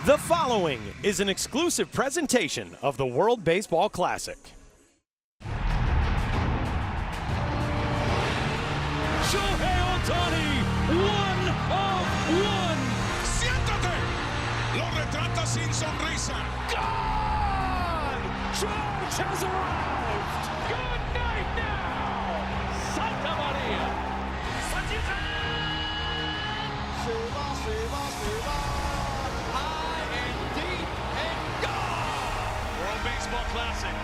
The following is an exclusive presentation of the World Baseball Classic. Shohei Ohtani, 1 of 1. ¡Siéntate! Lo retrata sin sonrisa. Gone! George has arrived. Good night now. Santa Maria. High and deep and gone. World Baseball Classic.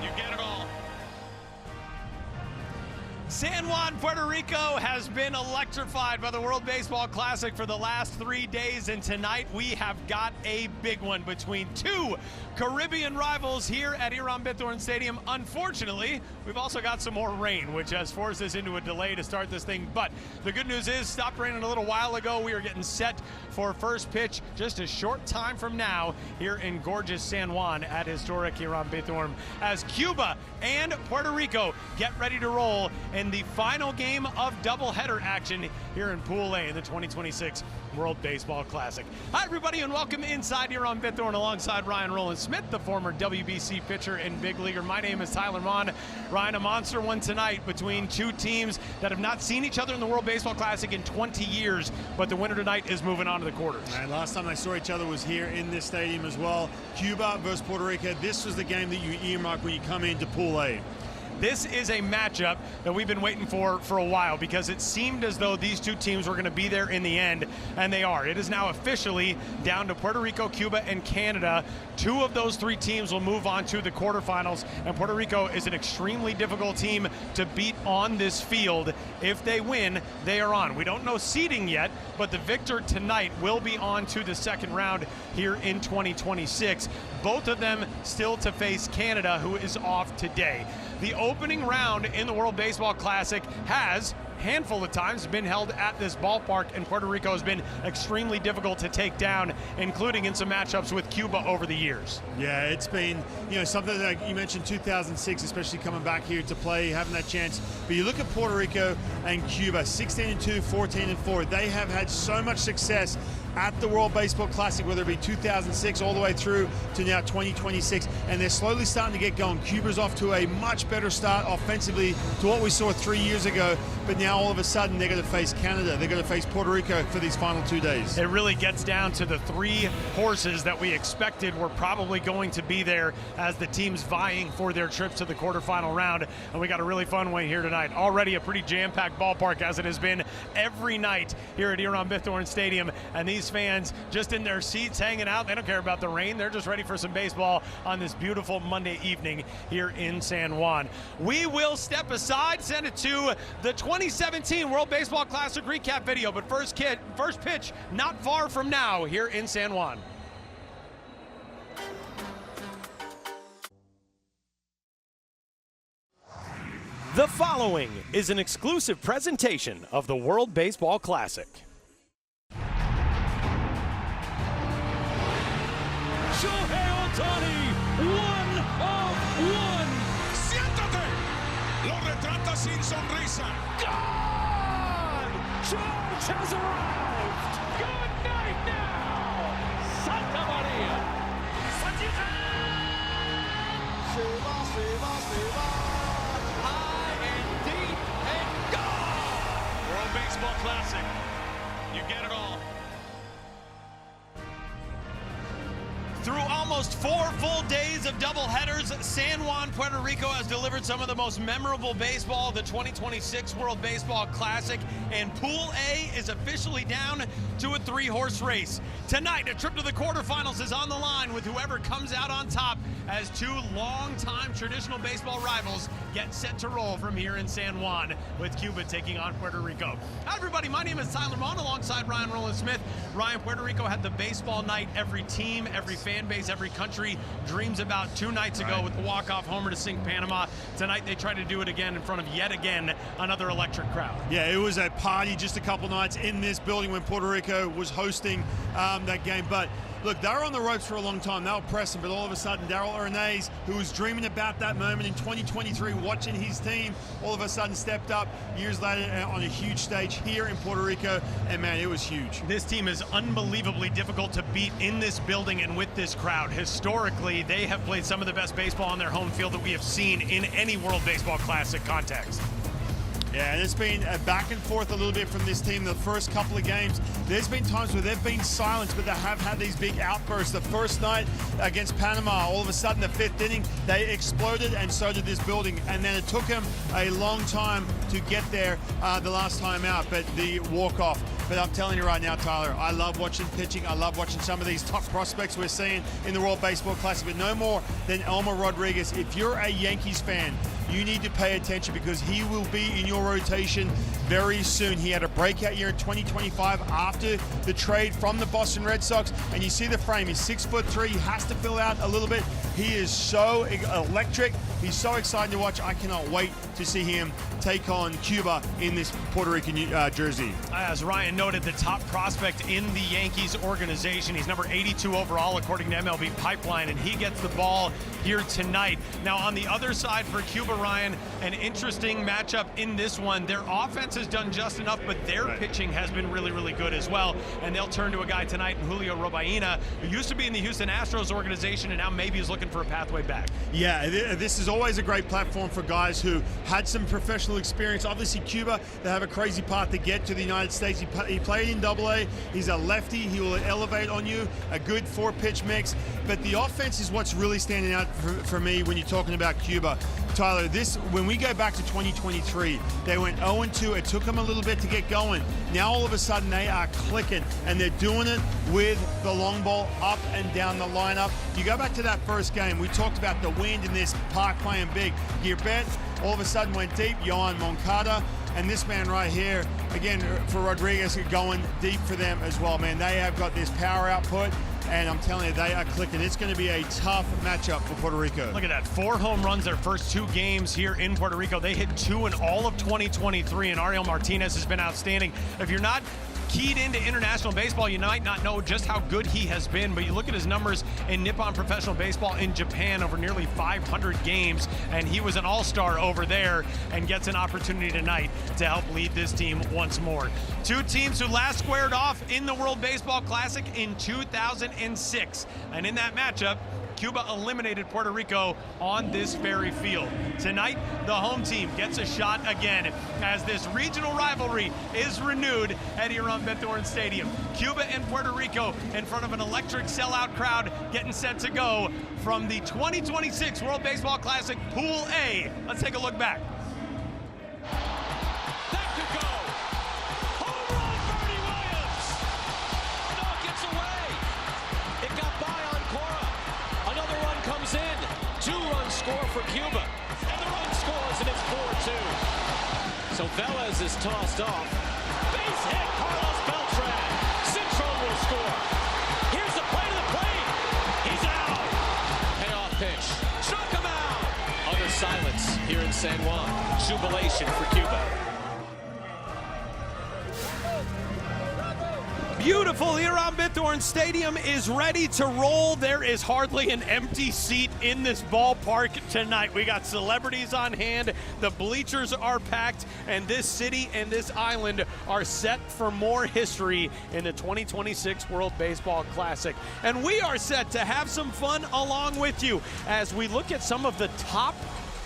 You get it all. San Juan, Puerto Rico has been electrified by the World Baseball Classic for the last 3 days, and tonight we have got a big one between two Caribbean rivals here at Iran Bithorn Stadium. Unfortunately, we've also got some more rain, which has forced us into a delay to start this thing, but the good news is, stopped raining a little while ago. We are getting set for first pitch just a short time from now here in gorgeous San Juan at historic Iran Bithorn as Cuba and Puerto Rico get ready to roll in the final game of doubleheader action here in Pool A in the 2026 World Baseball Classic. Hi everybody and welcome inside Iran Bithorn alongside Ryan Roland Smith, the former WBC pitcher and big leaguer. My name is Tyler Mon. Ryan, a monster one tonight between two teams that have not seen each other in the World Baseball Classic in 20 years, but the winner tonight is moving on to the quarters. And last time they saw each other was here in this stadium as well. Cuba versus Puerto Rico. This was the game that you earmark when you come into Pool A. This is a matchup that we've been waiting for a while because it seemed as though these two teams were going to be there in the end, and they are. It is now officially down to Puerto Rico, Cuba, and Canada. Two of those three teams will move on to the quarterfinals, and Puerto Rico is an extremely difficult team to beat on this field. If they win, they are on. We don't know seeding yet, but the victor tonight will be on to the second round here in 2026. Both of them still to face Canada, who is off today. The opening round in the World Baseball Classic has handful of times been held at this ballpark, and Puerto Rico has been extremely difficult to take down, including in some matchups with Cuba over the years. Yeah, it's been, something that you mentioned 2006, especially coming back here to play, having that chance. But you look at Puerto Rico and Cuba, 16-2, 14-4. They have had so much success at the World Baseball Classic, whether it be 2006 all the way through to now 2026, and they're slowly starting to get going. Cuba's off to a much better start offensively to what we saw 3 years ago, but now all of a sudden they're going to face Canada, they're going to face Puerto Rico for these final 2 days. It really gets down to the three horses that we expected were probably going to be there as the teams vying for their trips to the quarterfinal round, and we got a really fun one here tonight. Already a pretty jam-packed ballpark, as it has been every night here at Iran Bithorn Stadium, and these fans just in their seats hanging out. They don't care about the rain. They're just ready for some baseball on this beautiful Monday evening here in San Juan. We will step aside, send it to the 2017 World Baseball Classic recap video, but first pitch not far from now here in San Juan. The following is an exclusive presentation of the World Baseball Classic. Shohei Ohtani, 1 of 1. ¡Siéntate! Lo retrata sin sonrisa. Gone! George has arrived. Good night now. Santa Maria. High and deep and gone. World Baseball Classic. You get it all. Through almost 4 full days of doubleheaders, San Juan, Puerto Rico has delivered some of the most memorable baseball of the 2026 World Baseball Classic, and Pool A is officially down to a 3-horse race. Tonight, a trip to the quarterfinals is on the line with whoever comes out on top as two longtime traditional baseball rivals get set to roll from here in San Juan, with Cuba taking on Puerto Rico. Hi everybody, my name is Tyler Mon alongside Ryan Roland Smith. Ryan, Puerto Rico had the baseball night every team, every fan base, every country dreams about 2 nights ago with the walk-off homer to sink Panama. Tonight they try to do it again in front of yet again another electric crowd. Yeah, it was a party just a couple nights in this building when Puerto Rico was hosting that game, but Look, they were on the ropes for a long time. They were pressing, but all of a sudden, Darryl Aranez, who was dreaming about that moment in 2023, watching his team, all of a sudden stepped up years later on a huge stage here in Puerto Rico, and man, it was huge. This team is unbelievably difficult to beat in this building and with this crowd. Historically, they have played some of the best baseball on their home field that we have seen in any World Baseball Classic context. Yeah, and it's been back and forth a little bit from this team the first couple of games. There's been times where they've been silenced, but they have had these big outbursts. The first night against Panama, all of a sudden, the 5th inning, they exploded, and so did this building. And then it took them a long time to get there the last time out, but the walk-off. But I'm telling you right now, Tyler, I love watching pitching. I love watching some of these top prospects we're seeing in the World Baseball Classic, but no more than Elmer Rodriguez. If you're a Yankees fan, you need to pay attention because he will be in your rotation very soon. He had a breakout year in 2025 after the trade from the Boston Red Sox, and you see the frame. He's 6'3". He has to fill out a little bit. He is so electric. He's so exciting to watch. I cannot wait to see him take on Cuba in this Puerto Rican jersey. As Ryan noted, the top prospect in the Yankees organization. He's number 82 overall according to MLB Pipeline, and he gets the ball here tonight. Now on the other side for Cuba, Ryan, an interesting matchup in this one. Their offense has done just enough, but their pitching has been really, really good as well. And they'll turn to a guy tonight, Julio Robaina, who used to be in the Houston Astros organization and now maybe is looking for a pathway back. Yeah, this is always a great platform for guys who had some professional experience. Obviously, Cuba, they have a crazy path to get to the United States. He played in AA. He's a lefty. He will elevate on you. A good 4-pitch mix. But the offense is what's really standing out for me when you're talking about Cuba. Tyler, when we go back to 2023, they went 0-2. It took them a little bit to get going. Now all of a sudden they are clicking, and they're doing it with the long ball up and down the lineup. You go back to that first game, we talked about the wind in this park playing big. Gearbet all of a sudden went deep. Yohan Moncada, and this man right here, again, for Rodriguez, going deep for them as well, man. They have got this power output, and I'm telling you, they are clicking. It's going to be a tough matchup for Puerto Rico. Look at that, 4 home runs their first 2 games here in Puerto Rico. They hit 2 in all of 2023, and Ariel Martinez has been outstanding. If you're not keyed into international baseball, you might not know just how good he has been, but you look at his numbers in Nippon Professional Baseball in Japan over nearly 500 games, and he was an all-star over there and gets an opportunity tonight to help lead this team once more. 2 teams who last squared off in the World Baseball Classic in 2006, and in that matchup, Cuba eliminated Puerto Rico on this very field. Tonight, the home team gets a shot again as this regional rivalry is renewed at Irán Bithorn Stadium. Cuba and Puerto Rico in front of an electric sellout crowd getting set to go from the 2026 World Baseball Classic Pool A. Let's take a look back. That could go. Home run, Bernie Williams. No, it gets away. It got by on Cora. Another run comes in. 2-run score for Cuba. And the run scores, and it's 4-2. So Velez is tossed off. Base hit, Carlos Beltran. Citron will score. Here's the play to the plate. He's out. Payoff pitch. Struck him out. Utter silence here in San Juan. Jubilation for Cuba. Beautiful. Irán Bithorn Stadium is ready to roll. There is hardly an empty seat in this ballpark tonight. We got celebrities on hand. The bleachers are packed, and this city and this island are set for more history in the 2026 World Baseball Classic. And we are set to have some fun along with you as we look at some of the top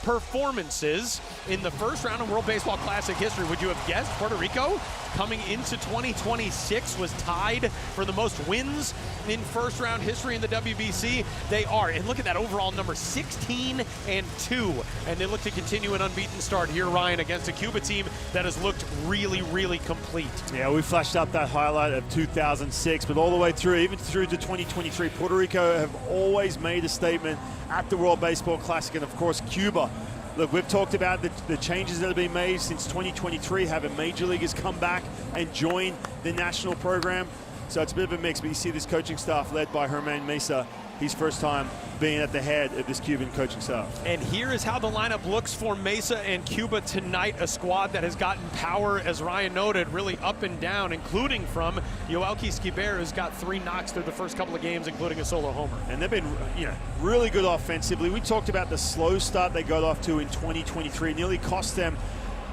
performances in the first round of World Baseball Classic history. Would you have guessed Puerto Rico coming into 2026 was tied for the most wins in first round history in the WBC? They are, and look at that overall number, 16-2, and they look to continue an unbeaten start here, Ryan, against a Cuba team that has looked really, really complete. Yeah, we flashed up that highlight of 2006, but all the way through, even through to 2023, Puerto Rico have always made a statement at the World Baseball Classic, and of course Cuba. Look, we've talked about the changes that have been made since 2023, having major leaguers come back and join the national program. So it's a bit of a mix, but you see this coaching staff led by Germán Mesa, his first time being at the head of this Cuban coaching staff. And here is how the lineup looks for Mesa and Cuba tonight, a squad that has gotten power, as Ryan noted, really up and down, including from Yoelqui Escobar, who's got 3 knocks through the first couple of games, including a solo homer. And they've been, really good offensively. We talked about the slow start they got off to in 2023. It nearly cost them,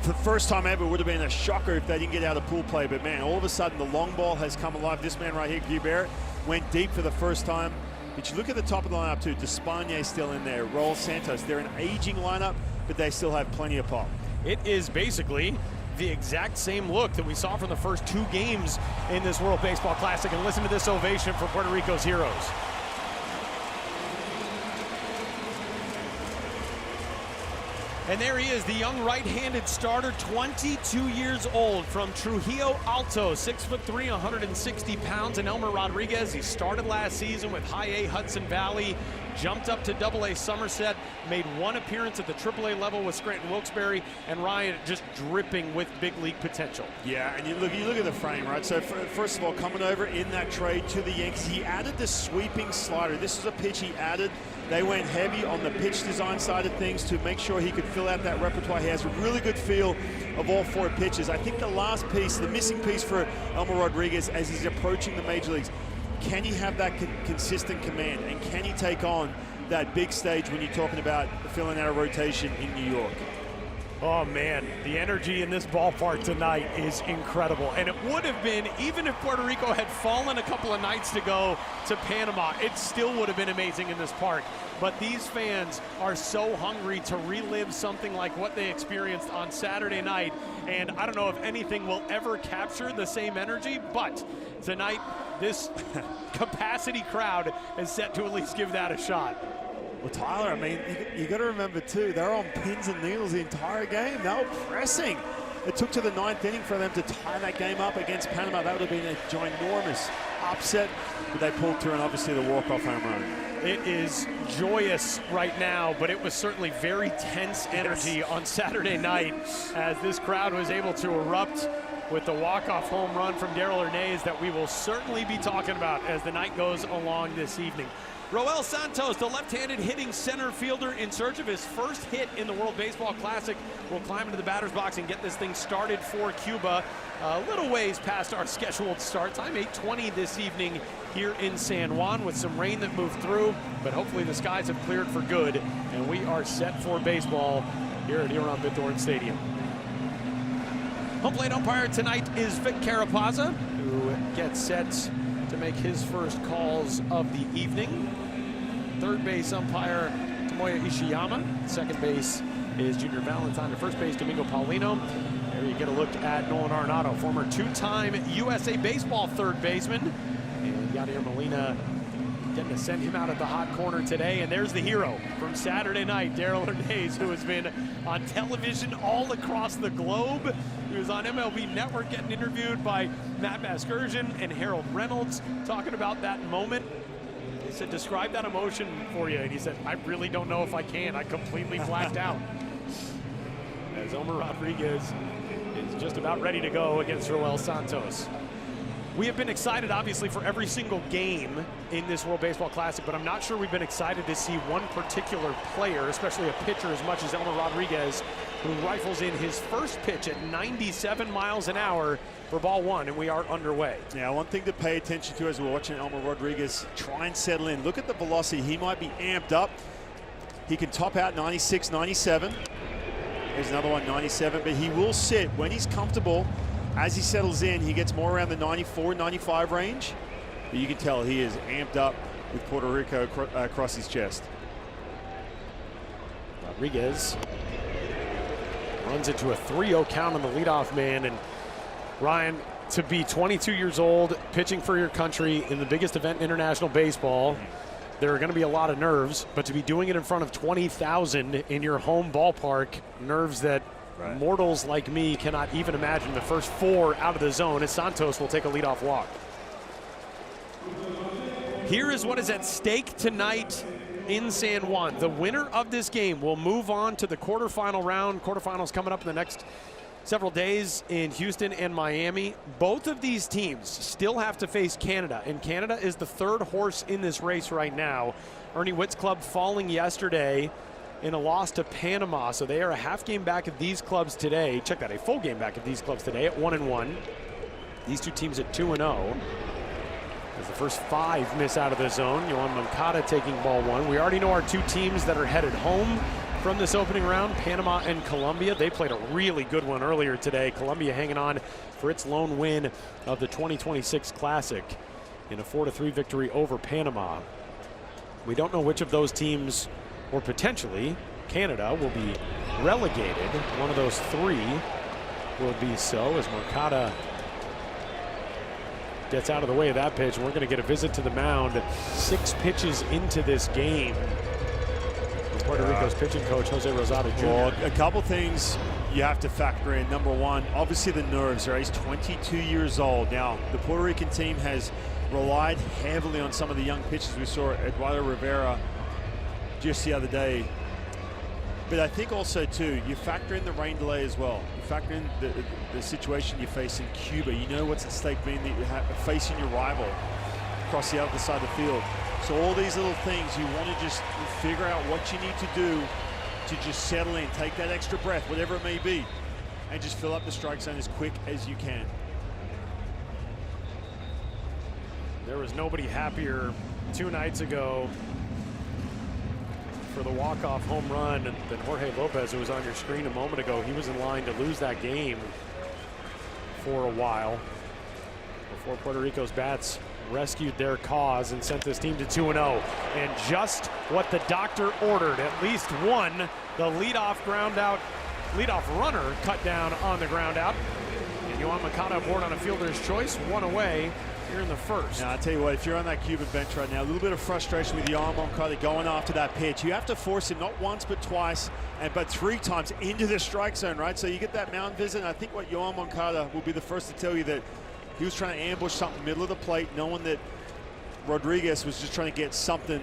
for the first time ever, would have been a shocker if they didn't get out of pool play. But man, all of a sudden the long ball has come alive. This man right here, Guibert, went deep for the first time. But you look at the top of the lineup too. Despaigne still in there. Raul Santos. They're an aging lineup, but they still have plenty of pop. It is basically the exact same look that we saw from the first 2 games in this World Baseball Classic. And listen to this ovation for Puerto Rico's heroes. And there he is, the young right-handed starter, 22 years old, from Trujillo Alto, 6'3", 160 pounds, and Elmer Rodriguez. He started last season with High A Hudson Valley, jumped up to Double A Somerset, made 1 appearance at the Triple A level with Scranton Wilkes-Barre, and Ryan just dripping with big league potential. Yeah, and you look at the frame, right? So first of all, coming over in that trade to the Yankees, he added the sweeping slider. This is a pitch he added. They went heavy on the pitch design side of things to make sure he could fill out that repertoire. He has a really good feel of all 4 pitches. I think the last piece, the missing piece for Elmer Rodriguez as he's approaching the major leagues, can he have that consistent command, and can he take on that big stage when you're talking about filling out a rotation in New York? Oh man, the energy in this ballpark tonight is incredible. And it would have been, even if Puerto Rico had fallen a couple of nights to go to Panama, it still would have been amazing in this park. But these fans are so hungry to relive something like what they experienced on Saturday night. And I don't know if anything will ever capture the same energy, but tonight, this capacity crowd is set to at least give that a shot. Well, Tyler, I mean, you got to remember too, they're on pins and needles the entire game. They were pressing. It took to the 9th inning for them to tie that game up against Panama. That would have been a ginormous upset, but they pulled through, and obviously the walk-off home run. It is joyous right now, but it was certainly very tense energy on Saturday night as this crowd was able to erupt with the walk-off home run from Darrell Hernandez that we will certainly be talking about as the night goes along this evening. Roel Santos, the left-handed hitting center fielder in search of his first hit in the World Baseball Classic, will climb into the batter's box and get this thing started for Cuba. A little ways past our scheduled start time, 8:20 this evening here in San Juan with some rain that moved through, but hopefully the skies have cleared for good, and we are set for baseball here at Iran Bithorn Stadium. Home plate umpire tonight is Vic Carapazza, who gets set to make his first calls of the evening. Third base umpire Tomoya Ishiyama. Second base is Junior Valentine. And first base Domingo Paulino. There you get a look at Nolan Arenado, former 2-time USA Baseball third baseman. And Yadier Molina getting to send him out at the hot corner today. And there's the hero from Saturday night, Darrell Hernandez, who has been on television all across the globe. He was on MLB Network getting interviewed by Matt Vasgersian and Harold Reynolds, talking about that moment. He said, describe that emotion for you. And he said, I really don't know if I can. I completely blacked out. As Elmer Rodriguez is just about ready to go against Roel Santos. We have been excited, obviously, for every single game in this World Baseball Classic, but I'm not sure we've been excited to see one particular player, especially a pitcher, as much as Elmer Rodriguez, who rifles in his first pitch at 97 miles an hour for ball 1, and we are underway. Yeah, one thing to pay attention to as we're watching Elmer Rodriguez try and settle in. Look at the velocity. He might be amped up. He can top out 96, 97. There's another one, 97, but he will sit when he's comfortable. As he settles in, he gets more around the 94, 95 range. But you can tell he is amped up with Puerto Rico across his chest. Rodriguez runs into a 3-0 count on the leadoff man. And Ryan, to be 22 years old, pitching for your country in the biggest event in international baseball, there are going to be a lot of nerves, but to be doing it in front of 20,000 in your home ballpark, nerves that mortals like me cannot even imagine. The first 4 out of the zone as Santos will take a leadoff walk. Here is what is at stake tonight in San Juan. The winner of this game will move on to the quarterfinal round. Quarterfinals coming up in the next several days in Houston and Miami. Both of these teams still have to face Canada, and Canada is the third horse in this race right now. Ernie Witt's club falling yesterday in a loss to Panama, so they are a half game back of these clubs today. Check that, a full game back of these clubs today at 1-1. These two teams at 2-0. As the first 5 miss out of the zone, Yohan Moncada taking ball 1. We already know our 2 teams that are headed home from this opening round, Panama and Colombia. They played a really good one earlier today. Colombia hanging on for its lone win of the 2026 Classic in a 4-3 victory over Panama. We don't know which of those teams, or potentially Canada, will be relegated. One of those 3 will be so, as Moncada gets out of the way of that pitch. We're going to get a visit to the mound 6 pitches into this game from Puerto Rico's pitching coach, Jose Rosado Jr. Well, a couple things you have to factor in. Number one, obviously the nerves, right? He's 22 years old. Now, the Puerto Rican team has relied heavily on some of the young pitchers. We saw Eduardo Rivera just the other day. But I think also, too, you factor in the rain delay as well. You factor in the situation you face in Cuba. You know what's at stake being facing your rival across the other side of the field. So all these little things, you want to just figure out what you need to do to just settle in, take that extra breath, whatever it may be, and just fill up the strike zone as quick as you can. There was nobody happier 2 nights ago for the walk-off home run than Jorge Lopez, who was on your screen a moment ago. He was in line to lose that game for a while before Puerto Rico's bats rescued their cause and sent this team to 2-0. And just what the doctor ordered, at least one, the leadoff runner cut down on the ground out. And Yohan Moncada aboard on a fielder's choice, 1 away here in the first. Now, I tell you what, if you're on that Cuban bench right now, a little bit of frustration with Yohan Moncada going after that pitch. You have to force him not once but twice, but 3 times into the strike zone, right? So you get that mound visit, and I think what Yohan Moncada will be the first to tell you that he was trying to ambush something middle of the plate, knowing that Rodriguez was just trying to get something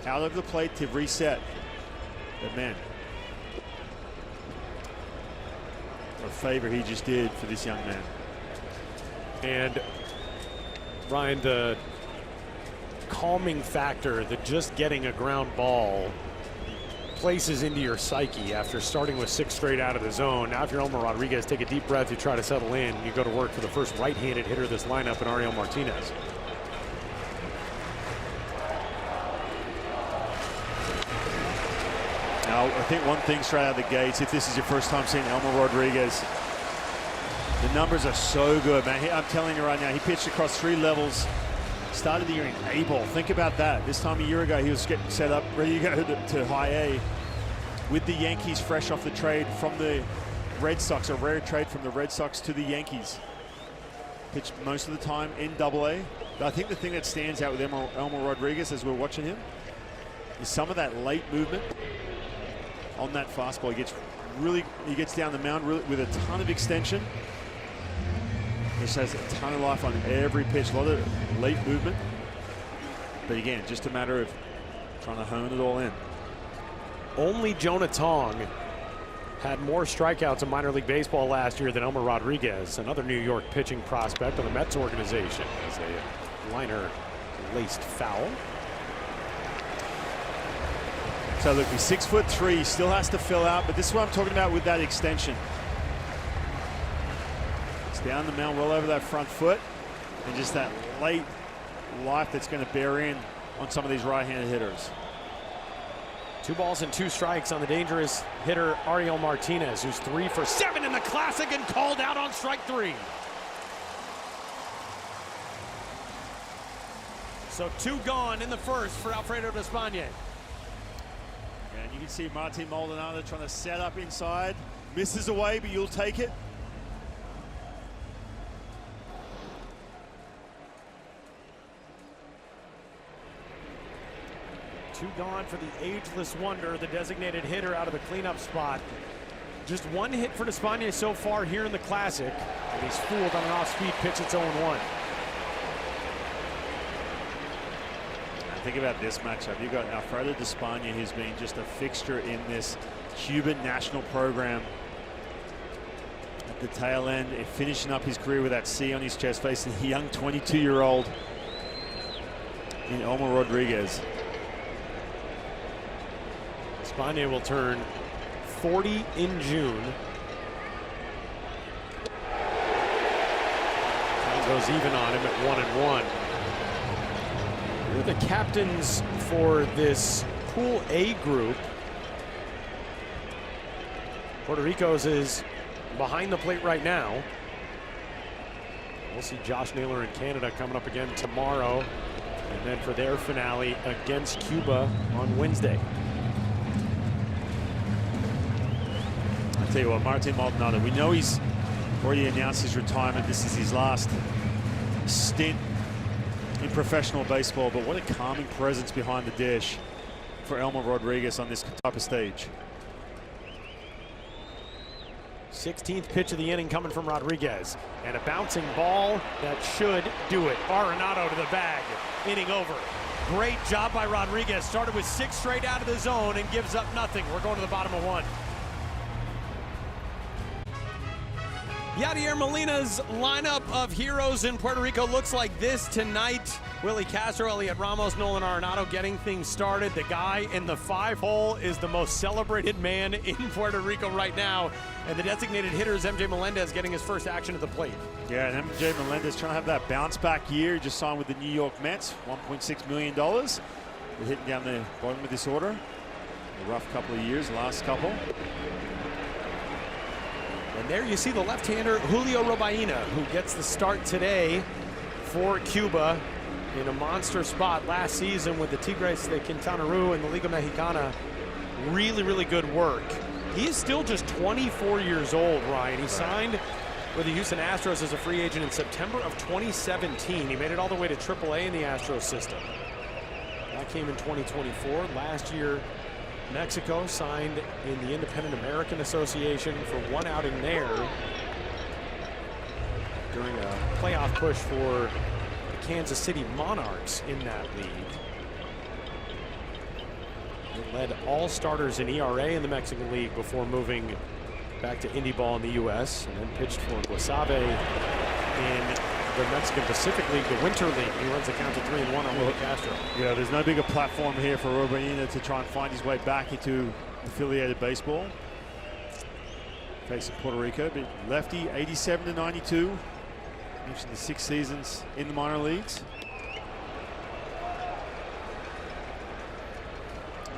out of the plate to reset. But man, what a favor he just did for this young man. And Ryan, the calming factor that just getting a ground ball places into your psyche after starting with 6 straight out of the zone. Now if you're Elmer Rodriguez, take a deep breath, you try to settle in, you go to work for the first right-handed hitter of this lineup in Ariel Martinez. Now, I think one thing straight out of the gates, if this is your first time seeing Elmer Rodriguez, the numbers are so good, man. I'm telling you right now, he pitched across 3 levels. Started the year in A ball. Think about that. This time a year ago, he was getting set up, ready to go to high A with the Yankees fresh off the trade from the Red Sox, a rare trade from the Red Sox to the Yankees. Pitched most of the time in Double A. But I think the thing that stands out with Elmer Rodriguez as we're watching him is some of that late movement on that fastball. He gets down the mound with a ton of extension. Just has a ton of life on every pitch, a lot of late movement. But again, just a matter of trying to hone it all in. Only Jonah Tong had more strikeouts in minor league baseball last year than Elmer Rodriguez, another New York pitching prospect on the Mets organization, as a liner laced foul. So look, he's 6'3", still has to fill out, but this is what I'm talking about with that extension. It's down the mound, well over that front foot, and just that late life that's going to bear in on some of these right-handed hitters. 2 balls and 2 strikes on the dangerous hitter Ariel Martinez, who's 3 for 7 in the Classic and called out on strike 3. So 2 gone in the first for Alfredo Despaigne. And you can see Martin Maldonado trying to set up inside. Misses away, but you'll take it. Two gone for the ageless wonder, the designated hitter out of the cleanup spot. Just 1 hit for Despaigne so far here in the Classic, and he's fooled on an off-speed pitch at 0-1. Think about this matchup. You've got Alfredo Despaigne, who's been just a fixture in this Cuban national program at the tail end and finishing up his career with that C on his chest, facing the young 22-year-old in Elmer Rodriguez. Espana will turn 40 in June. Time goes even on him at 1-1. They're the captains for this Pool A group. Puerto Rico's is behind the plate right now. We'll see Josh Naylor in Canada coming up again tomorrow, and then for their finale against Cuba on Wednesday. I'll tell you what, Martin Maldonado, we know he's already announced his retirement. This is his last stint in professional baseball, but what a calming presence behind the dish for Elmer Rodriguez on this type of stage. 16th pitch of the inning coming from Rodriguez, and a bouncing ball that should do it. Arenado to the bag, inning over. Great job by Rodriguez. Started with 6 straight out of the zone and gives up nothing. We're going to the bottom of 1. Yadier Molina's lineup of heroes in Puerto Rico looks like this tonight. Willie Castro, Elliot Ramos, Nolan Arenado getting things started. The guy in the 5-hole is the most celebrated man in Puerto Rico right now. And the designated hitter is MJ Melendez getting his first action at the plate. Yeah, and MJ Melendez trying to have that bounce back year. He just signed with the New York Mets, $1.6 million. They're hitting down the bottom of this order. A rough couple of years, last couple. And there you see the left-hander Julio Robaina, who gets the start today for Cuba in a monster spot last season with the Tigres de Quintana Roo and the Liga Mexicana. Really, really good work. He is still just 24 years old, Ryan. He signed with the Houston Astros as a free agent in September of 2017. He made it all the way to AAA in the Astros system. That came in 2024. Last year, Mexico signed in the Independent American Association for one outing there during a playoff push for the Kansas City Monarchs in that league. It led all starters in ERA in the Mexican League before moving back to indie ball in the U.S. and then pitched for Guasave in the Mexican Pacific League, the Winter League. He runs the count to 3-1 on Willie Castro. Yeah, there's no bigger platform here for Robaina to try and find his way back into affiliated baseball. Facing Puerto Rico, but lefty, 87 to 92. Mentioned the 6 seasons in the minor leagues.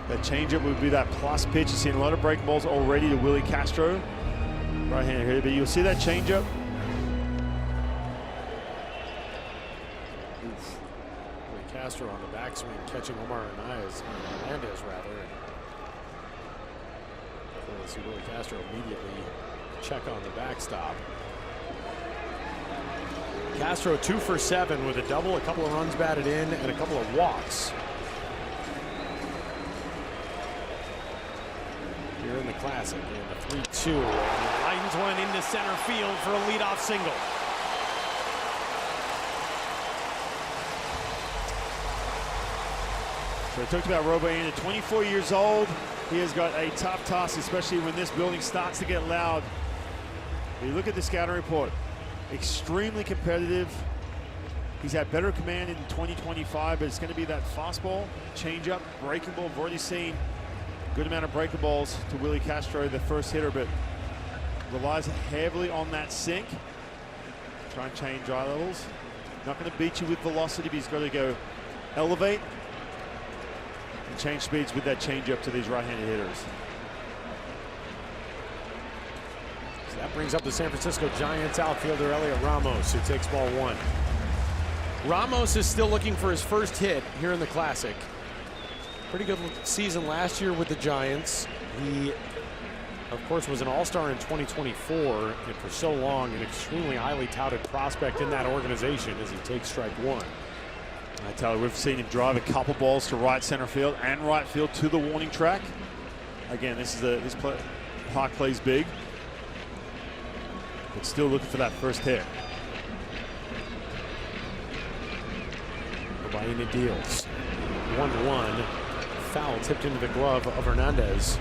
That changeup would be that plus pitch. You're seeing a lot of breaking balls already to Willie Castro. Right-hander here, but you'll see that changeup. Castro on the backswing, catching Omar Hernandez, rather. Let's see Willie Castro immediately check on the backstop. Castro 2 for 7 with a double, a couple of runs batted in, and a couple of walks. Here in the Classic, in the 3-2. Lines one into center field for a leadoff single. So I talked about Robaina, 24 years old. He has got a tough task, especially when this building starts to get loud. But you look at the scouting report, extremely competitive. He's had better command in 2025, but it's going to be that fastball, changeup, breaking ball. We've already seen a good amount of breaking balls to Willie Castro, the first hitter, but relies heavily on that sink. Try and change eye levels. Not going to beat you with velocity, but he's got to go elevate and change speeds with that changeup to these right-handed hitters. So that brings up the San Francisco Giants outfielder Elliot Ramos, who takes ball 1. Ramos is still looking for his first hit here in the Classic. Pretty good season last year with the Giants. He, of course, was an all-star in 2024, and for so long an extremely highly touted prospect in that organization as he takes strike 1. I tell you, we've seen him drive a couple balls to right center field and right field to the warning track. Again, this park plays big, but still looking for that first hit. Robaina deals 1-1. Foul tipped into the glove of Hernandez.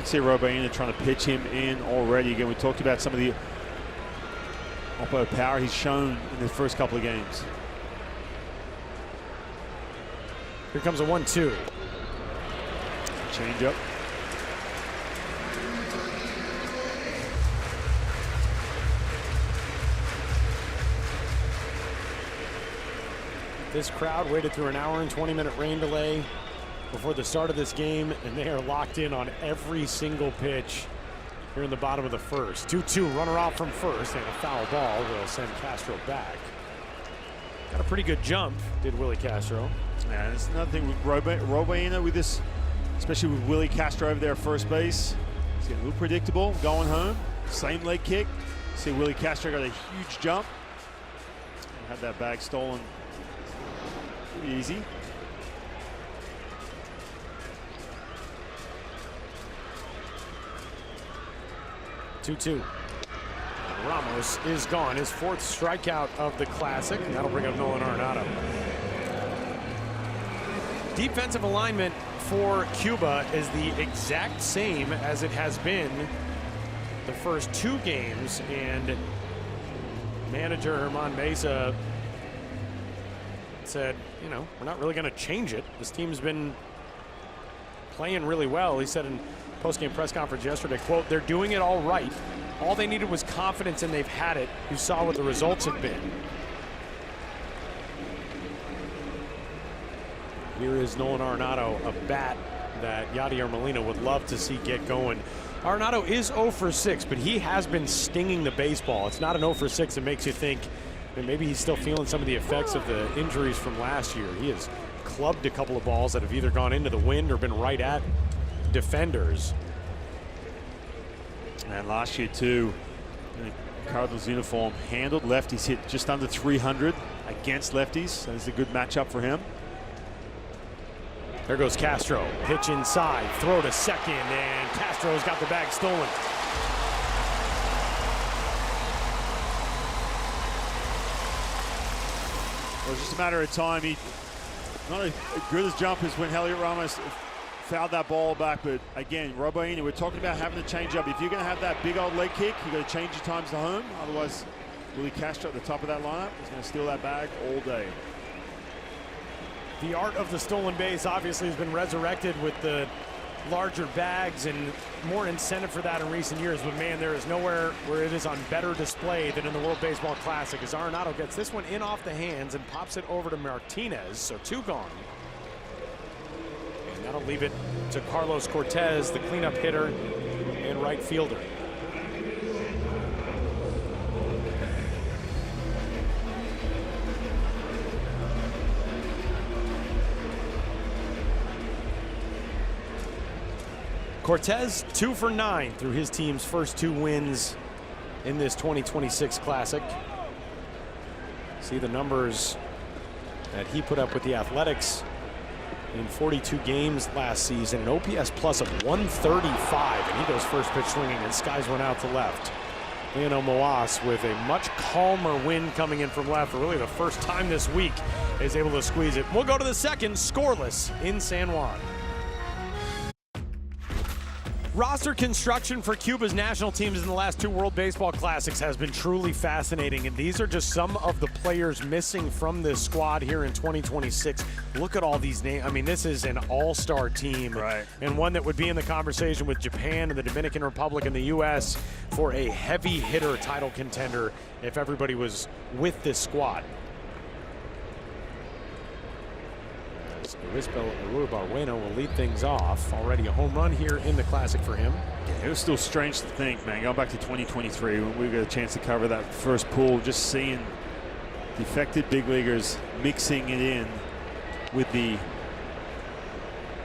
can see Robaina trying to pitch him in already. Again, we talked about some of the oppo power he's shown in the first couple of games. Here comes a 1-2. Change up. This crowd waited through an hour and 20-minute rain delay before the start of this game, and they are locked in on every single pitch here in the bottom of the first. 2-2, runner off from first, and a foul ball will send Castro back. Got a pretty good jump, did Willie Castro. Yeah, there's another thing with Robaina with this, especially with Willie Castro over there at first base. He's getting a little predictable going home. Same leg kick. See Willie Castro got a huge jump. Had that bag stolen pretty easy. Two. Ramos is gone. His 4th strikeout of the Classic, and that'll bring up Nolan Arenado. Defensive alignment for Cuba is the exact same as it has been the first 2 games, and manager Herman Mesa said, you know, we're not really going to change it. This team's been playing really well. He said in post-game press conference yesterday, quote, they're doing it all right. All they needed was confidence, and they've had it. You saw what the results have been. Here is Nolan Arenado, a bat that Yadier Molina would love to see get going. Arenado is 0 for 6, but he has been stinging the baseball. It's not an 0 for 6 that makes you think that maybe he's still feeling some of the effects of the injuries from last year. He has clubbed a couple of balls that have either gone into the wind or been right at defenders. And last year too, in the Cardinals uniform, handled lefties, hit just under 300 against lefties. That is a good matchup for him. There goes Castro. Pitch inside, throw to second, and Castro's got the bag stolen. Well, it's just a matter of time. He not as good as jump as when Heliot Ramos fouled that ball back, but again, Robaina, we're talking about having to change up. If you're going to have that big old leg kick, you've got to change your times to home. Otherwise, Willie Castro at the top of that lineup is going to steal that bag all day. The art of the stolen base obviously has been resurrected with the larger bags and more incentive for that in recent years, but man, there is nowhere where it is on better display than in the World Baseball Classic, as Arenado gets this one in off the hands and pops it over to Martinez, so 2 gone. And that'll leave it to Carlos Cortez, the cleanup hitter and right fielder. Cortez 2 for 9 through his team's first 2 wins in this 2026 Classic. See the numbers that he put up with the Athletics in 42 games last season. An OPS plus of 135, and he goes first pitch swinging and skies one out to left. Leonel Moas with a much calmer wind coming in from left for really the first time this week is able to squeeze it. We'll go to the second, scoreless in San Juan. Roster construction for Cuba's national teams in the last 2 World Baseball Classics has been truly fascinating, and these are just some of the players missing from this squad here in 2026. Look at all these names. I mean, this is an all-star team, right, and one that would be in the conversation with Japan and the Dominican Republic and the U.S. for a heavy hitter title contender if everybody was with this squad. Urubarweno will lead things off. Already a home run here in the Classic for him. Yeah, it was still strange to think, man, going back to 2023 when we got a chance to cover that first pool, just seeing the affected big leaguers mixing it in with the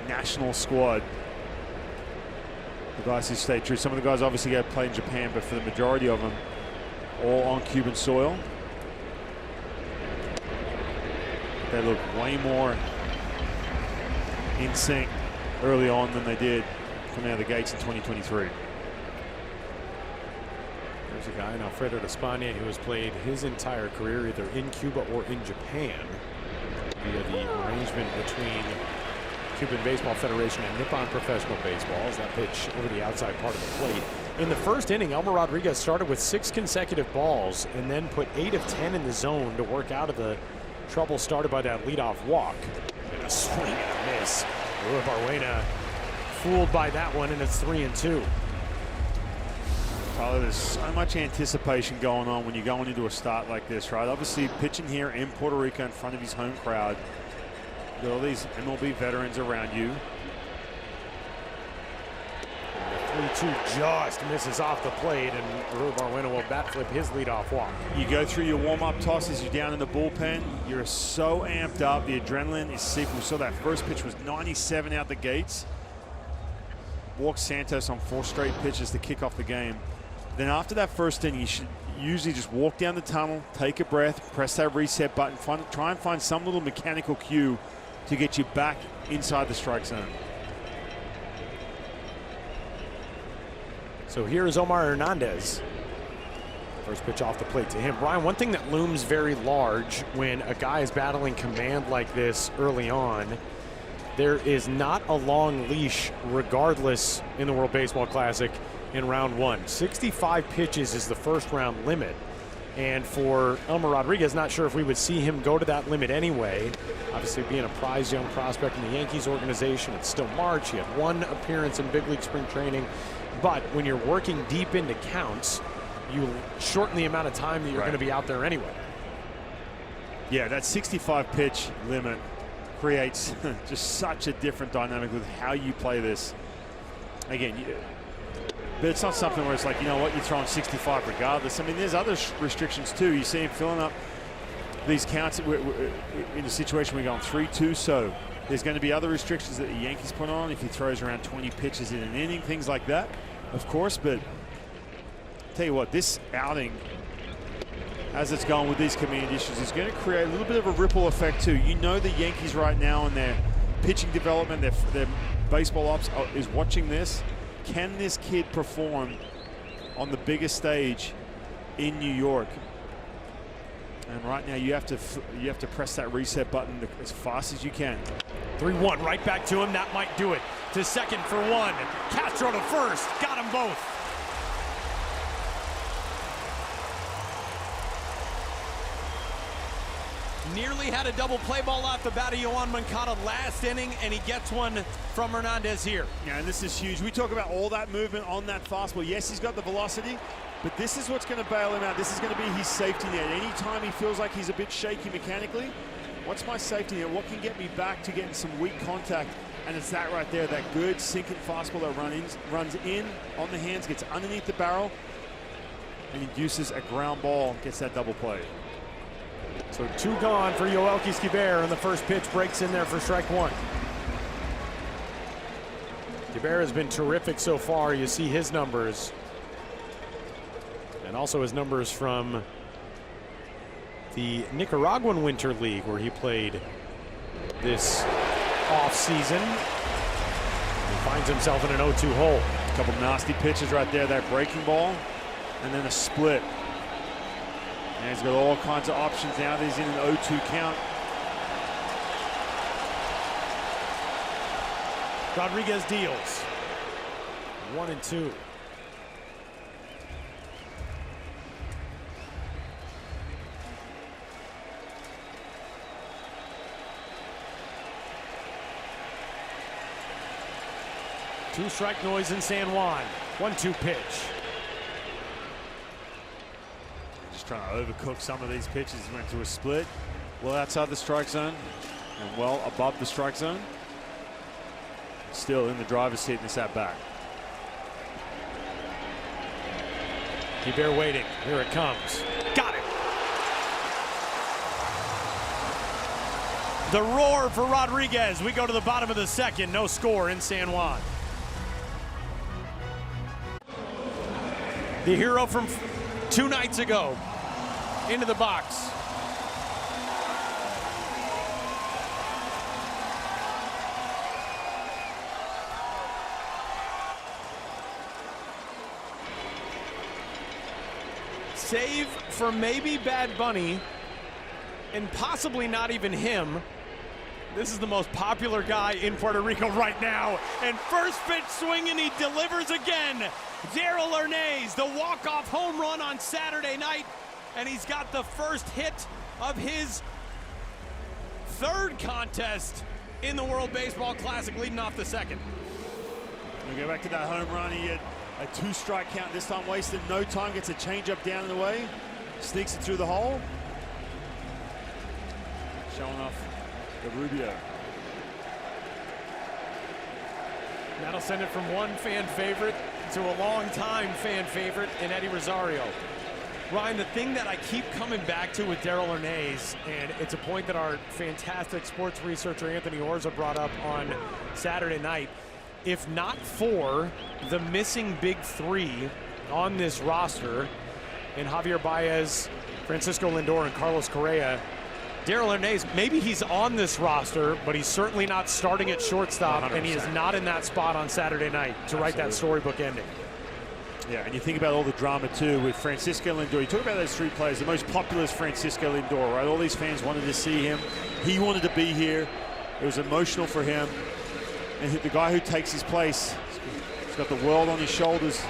national squad. The guys who stayed true. Some of the guys obviously got to play in Japan, but for the majority of them, all on Cuban soil. They look way more in sync early on than they did coming out of the gates in 2023. There's a guy in Alfredo Despaigne who has played his entire career either in Cuba or in Japan via the arrangement between Cuban Baseball Federation and Nippon Professional Baseball as that pitch over the outside part of the plate. In the first inning, Elmer Rodriguez started with 6 consecutive balls and then put 8 of 10 in the zone to work out of the trouble started by that leadoff walk. And a swing and a miss. Barwena fooled by that one, and it's 3-2. Tyler, there's so much anticipation going on when you're going into a start like this, right? Obviously, pitching here in Puerto Rico in front of his home crowd. You've got all these MLB veterans around you. And the 3-2 just misses off the plate, and Barwena will bat flip his leadoff walk. You go through your warm-up tosses, you're down in the bullpen, you're so amped up, the adrenaline is sick. We saw that first pitch was 97 out the gates. Walked Santos on 4 straight pitches to kick off the game. Then after that first inning, you should usually just walk down the tunnel, take a breath, press that reset button, try and find some little mechanical cue to get you back inside the strike zone. So here is Omar Hernandez. First pitch off the plate to him. Brian, one thing that looms very large when a guy is battling command like this early on, there is not a long leash regardless in the World Baseball Classic in round 1. 65 pitches is the first round limit. And for Elmer Rodriguez, not sure if we would see him go to that limit anyway. Obviously being a prize young prospect in the Yankees organization, it's still March. He had 1 appearance in big league spring training. But when you're working deep into counts, you shorten the amount of time that you're going to be out there anyway. Yeah, that 65 pitch limit creates just such a different dynamic with how you play this. Again, but it's not something where it's like, you know what, you're throwing 65 regardless. I mean, there's other restrictions too. You see him filling up these counts in a situation where we're going 3-2, so there's going to be other restrictions that the Yankees put on if he throws around 20 pitches in an inning, things like that, of course. But tell you what, this outing, as it's going with these command issues, is going to create a little bit of a ripple effect too. You know, the Yankees right now in their pitching development, their baseball ops is watching this. Can this kid perform on the biggest stage in New York? And right now you have to press that reset button as fast as you can. 3-1 right back to him. That might do it. To second for 1. Castro to first. Got them both. Nearly had a double play ball off the bat of Yoan Moncada last inning, and he gets one from Hernandez here. Yeah, and this is huge. We talk about all that movement on that fastball. Yes, he's got the velocity, but this is what's going to bail him out. This is going to be his safety net. Anytime he feels like he's a bit shaky mechanically, what's my safety net? What can get me back to getting some weak contact? And it's that right there, that good sinking fastball that runs in on the hands, gets underneath the barrel, and induces a ground ball, gets that double play. So 2 gone for Yoelqui Esquivel, and the first pitch breaks in there for strike 1. Esquivel has been terrific so far. You see his numbers, and also his numbers from the Nicaraguan Winter League, where he played this off-season. He finds himself in an 0-2 hole. A couple nasty pitches right there, that breaking ball, and then a split. And he's got all kinds of options now that he's in an 0-2 count. Rodriguez deals. 1-2. Two-strike noise in San Juan. 1-2 pitch. Trying to overcook some of these pitches. Went to a split, well outside the strike zone and well above the strike zone. Still in the driver's seat in this at bat. Esquivel waiting. Here it comes. Got it. The roar for Rodriguez. We go to the bottom of the second. No score in San Juan. The hero from 2 nights ago. Into the box. Save for maybe Bad Bunny, and possibly not even him. This is the most popular guy in Puerto Rico right now. And first pitch swing, and he delivers again. Darell Ernaiz, the walk-off home run on Saturday night. And he's got the first hit of his third contest in the World Baseball Classic, leading off the second. We go back to that home run. He had a 2-strike count this time, wasted no time, gets a changeup down and away, sneaks it through the hole. Showing off the Rubio. That'll send it from one fan favorite to a long-time fan favorite in Eddie Rosario. Ryan, the thing that I keep coming back to with Darell Ernaiz, and it's a point that our fantastic sports researcher Anthony Orza brought up on Saturday night, if not for the missing big three on this roster in Javier Baez, Francisco Lindor, and Carlos Correa, Darell Ernaiz, maybe he's on this roster, but he's certainly not starting at shortstop, 100%. And he is not in that spot on Saturday night to write that storybook ending. Yeah, and you think about all the drama, too, with Francisco Lindor. You talk about those three players. The most popular is Francisco Lindor, right? All these fans wanted to see him. He wanted to be here. It was emotional for him. And the guy who takes his place, he's got the world on his shoulders.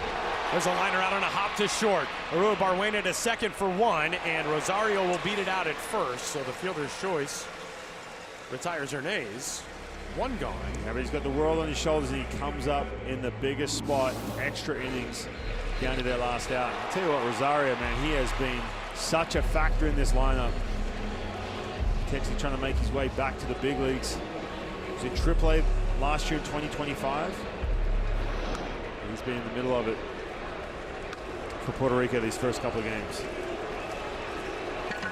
There's a liner out on a hop to short. Arua Barwena to second for one, and Rosario will beat it out at first. So the fielder's choice retires Ernaiz. One gone. Yeah, but he's got the world on his shoulders, and he comes up in the biggest spot, extra innings, down to their last out. I'll tell you what, Rosario, man, he has been such a factor in this lineup. Potentially trying to make his way back to the big leagues. He was in AAA last year in 2025. He's been in the middle of it for Puerto Rico these first couple of games.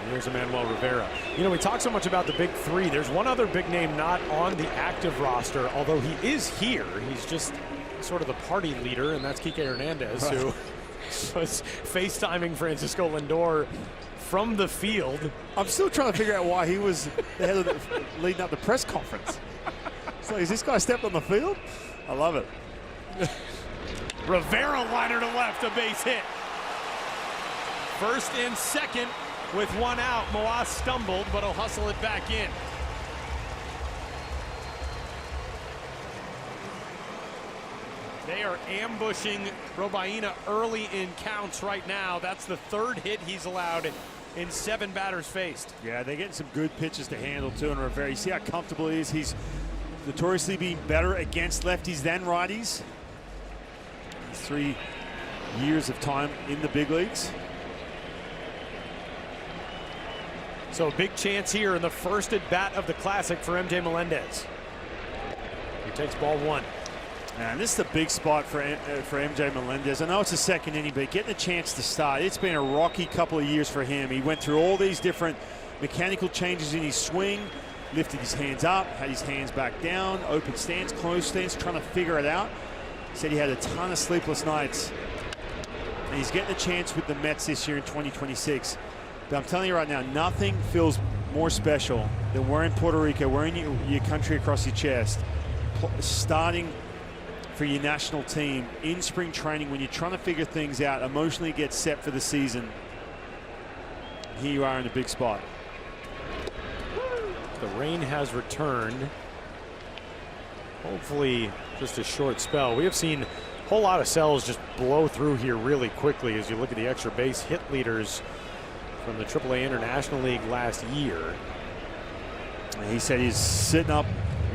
Here's Emmanuel Rivera. You know, we talk so much about the big three. There's one other big name not on the active roster, although he is here. He's just sort of the party leader, and that's Kike Hernandez, who was FaceTiming Francisco Lindor from the field. I'm still trying to figure out why he was the head of leading up the press conference. So is this guy stepped on the field? I love it. Rivera liner to left, a base hit. First and second with one out. Moaz stumbled, but he'll hustle it back in. They are ambushing Robaina early in counts right now. That's the third hit he's allowed in 7 batters faced. Yeah, they're getting some good pitches to handle too. And Rivera, you see how comfortable he is. He's notoriously been better against lefties than righties. 3 years of time in the big leagues. So a big chance here in the first at bat of the Classic for MJ Melendez. He takes ball one. And this is a big spot for MJ Melendez. I know it's a second inning, but getting a chance to start. It's been a rocky couple of years for him. He went through all these different mechanical changes in his swing, lifted his hands up, had his hands back down, open stance, closed stance, trying to figure it out. Said he had a ton of sleepless nights. And he's getting a chance with the Mets this year in 2026. But I'm telling you right now, nothing feels more special than wearing Puerto Rico, wearing your country across your chest, starting for your national team in spring training when you're trying to figure things out, emotionally get set for the season. Here you are in a big spot. The rain has returned. Hopefully just a short spell. We have seen a whole lot of cells just blow through here really quickly as you look at the extra base hit leaders from the AAA International League last year. He said he's sitting up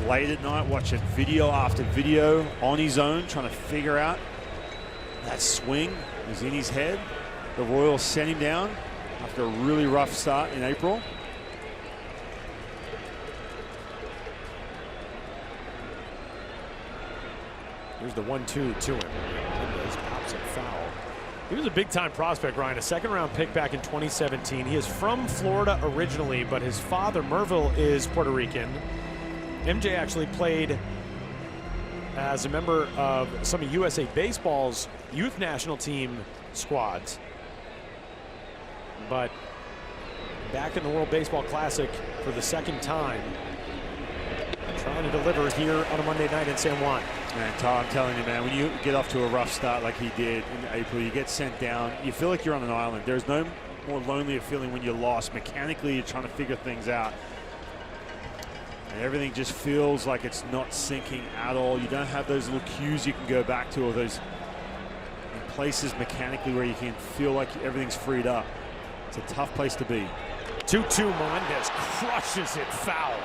late at night watching video after video on his own, trying to figure out that swing is in his head. The Royals sent him down after a really rough start in April. Here's the 1-2 to him. This pops it foul. He was a big-time prospect, Ryan, a second-round pick back in 2017. He is from Florida originally, but his father, Merville, is Puerto Rican. MJ actually played as a member of some of USA Baseball's youth national team squads. But back in the World Baseball Classic for the second time, trying to deliver here on a Monday night in San Juan. Man, Tom, I'm telling you, man, when you get off to a rough start like he did in April, you get sent down, you feel like you're on an island. There's no more lonely feeling when you're lost. Mechanically, you're trying to figure things out. And everything just feels like it's not sinking at all. You don't have those little cues you can go back to, or those places mechanically where you can feel like everything's freed up. It's a tough place to be. 2-2, Melendez crushes it foul.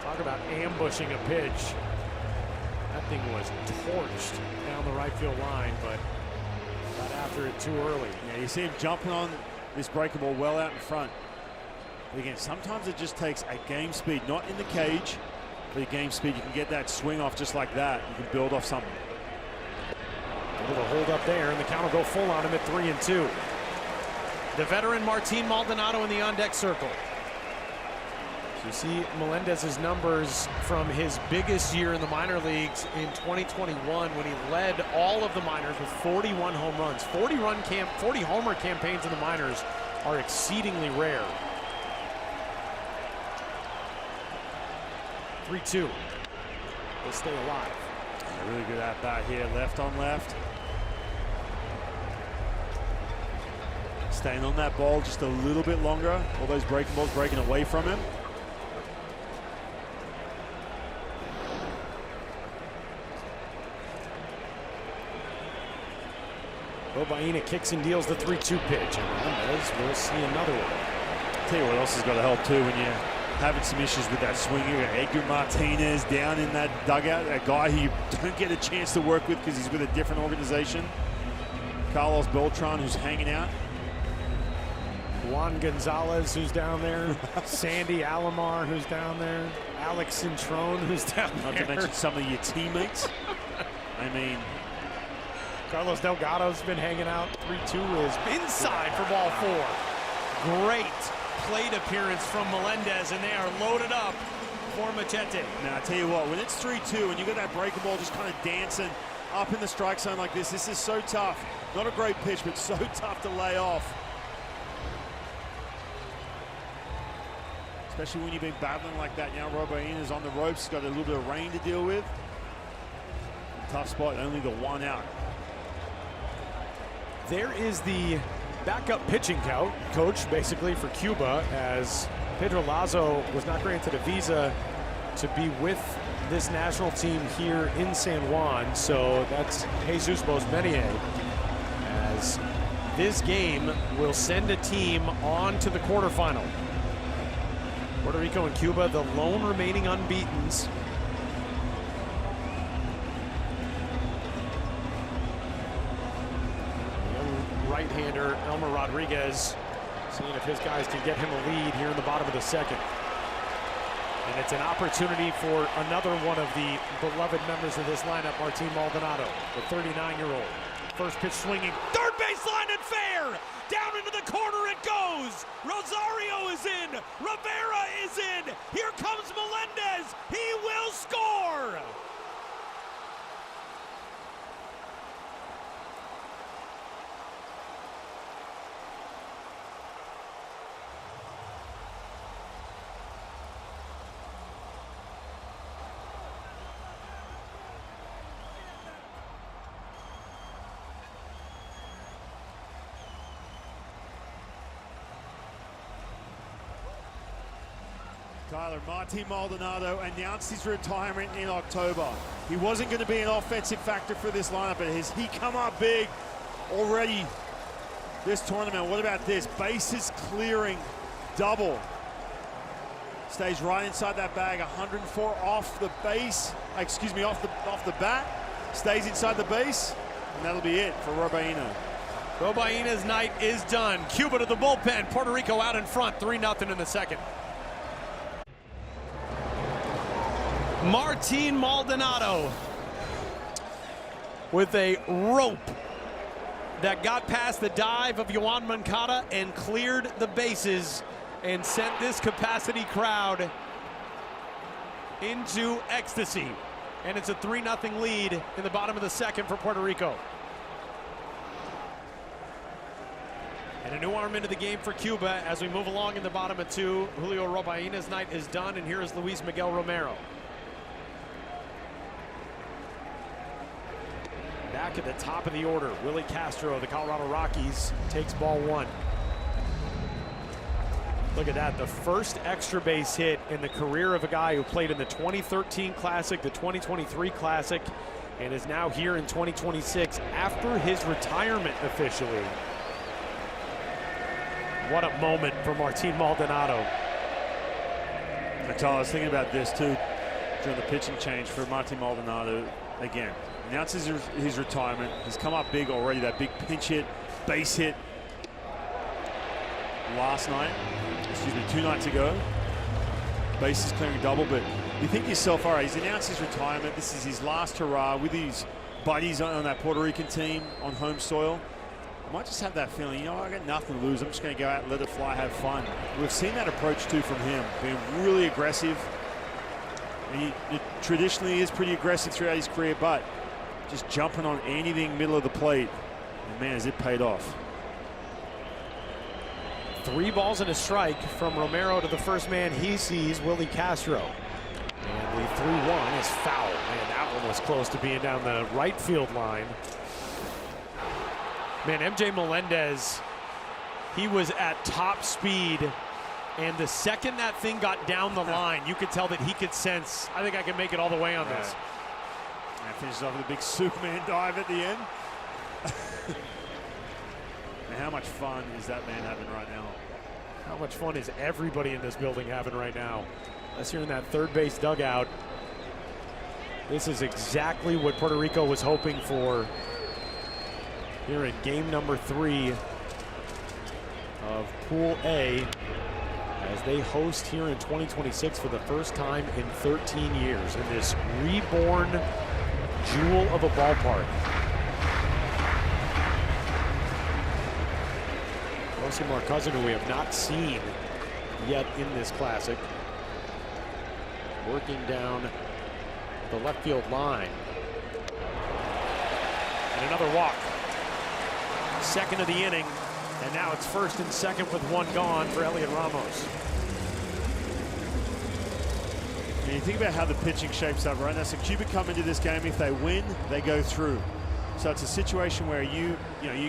Talk about ambushing a pitch. That thing was torched down the right field line, but got after it too early. Yeah, you see him jumping on this breaker ball well out in front. But again, sometimes it just takes a game speed, not in the cage, but a game speed. You can get that swing off just like that. You can build off something. A little hold up there, and the count will go full on him at 3-2. The veteran Martin Maldonado in the on-deck circle. So you see Melendez's numbers from his biggest year in the minor leagues in 2021 when he led all of the minors with 41 home runs. 40 homer campaigns in the minors are exceedingly rare. 3-2. They stay alive. A really good at bat here, left on left. Staying on that ball just a little bit longer. All those breaking balls breaking away from him. Robaina kicks and deals the 3-2 pitch, and Melendez will see another one. I'll tell you what else has got to help too when you're having some issues with that swing. You got Edgar Martinez down in that dugout, a guy who you don't get a chance to work with because he's with a different organization. Carlos Beltran, who's hanging out. Juan Gonzalez, who's down there. Sandy Alomar, who's down there. Alex Cintrone, who's down there. Not to mention some of your teammates. I mean, Carlos Delgado's been hanging out. 3-2 is inside for ball 4. Great plate appearance from Melendez, and they are loaded up for Machete. now I tell you what, when it's 3-2 and you got that breaking ball just kind of dancing up in the strike zone like this is so tough. Not a great pitch, but so tough to lay off. Especially when you've been battling like that. Now Robaina's on the ropes, got a little bit of rain to deal with. Tough spot, only the one out. There is the backup pitching coach, basically, for Cuba, as Pedro Lazo was not granted a visa to be with this national team here in San Juan. So that's Jesus Bosmenier, as this game will send a team on to the quarterfinal. Puerto Rico and Cuba, the lone remaining unbeatens. Right-hander Elmer Rodriguez seeing if his guys can get him a lead here in the bottom of the second. And it's an opportunity for another one of the beloved members of this lineup, Martin Maldonado, the 39-year-old. First pitch swinging, third baseline and fair! Down into the corner it goes! Rosario is in! Rivera is in! Here comes Melendez! He will score! Tyler, Martin Maldonado announced his retirement in October. He wasn't going to be an offensive factor for this lineup, but has he come up big already this tournament? What about this? Bases clearing double. Stays right inside that bag, 104 off the base, excuse me, off the bat. Stays inside the base, and that'll be it for Robaina. Robaina's night is done. Cuba to the bullpen. Puerto Rico out in front, 3-0 in the second. Martin Maldonado with a rope that got past the dive of Yoan Moncada and cleared the bases and sent this capacity crowd into ecstasy. And it's a 3-0 lead in the bottom of the second for Puerto Rico. And a new arm into the game for Cuba as we move along in the bottom of 2. Julio Robaina's night is done, and here is Luis Miguel Romero. Back at the top of the order, Willie Castro of the Colorado Rockies takes ball 1. Look at that, the first extra base hit in the career of a guy who played in the 2013 Classic, the 2023 Classic, and is now here in 2026 after his retirement officially. What a moment for Martin Maldonado. I was thinking about this too during the pitching change for Martin Maldonado. Again, announces his retirement. He's come up big already, that big pinch hit, base hit two nights ago. Bases clearing double, but you think to yourself, all right, he's announced his retirement. This is his last hurrah with his buddies on that Puerto Rican team on home soil. I might just have that feeling, you know, I got nothing to lose. I'm just going to go out and let it fly, have fun. We've seen that approach too from him, being really aggressive. And he traditionally is pretty aggressive throughout his career, but just jumping on anything middle of the plate. And man, has it paid off. 3 balls and a strike from Romero to the first man he sees, Willie Castro. And the 3-1 is foul. Man, that one was close to being down the right field line. Man, MJ Melendez, he was at top speed, and the second that thing got down the line, you could tell that he could sense, I think I can make it all the way on this. And finishes off with a big Superman dive at the end. And how much fun is that man having right now? How much fun is everybody in this building having right now? Us here in that third base dugout. This is exactly what Puerto Rico was hoping for here in game number 3 of Pool A, as they host here in 2026 for the first time in 13 years in this reborn jewel of a ballpark. Rosimar Cousin, who we have not seen yet in this Classic, working down the left field line. And another walk. Second of the inning, and now it's first and second with 1 gone for Elliot Ramos. And you think about how the pitching shapes up right now. So Cuba come into this game, if they win, they go through. So it's a situation where you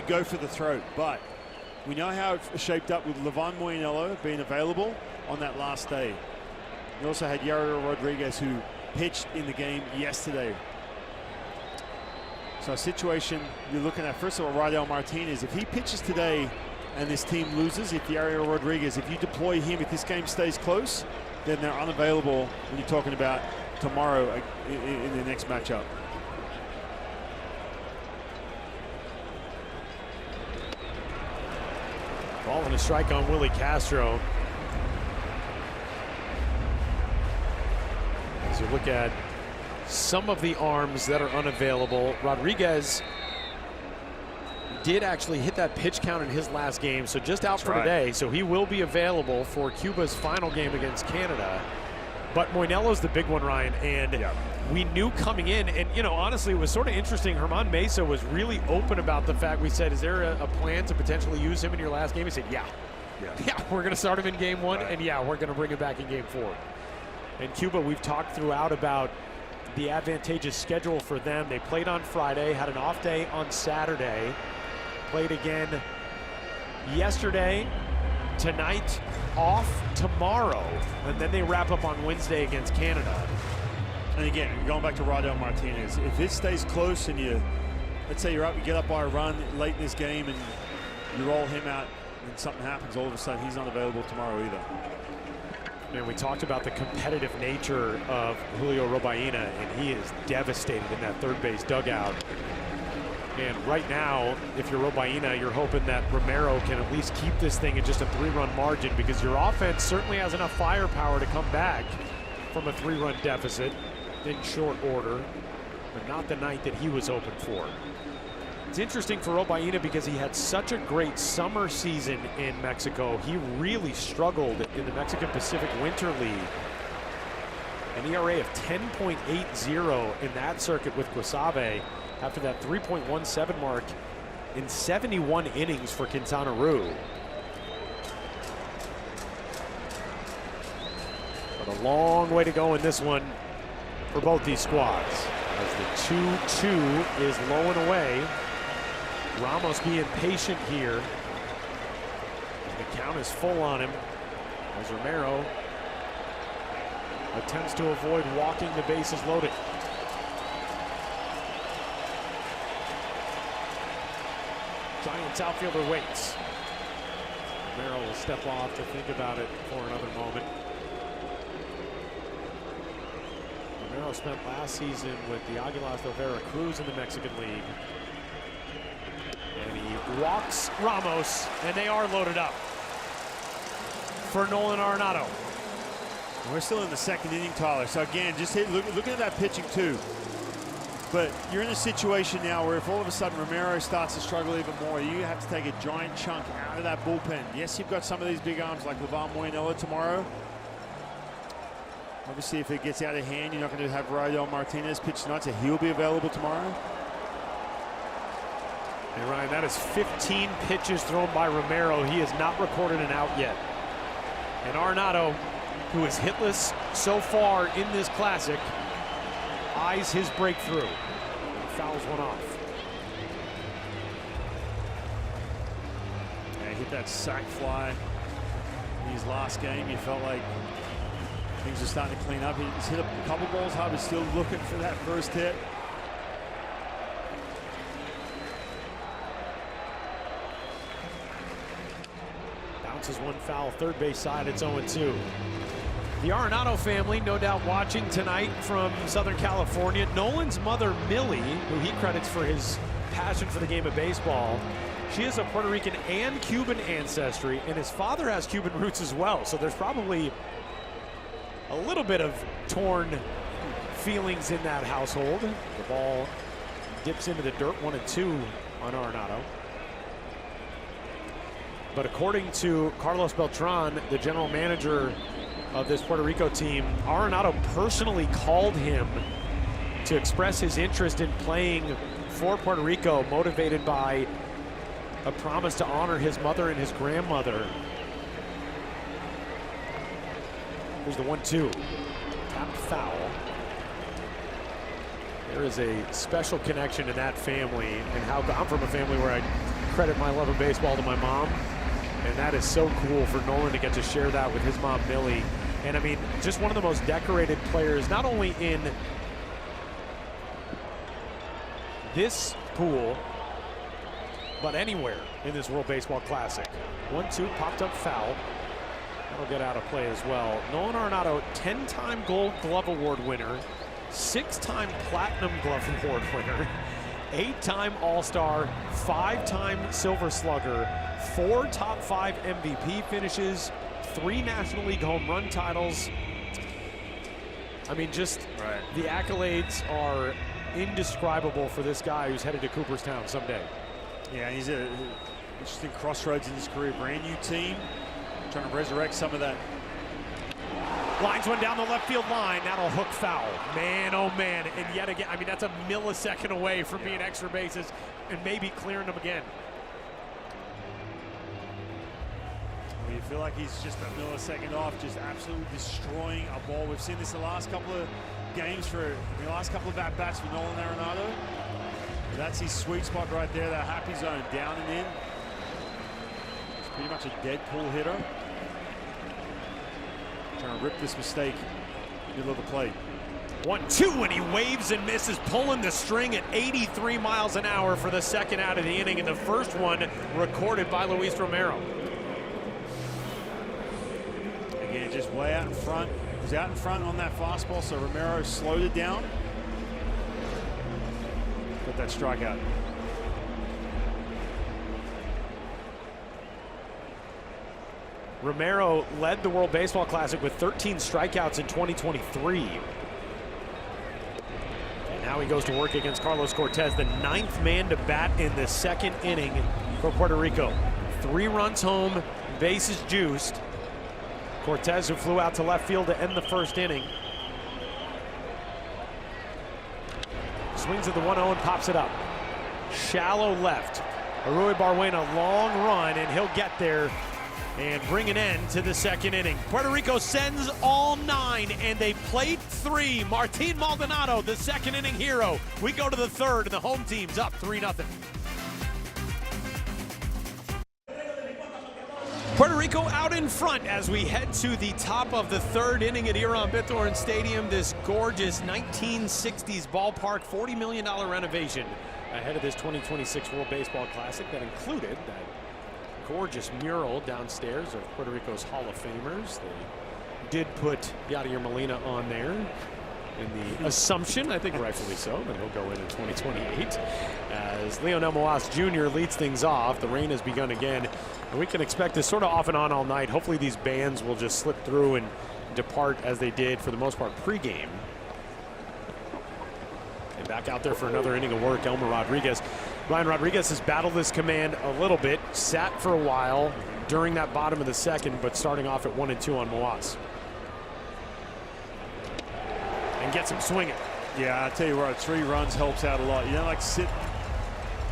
go for the throat, but we know how it shaped up with Livan Moinelo being available on that last day. We also had Yariel Rodriguez, who pitched in the game yesterday. So a situation you're looking at, first of all, Rydell Martinez. If he pitches today and this team loses, if Yariel Rodriguez, if you deploy him, if this game stays close, then they're unavailable when you're talking about tomorrow in the next matchup. Ball and a strike on Willie Castro. As you look at some of the arms that are unavailable, Rodriguez did actually hit that pitch count in his last game, so just out for today. So he will be available for Cuba's final game against Canada. But Moinelo's the big one, Ryan, and we knew coming in, and you know, honestly, it was sort of interesting. German Mesa was really open about the fact. We said, is there a plan to potentially use him in your last game? He said, yeah, we're going to start him in game 1, and yeah, we're going to bring him back in game 4. And Cuba, we've talked throughout about the advantageous schedule for them. They played on Friday, had an off day on Saturday, played again yesterday, tonight, off tomorrow, and then they wrap up on Wednesday against Canada. And again, going back to Rydell Martinez, if it stays close and let's say you get up by a run late in this game and you roll him out and something happens, all of a sudden he's not available tomorrow either. And we talked about the competitive nature of Julio Robaina, and he is devastated in that third base dugout. And right now, if you're Robaina, you're hoping that Romero can at least keep this thing at just a 3-run margin, because your offense certainly has enough firepower to come back from a 3-run deficit in short order, but not the night that he was hoping for. It's interesting for Robaina because he had such a great summer season in Mexico. He really struggled in the Mexican Pacific Winter League. An ERA of 10.80 in that circuit with Guasave after that 3.17 mark in 71 innings for Quintana Roo. But a long way to go in this one for both these squads, as the 2-2 is low and away. Ramos being patient here. The count is full on him. as Romero attempts to avoid walking the bases loaded. Giants outfielder waits. Romero will step off to think about it for another moment. Romero spent last season with the Águilas del Veracruz in the Mexican League. And he walks Ramos, and they are loaded up for Nolan Arenado. We're still in the second inning, Tyler. So again, just looking at that pitching too. But you're in a situation now where if all of a sudden Romero starts to struggle even more, you have to take a giant chunk out of that bullpen. Yes, you've got some of these big arms like Levan Moyanella tomorrow. Obviously, if it gets out of hand, you're not going to have Raidel Martinez pitch tonight, so he'll be available tomorrow. And Ryan, that is 15 pitches thrown by Romero. He has not recorded an out yet. And Arenado, who is hitless so far in this classic, eyes his breakthrough. And fouls one off. Yeah, he hit that sac fly in his last game. You felt like things are starting to clean up. He's hit a couple balls hard, but still looking for that first hit. Bounces one foul, third base side, it's 0-2. The Arenado family, no doubt watching tonight from Southern California. Nolan's mother, Millie, who he credits for his passion for the game of baseball, she has a Puerto Rican and Cuban ancestry, and his father has Cuban roots as well. So there's probably a little bit of torn feelings in that household. The ball dips into the dirt, 1-2 on Arenado. But according to Carlos Beltran, the general manager of this Puerto Rico team, Arenado personally called him to express his interest in playing for Puerto Rico, motivated by a promise to honor his mother and his grandmother. Here's the 1-2. Tapped foul. There is a special connection in that family, and how I'm from a family where I credit my love of baseball to my mom. And that is so cool for Nolan to get to share that with his mom, Millie. And I mean, just one of the most decorated players, not only in this pool, but anywhere in this World Baseball Classic. 1-2, popped up foul. That'll get out of play as well. Nolan Arenado, 10-time Gold Glove Award winner, 6-time Platinum Glove Award winner, 8-time All-Star, 5-time Silver Slugger, 4 top 5 MVP finishes, 3 National League home run titles. I mean, just the accolades are indescribable for this guy who's headed to Cooperstown someday. Yeah, he's at an interesting crossroads in his career. Brand new team, trying to resurrect some of that. Lines one down the left field line. That'll hook foul. Man, oh man. And yet again, I mean, that's a millisecond away from being extra bases and maybe clearing them again. You feel like he's just a millisecond off, just absolutely destroying a ball. We've seen this the last couple of games the last couple of at-bats for Nolan Arenado. That's his sweet spot right there, that happy zone, down and in. It's pretty much a dead pull hitter. Trying to rip this mistake middle of the plate. 1-2, and he waves and misses, pulling the string at 83 miles an hour for the second out of the inning, and the first one recorded by Luis Romero. Again, just way out in front. He was out in front on that fastball, so Romero slowed it down. Got that strikeout. Romero led the World Baseball Classic with 13 strikeouts in 2023. And now he goes to work against Carlos Cortez, the 9th man to bat in the second inning for Puerto Rico. 3 runs home, bases juiced. Cortez, who flew out to left field to end the first inning. Swings at the 1-0 and pops it up. Shallow left. Arui Barwena, long run, and he'll get there and bring an end to the second inning. Puerto Rico sends all 9, and they played 3. Martin Maldonado, the second inning hero. We go to the third, and the home team's up 3-0. Puerto Rico out in front as we head to the top of the third inning at Iran Bithorn Stadium. This gorgeous 1960s ballpark, $40 million renovation ahead of this 2026 World Baseball Classic that included that gorgeous mural downstairs of Puerto Rico's Hall of Famers. They did put Yadier Molina on there in the assumption, I think rightfully so, that he'll go in 2028. As Leonel Moas Jr. leads things off, the rain has begun again, and we can expect this sort of off and on all night. Hopefully these bands will just slip through and depart as they did for the most part pregame. And back out there for another inning of work, Elmer Rodriguez. Ryan Rodriguez has battled this command a little bit, sat for a while during that bottom of the second, but starting off at 1-2 on Moas. And gets him swinging. Yeah, I tell you what, 3 runs helps out a lot. You don't like sit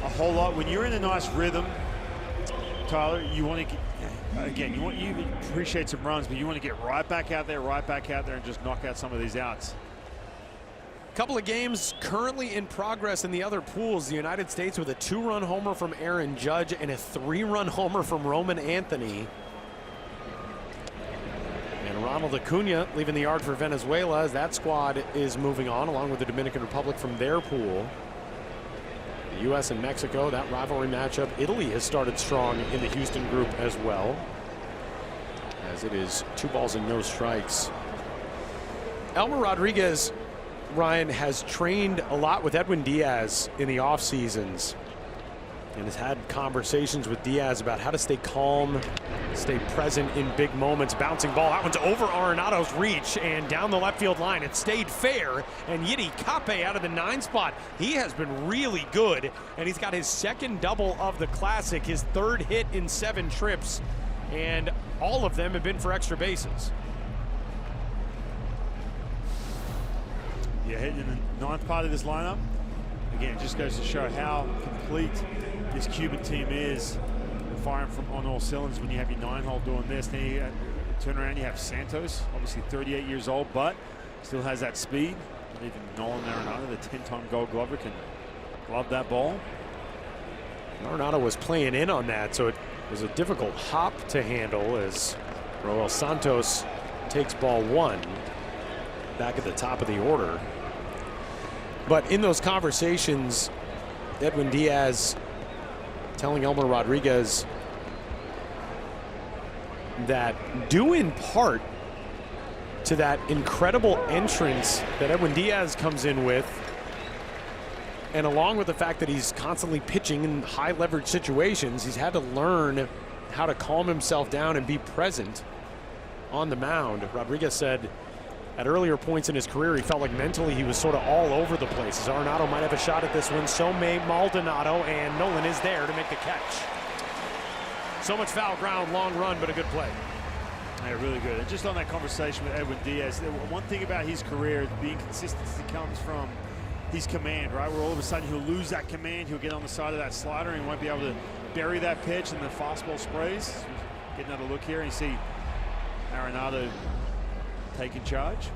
a whole lot. When you're in a nice rhythm, Tyler, you want to get, again, you appreciate some runs, but you want to get right back out there and just knock out some of these outs. Couple of games currently in progress in the other pools. The United States with a 2-run homer from Aaron Judge and a 3-run homer from Roman Anthony. And Ronald Acuna leaving the yard for Venezuela as that squad is moving on, along with the Dominican Republic from their pool. The U.S. and Mexico, that rivalry matchup. Italy has started strong in the Houston group as well, as it is 2 balls and no strikes. Elmer Rodriguez, Ryan, has trained a lot with Edwin Diaz in the off seasons and has had conversations with Diaz about how to stay calm, stay present in big moments. Bouncing ball, that one's over Arenado's reach and down the left field line. It stayed fair, and Yiddy Cape out of the 9 spot. He has been really good, and he's got his 2nd double of the Classic, his 3rd hit in 7 trips, and all of them have been for extra bases. Yeah, hitting in the 9th part of this lineup. Again, it just goes to show how complete this Cuban team is, firing from on all cylinders when you have your 9-hole doing this. Then you turn around, you have Santos, obviously 38 years old, but still has that speed. And even Nolan Arenado, the 10-time Gold Glover, can glove that ball. Arenado was playing in on that, so it was a difficult hop to handle as Roel Santos takes ball 1 back at the top of the order. But in those conversations, Edwin Diaz telling Elmer Rodriguez that due in part to that incredible entrance that Edwin Diaz comes in with, and along with the fact that he's constantly pitching in high leverage situations, he's had to learn how to calm himself down and be present on the mound. Rodriguez said at earlier points in his career, he felt like mentally he was sort of all over the place. As Arenado might have a shot at this one, so may Maldonado, and Nolan is there to make the catch. So much foul ground, long run, but a good play. Yeah, really good. And just on that conversation with Edwin Diaz, one thing about his career, the inconsistency comes from his command, right? Where all of a sudden he'll lose that command, he'll get on the side of that slider, and he won't be able to bury that pitch, and the fastball sprays. Getting another look here, and you see Arenado taking charge.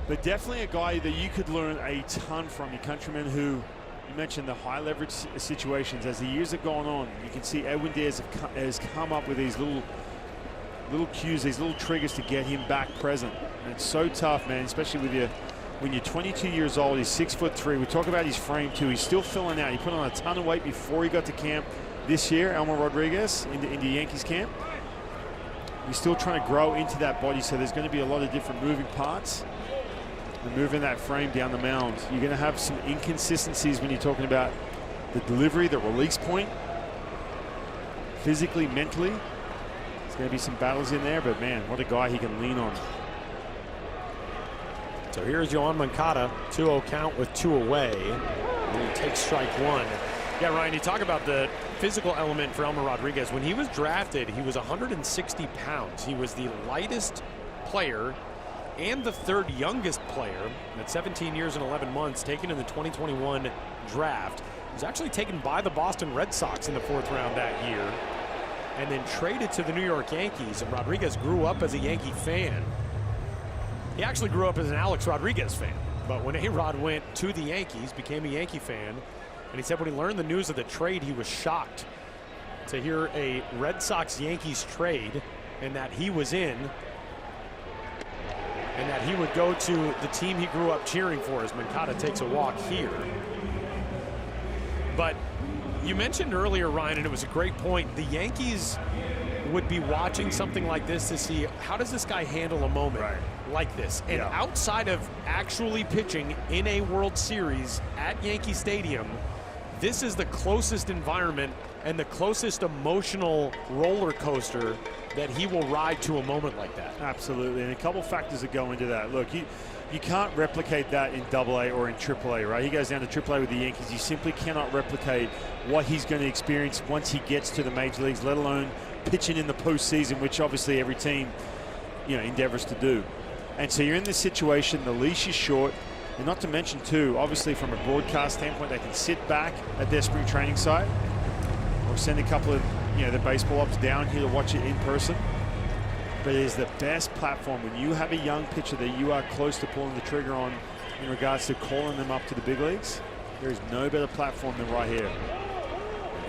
But definitely a guy that you could learn a ton from, your countryman, who you mentioned the high leverage situations. As the years have gone on, you can see Edwin Diaz has come up with these little cues, these little triggers to get him back present. And it's so tough, man, especially with you when you're 22 years old. He's 6'3". We talk about his frame too. He's still filling out. He put on a ton of weight before he got to camp this year, Elmer Rodriguez, into Yankees camp. He's still trying to grow into that body, so there's going to be a lot of different moving parts. And moving that frame down the mound, you're going to have some inconsistencies when you're talking about the delivery, the release point, physically, mentally. There's going to be some battles in there, but man, what a guy he can lean on. So here's Yohan Moncada, 2-0 count with 2 away. And he takes strike 1. Yeah, Ryan, you talk about the physical element for Elmer Rodriguez. When he was drafted, he was 160 pounds. He was the lightest player and the 3rd youngest player at 17 years and 11 months taken in the 2021 draft. He was actually taken by the Boston Red Sox in the 4th round that year and then traded to the New York Yankees. And Rodriguez grew up as a Yankee fan. He actually grew up as an Alex Rodriguez fan. But when A-Rod went to the Yankees, became a Yankee fan, and he said when he learned the news of the trade, he was shocked to hear a Red Sox-Yankees trade and that he was in and that he would go to the team he grew up cheering for as Moncada takes a walk here. But you mentioned earlier, Ryan, and it was a great point, the Yankees would be watching something like this to see how does this guy handle a moment like this. And outside of actually pitching in a World Series at Yankee Stadium, this is the closest environment and the closest emotional roller coaster that he will ride to a moment like that. Absolutely, and a couple factors that go into that. Look, you can't replicate that in AA or in AAA, right? He goes down to AAA with the Yankees. You simply cannot replicate what he's going to experience once he gets to the major leagues, let alone pitching in the postseason, which obviously every team, endeavors to do. And so you're in this situation, the leash is short, and not to mention too, obviously from a broadcast standpoint, they can sit back at their spring training site or send a couple of the baseball ops down here to watch it in person. But it is the best platform when you have a young pitcher that you are close to pulling the trigger on in regards to calling them up to the big leagues. There is no better platform than right here.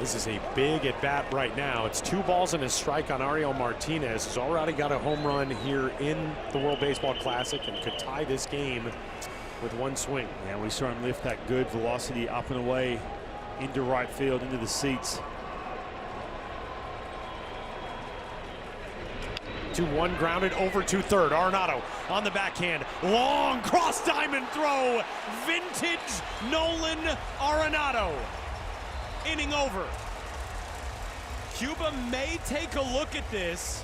This is a big at bat right now. It's 2 balls and a strike on Ariel Martinez, who's already got a home run here in the World Baseball Classic and could tie this game with 1 swing. Yeah, we saw him lift that good velocity up and away into right field, into the seats. 2-1 grounded over to third. Arenado on the backhand. Long cross diamond throw. Vintage Nolan Arenado. Inning over. Cuba may take a look at this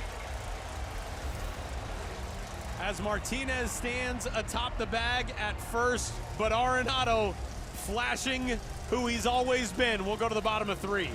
as Martinez stands atop the bag at first, but Arenado flashing who he's always been. We'll go to the bottom of 3.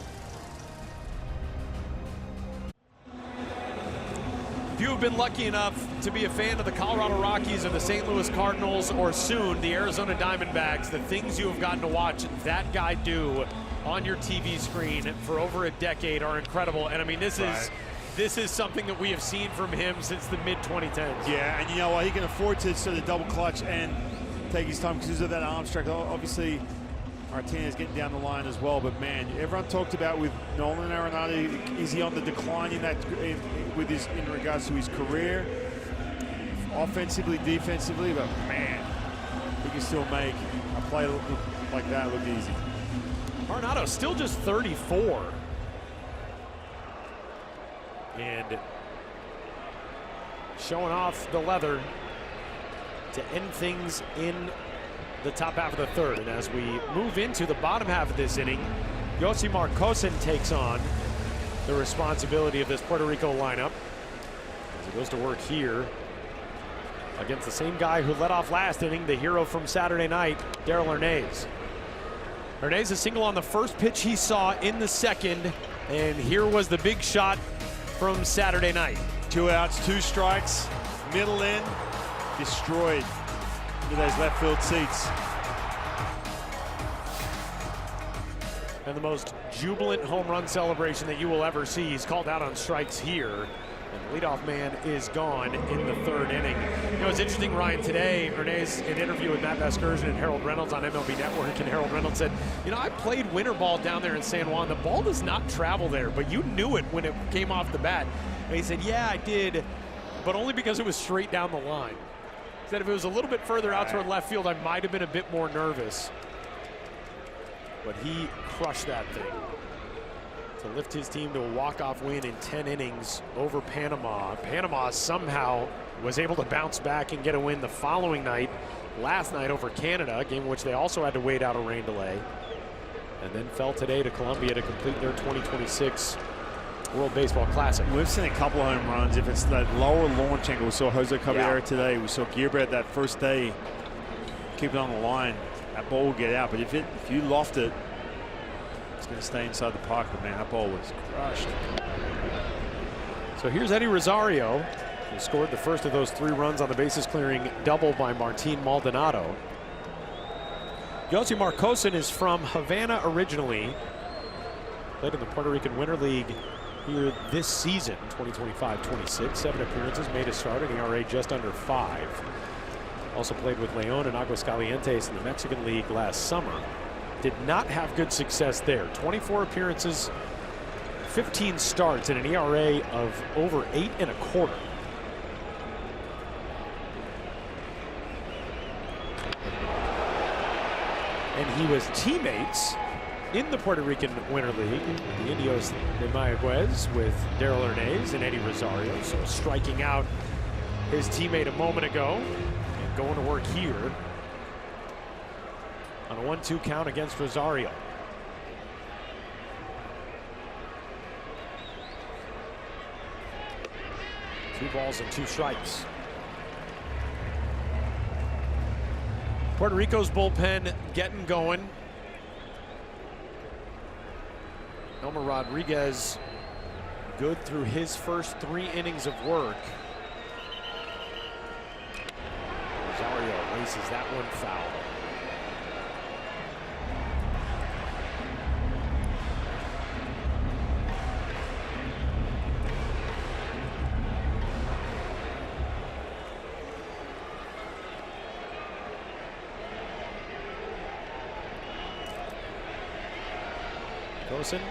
If you have been lucky enough to be a fan of the Colorado Rockies or the St. Louis Cardinals or soon the Arizona Diamondbacks, the things you have gotten to watch that guy do on your TV screen for over a decade are incredible. And I mean, this is something that we have seen from him since the mid-2010s. Yeah, and you know what? He can afford to sort of double clutch and take his time because of that arm strength. Obviously, Martinez getting down the line as well, but man, everyone talked about with Nolan Arenado, is he on the decline in regards to his career, offensively, defensively? But man, he can still make a play like that look easy. Arenado still just 34. And showing off the leather to end things in the top half of the third. And as we move into the bottom half of this inning, Yosimar Kosin takes on the responsibility of this Puerto Rico lineup as he goes to work here against the same guy who led off last inning, the hero from Saturday night, Darell Hernaiz. Hernaiz a single on the first pitch he saw in the second, and here was the big shot from Saturday night. 2 outs, 2 strikes, middle in, destroyed into those left field seats. And the most jubilant home run celebration that you will ever see. He's called out on strikes here. And leadoff man is gone in the third inning. You know, it's interesting, Ryan, today, Hernaiz, an interview with Matt Vasgersian and Harold Reynolds on MLB Network, and Harold Reynolds said, you know, I played winter ball down there in San Juan. The ball does not travel there, but you knew it when it came off the bat. And he said, yeah, I did, but only because it was straight down the line. He said if it was a little bit further out toward left field, I might have been a bit more nervous. But he crushed that thing to lift his team to a walk-off win in 10 innings over Panama. Panama somehow was able to bounce back and get a win the following night, last night over Canada, a game in which they also had to wait out a rain delay, and then fell today to Colombia to complete their 2026 World Baseball Classic. We've seen a couple of home runs. If it's that lower launch angle, we saw Jose Caballero today. We saw Gearbread that first day keep it on the line. That ball will get out, but if you loft it, it's going to stay inside the park. But man, that ball was crushed. So here's Eddie Rosario, who scored the first of those 3 runs on the bases clearing double by Martin Maldonado. Yosimar Kosin is from Havana originally. Played in the Puerto Rican Winter League here this season, 2025-26. 7 appearances, made a start, an ERA just under 5. Also played with León and Aguascalientes in the Mexican League last summer. Did not have good success there. 24 appearances 15 starts and an ERA of over 8.25. And he was teammates in the Puerto Rican Winter League, the Indios de Mayaguez, with Darrell Hernandez and Eddie Rosario. So striking out his teammate a moment ago and going to work here on a 1-2 count against Rosario. Two balls and 2 strikes. Puerto Rico's bullpen getting going. Elmer Rodriguez good through his first 3 innings of work. Rosario races that one foul. Cosin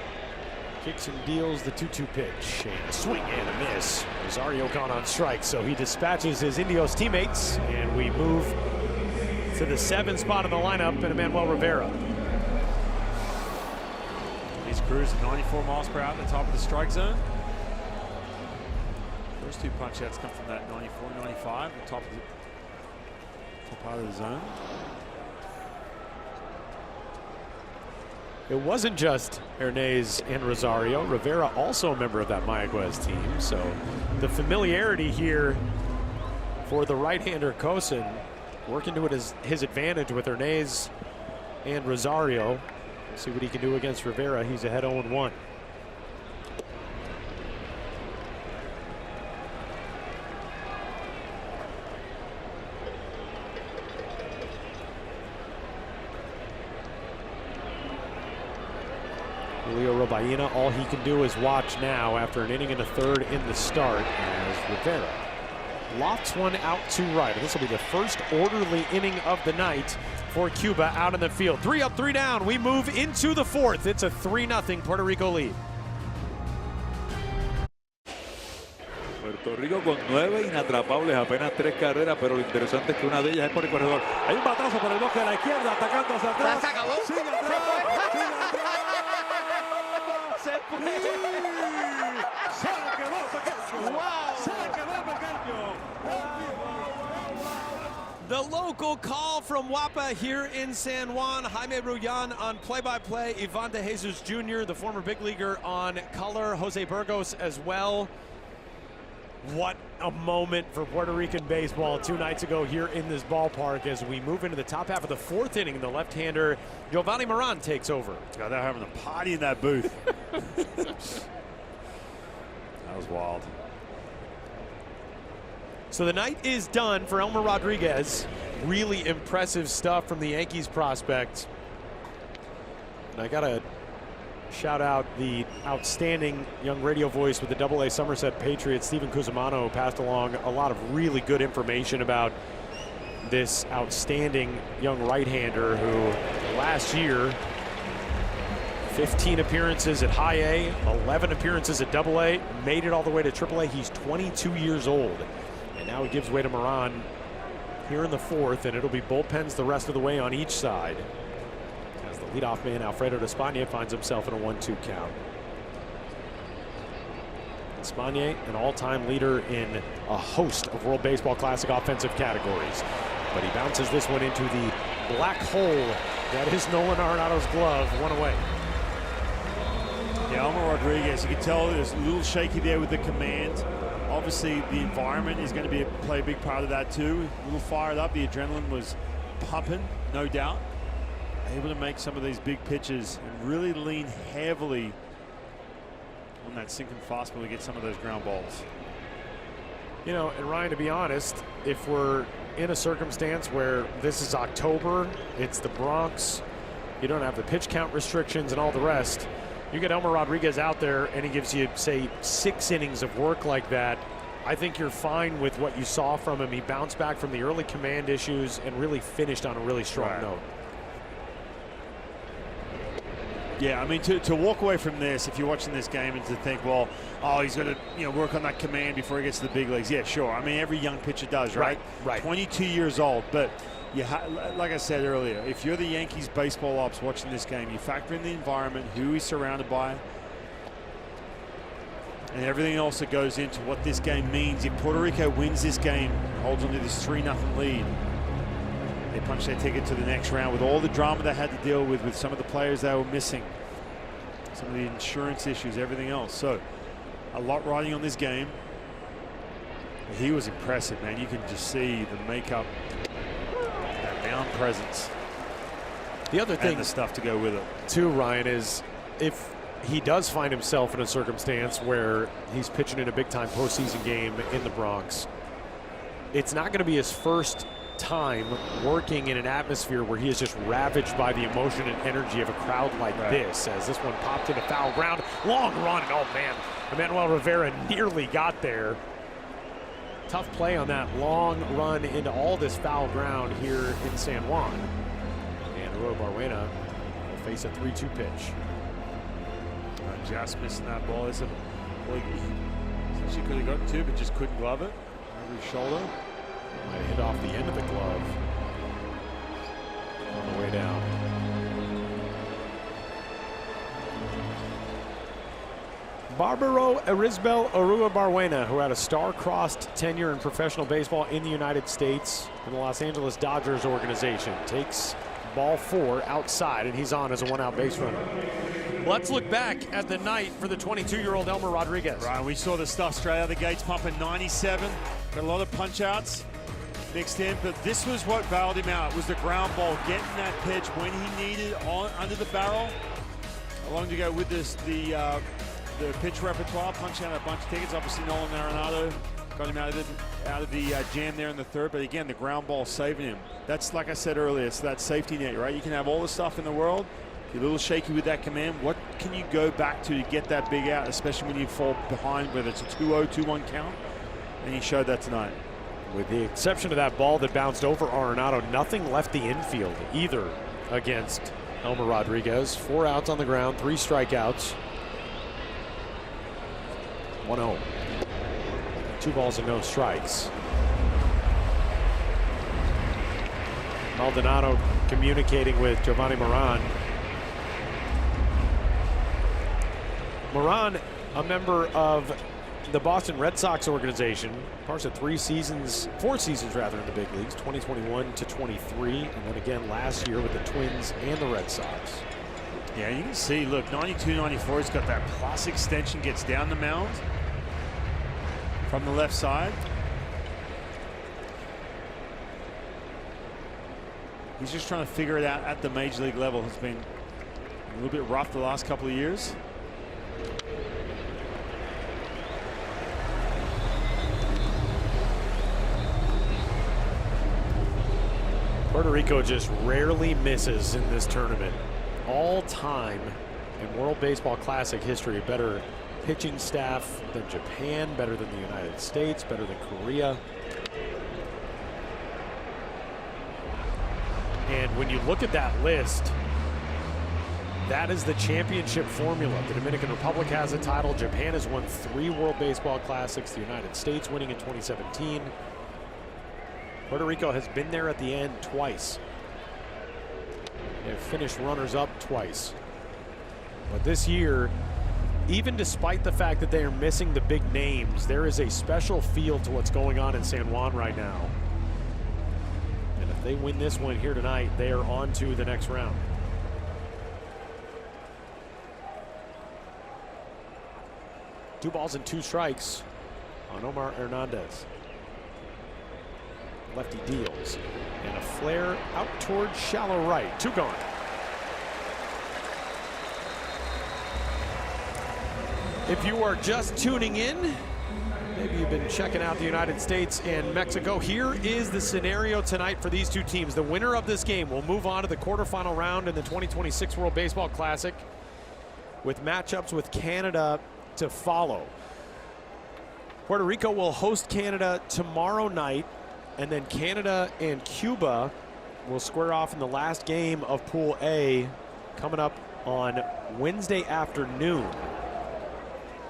kicks and deals the 2-2 pitch. And a swing and a miss. Rosario gone on strike, so he dispatches his Indios teammates, and we move to the 7th spot in the lineup and Emmanuel Rivera. He's cruising 94 miles per hour at the top of the strike zone. First 2 punch outs come from that 94, 95, the top part of the zone. It wasn't just Hernandez and Rosario. Rivera also a member of that Mayaguez team. So the familiarity here for the right-hander Cosin working to his advantage with Hernandez and Rosario. See what he can do against Rivera. He's ahead 0-1. Julio Robaina, all he can do is watch now after an inning and a third in the start as Rivera lofts one out to right. This will be the first orderly inning of the night for Cuba out in the field. 3 up, 3 down. We move into the 4th. It's a 3-0 Puerto Rico lead. Puerto Rico con 9 inatrapables, apenas 3 carreras, pero lo interesante es que una de ellas es por el corredor. Hay un batazo por el bosque de la izquierda, atacando hacia atrás. Se acabó. Sigue atrás. Se fue. Se acabó pequeño. Se acabó pequeño. The local call from WAPA here in San Juan. Jaime Rullan on play-by-play. Ivan De Jesus Jr., the former big leaguer, on color. Jose Burgos as well. What a moment for Puerto Rican baseball 2 nights ago here in this ballpark as we move into the top half of the 4th inning. The left-hander Giovanni Moran takes over. God, they're having a party in that booth. That was wild. So the night is done for Elmer Rodriguez. Really impressive stuff from the Yankees prospect. And I gotta shout out the outstanding young radio voice with the AA Somerset Patriots, Stephen Cusimano, who passed along a lot of really good information about this outstanding young right-hander who last year 15 appearances at high A, 11 appearances at AA, made it all the way to AAA. He's 22 years old. And now he gives way to Moran here in the 4th, and it'll be bullpens the rest of the way on each side. As the leadoff man, Alfredo Despaigne, finds himself in a 1-2 count. Despaigne, an all-time leader in a host of World Baseball Classic offensive categories. But he bounces this one into the black hole that is Nolan Arenado's glove, 1 away. Yeah, Elmer Rodriguez, you can tell it was a little shaky there with the command. Obviously, the environment is going to play a big part of that too. A little fired up, the adrenaline was pumping, no doubt. Able to make some of these big pitches and really lean heavily on that sinking fastball to get some of those ground balls. You know, and Ryan, to be honest, if we're in a circumstance where this is October, it's the Bronx, you don't have the pitch count restrictions and all the rest, you get Elmer Rodriguez out there and he gives you, say, 6 innings of work like that, I think you're fine with what you saw from him. He bounced back from the early command issues and really finished on a really strong note. Yeah, I mean, to walk away from this, if you're watching this game, and to think, well, he's got to work on that command before he gets to the big leagues. Yeah, sure. I mean, every young pitcher does, right? Right. 22 years old, but like I said earlier, if you're the Yankees baseball ops watching this game, you factor in the environment, who he's surrounded by, and everything else that goes into what this game means. If Puerto Rico wins this game, holds on to this 3-0 lead, they punch their ticket to the next round with all the drama they had to deal with some of the players they were missing, some of the insurance issues, everything else. So a lot riding on this game. He was impressive, man. You can just see the makeup, that mound presence. The other thing, and the stuff to go with it too, Ryan, is if he does find himself in a circumstance where he's pitching in a big-time postseason game in the Bronx, it's not going to be his first time working in an atmosphere where he is just ravaged by the emotion and energy of a crowd like this. As this one popped into foul ground, long run, and oh man, Emmanuel Rivera nearly got there. Tough play on that long run into all this foul ground here in San Juan. And Roy Barwena will face a 3-2 pitch. Just missing that ball. He could have gotten two, but just couldn't glove it over his shoulder. Might hit off the end of the glove on the way down. Barbaro Arizbel Arua Barwena, who had a star-crossed tenure in professional baseball in the United States in the Los Angeles Dodgers organization, takes ball 4 outside, and he's on as a one-out base runner. Let's look back at the night for the 22-year-old Elmer Rodriguez. Right, we saw the stuff straight out of the gates, pumping 97. Got a lot of punch-outs mixed in, but this was what bailed him out. It was the ground ball, getting that pitch when he needed under the barrel. Along to go with this, the pitch repertoire, punching out a bunch of tickets. Obviously, Nolan Arenado got him out of the jam there in the third, but again, the ground ball saving him. That's, like I said earlier, it's that safety net, right? You can have all the stuff in the world. If you're a little shaky with that command, what can you go back to get that big out, especially when you fall behind, whether it's a 2-0, 2-1 count? And he showed that tonight. With the exception of that ball that bounced over Arenado, nothing left the infield either against Elmer Rodriguez. 4 outs on the ground, 3 strikeouts. 1-0. 2 balls and no strikes. Maldonado communicating with Giovanni Moran. Moran, a member of the Boston Red Sox organization, part of 4 seasons rather in the big leagues, 2021 to 23, and then again last year with the Twins and the Red Sox. Yeah, you can see, look, 92, 94, he's got that plus extension, gets down the mound from the left side. He's just trying to figure it out at the major league level. It's been a little bit rough the last couple of years. Puerto Rico just rarely misses in this tournament. All time in World Baseball Classic history, better pitching staff than Japan, better than the United States, better than Korea. And when you look at that list, that is the championship formula. The Dominican Republic has a title. Japan has won 3 World Baseball Classics. The United States winning in 2017. Puerto Rico has been there at the end twice. They've finished runners-up twice. But this year, even despite the fact that they are missing the big names, there is a special feel to what's going on in San Juan right now. And if they win this one here tonight, they are on to the next round. Two balls and 2 strikes on Omar Hernandez. Lefty deals, and a flare out towards shallow right. 2 gone. If you are just tuning in, maybe you've been checking out the United States and Mexico, here is the scenario tonight for these 2 teams. The winner of this game will move on to the quarterfinal round in the 2026 World Baseball Classic, with matchups with Canada to follow. Puerto Rico will host Canada tomorrow night, and then Canada and Cuba will square off in the last game of Pool A coming up on Wednesday afternoon.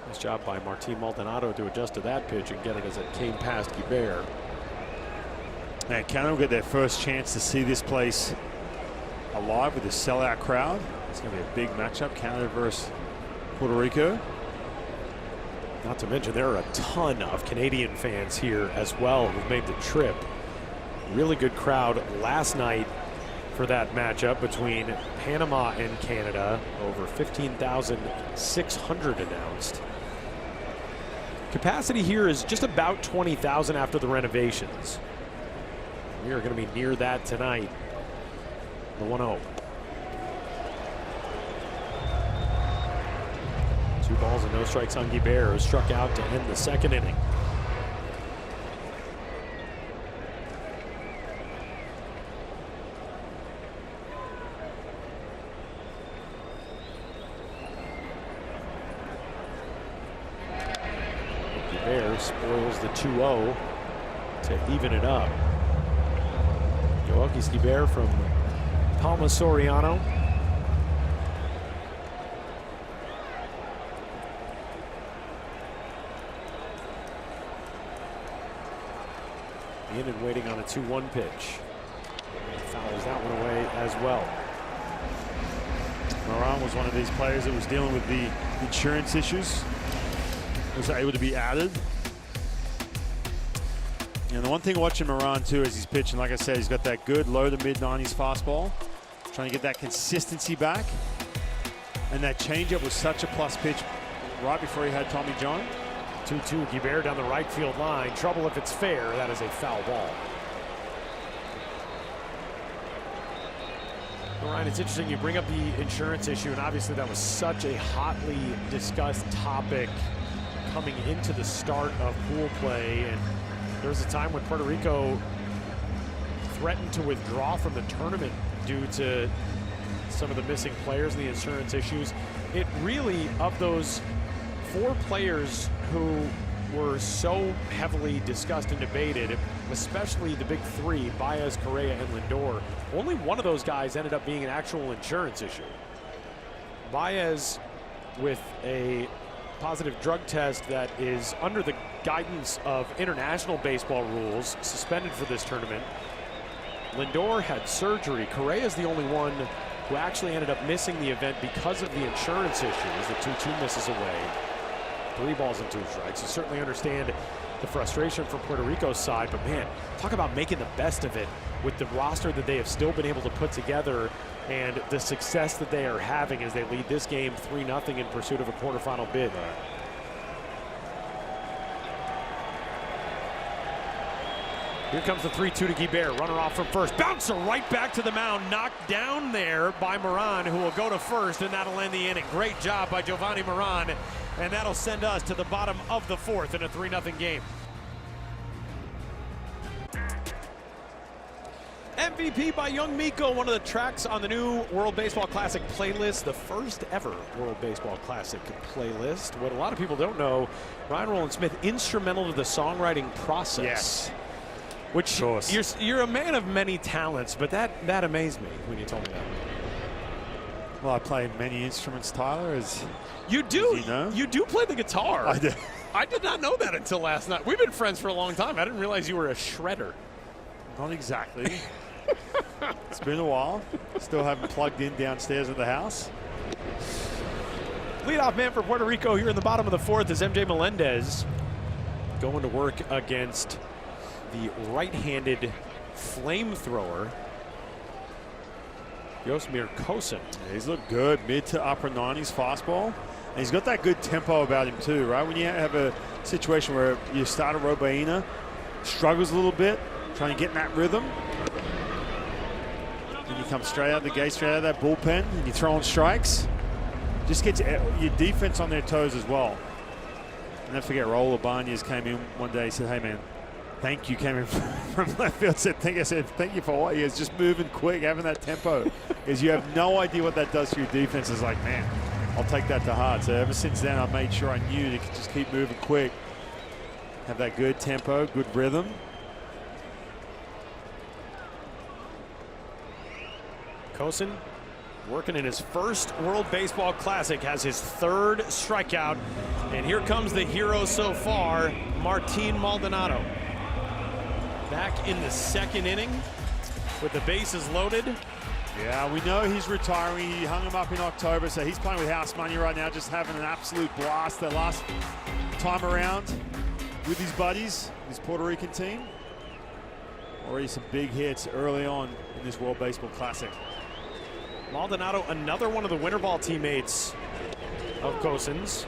Nice job by Martin Maldonado to adjust to that pitch and get it as it came past Guibert. And Canada will get their first chance to see this place alive with a sellout crowd. It's going to be a big matchup, Canada versus Puerto Rico. Not to mention there are a ton of Canadian fans here as well who've made the trip. Really good crowd last night for that matchup between Panama and Canada. Over 15,600 announced. Capacity here is just about 20,000 after the renovations. We are going to be near that tonight. The 1-0. 2 balls and no strikes on Guibert, who struck out to end the second inning. Guibert spoils the 2-0 to even it up. Yoelkis Guibert from Palma Soriano. In and waiting on a 2-1 pitch. Fouls that one away as well. Moran was one of these players that was dealing with the insurance issues. Was able to be added. And the one thing watching Moran too as he's pitching, like I said, he's got that good low to mid 90s fastball. Trying to get that consistency back. And that changeup was such a plus pitch right before he had Tommy John. 2-2, Guibert down the right field line. Trouble if it's fair. That is a foul ball. Ryan, it's interesting you bring up the insurance issue, and obviously that was such a hotly discussed topic coming into the start of pool play. And there was a time when Puerto Rico threatened to withdraw from the tournament due to some of the missing players and the insurance issues. It really, of those 4 players who were so heavily discussed and debated, especially the big 3, Baez, Correa, and Lindor, only one of those guys ended up being an actual insurance issue. Baez with a positive drug test that is under the guidance of international baseball rules, suspended for this tournament. Lindor had surgery. Correa is the only one who actually ended up missing the event because of the insurance issues. The 2-2 misses away. 3 balls and 2 strikes. You certainly understand the frustration from Puerto Rico's side, but man, talk about making the best of it with the roster that they have still been able to put together and the success that they are having as they lead this game 3-0 in pursuit of a quarterfinal bid. Here comes the 3-2 to Guibert, runner off from first. Bouncer right back to the mound, knocked down there by Moran, who will go to first, and that'll end the inning. Great job by Giovanni Moran, and that'll send us to the bottom of the 4th in a 3-0 game. MVP by Young Miko, one of the tracks on the new World Baseball Classic playlist, the first ever World Baseball Classic playlist. What a lot of people don't know, Ryan Roland Smith, instrumental to the songwriting process. Yes. Which you're a man of many talents, but that amazed me when you told me that. Well, I play many instruments, Tyler, as you do. You know? You do play the guitar. I do. I did not know that until last night. We've been friends for a long time. I didn't realize you were a shredder. Not exactly. It's been a while. Still haven't plugged in downstairs at the house. Leadoff man for Puerto Rico here in the bottom of the 4th is MJ Melendez going to work against the right-handed flamethrower, Yosmir Kosin. Yeah, he's looked good, mid to upper 90s fastball. And he's got that good tempo about him too, right? When you have a situation where you start a Robaina, struggles a little bit, trying to get in that rhythm. Then you come straight out the gate, straight out of that bullpen, and you're throwing strikes. Just gets your defense on their toes as well. And don't forget, Raul Ibanez came in one day, he said, hey man, thank you, came in from left field, said thank you for what? He is just moving quick, having that tempo. Because you have no idea what that does to your defense. It's like, man, I'll take that to heart. So ever since then, I made sure I knew to just keep moving quick. Have that good tempo, good rhythm. Kosin working in his first World Baseball Classic, has his third strikeout. And here comes the hero so far, Martin Maldonado. Back in the second inning with the bases loaded. Yeah, we know he's retiring. He hung him up in October, so he's playing with house money right now, just having an absolute blast the last time around with his buddies, his Puerto Rican team. Already some big hits early on in this World Baseball Classic. Maldonado, another one of the winter ball teammates of Cosen's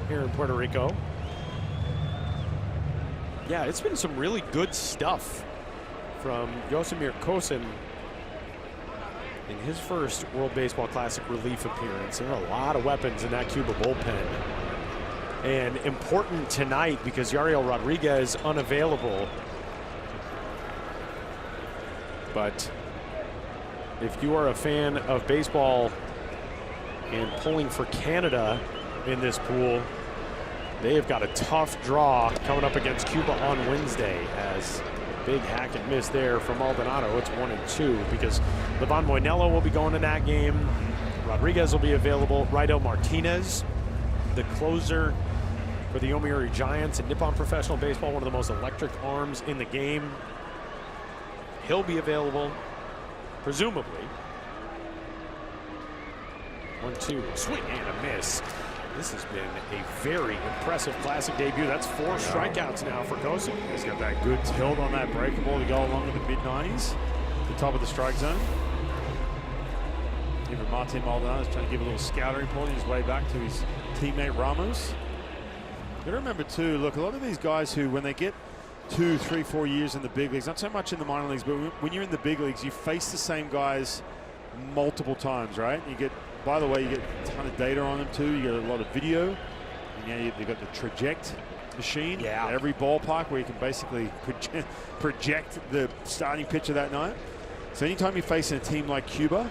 here in Puerto Rico. Yeah, it's been some really good stuff from Yosemir Cosen in his first World Baseball Classic relief appearance. There are a lot of weapons in that Cuba bullpen. And important tonight because Yariel Rodriguez unavailable. But if you are a fan of baseball and pulling for Canada in this pool, they have got a tough draw coming up against Cuba on Wednesday, as big hack and miss there from Maldonado. It's 1-2 because Livan Moinelo will be going to that game. Rodriguez will be available. Rydel Martinez, the closer for the Yomiuri Giants and Nippon Professional Baseball, one of the most electric arms in the game. He'll be available, presumably. 1-2, swing and a miss. This has been a very impressive Classic debut. That's 4 strikeouts now for Cosen. He's got that good tilt on that breaker ball to go along in the mid-90s, the top of the strike zone. Even Martin Maldonado is trying to give a little scouting report on his way back to his teammate Ramos. You gotta remember too, look, a lot of these guys who, when they get 2, 3, 4 years in the big leagues, not so much in the minor leagues, but when you're in the big leagues, you face the same guys multiple times, right? You get, by the way, you get a ton of data on them too. You get a lot of video. And yeah, you've got the Traject machine at every ballpark where you can basically project the starting pitcher that night. So anytime you're facing a team like Cuba,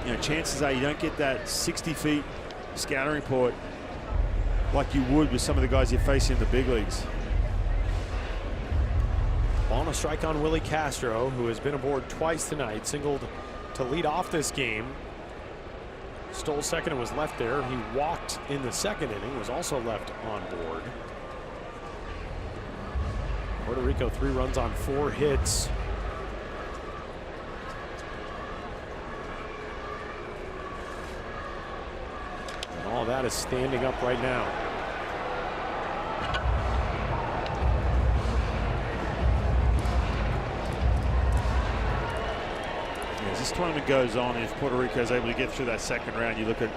you know, chances are you don't get that 60 feet scouting report like you would with some of the guys you're facing in the big leagues. On a strike on Willie Castro, who has been aboard twice tonight, singled to lead off this game. Stole second and was left there. He walked in the second inning, was also left on board. Puerto Rico 3 runs on 4 hits. And all that is standing up right now. As this tournament goes on, if Puerto Rico is able to get through that second round, you look at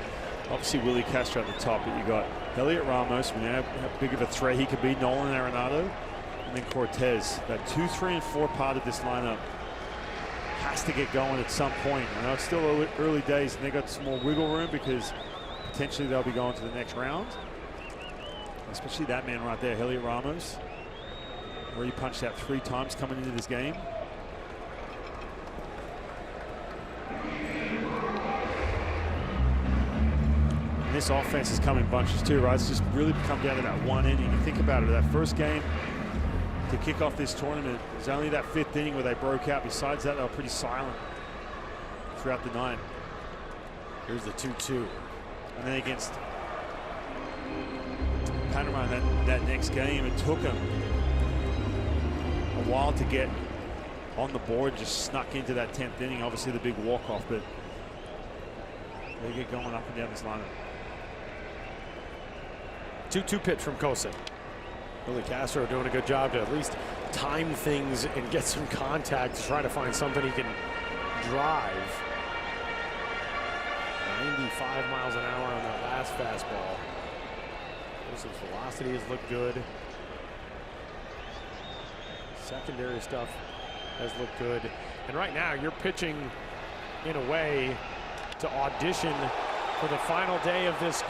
obviously Willie Castro at the top, but you got Elliot Ramos, we know how big of a threat he could be, Nolan Arenado, and then Cortez. That 2, 3, and 4 part of this lineup has to get going at some point. I know it's still early days and they got some more wiggle room because potentially they'll be going to the next round. Especially that man right there, Elliot Ramos, where he punched out 3 times coming into this game. And this offense has come in bunches too, right? It's just really come down to that one inning. You think about it, that first game to kick off this tournament, it was only that 5th inning where they broke out. Besides that, they were pretty silent throughout the 9. Here's the 2-2. And then against Panama that next game, it took them a while to get on the board, just snuck into that 10th inning. Obviously the big walk-off, but they get going up and down this lineup. 2-2 pitch from Cosen. Willie Castro doing a good job to at least time things and get some contact to try to find something he can drive. 95 miles an hour on that last fastball. Cosen's velocity has looked good. Secondary stuff has looked good. And right now you're pitching in a way to audition for the final day of this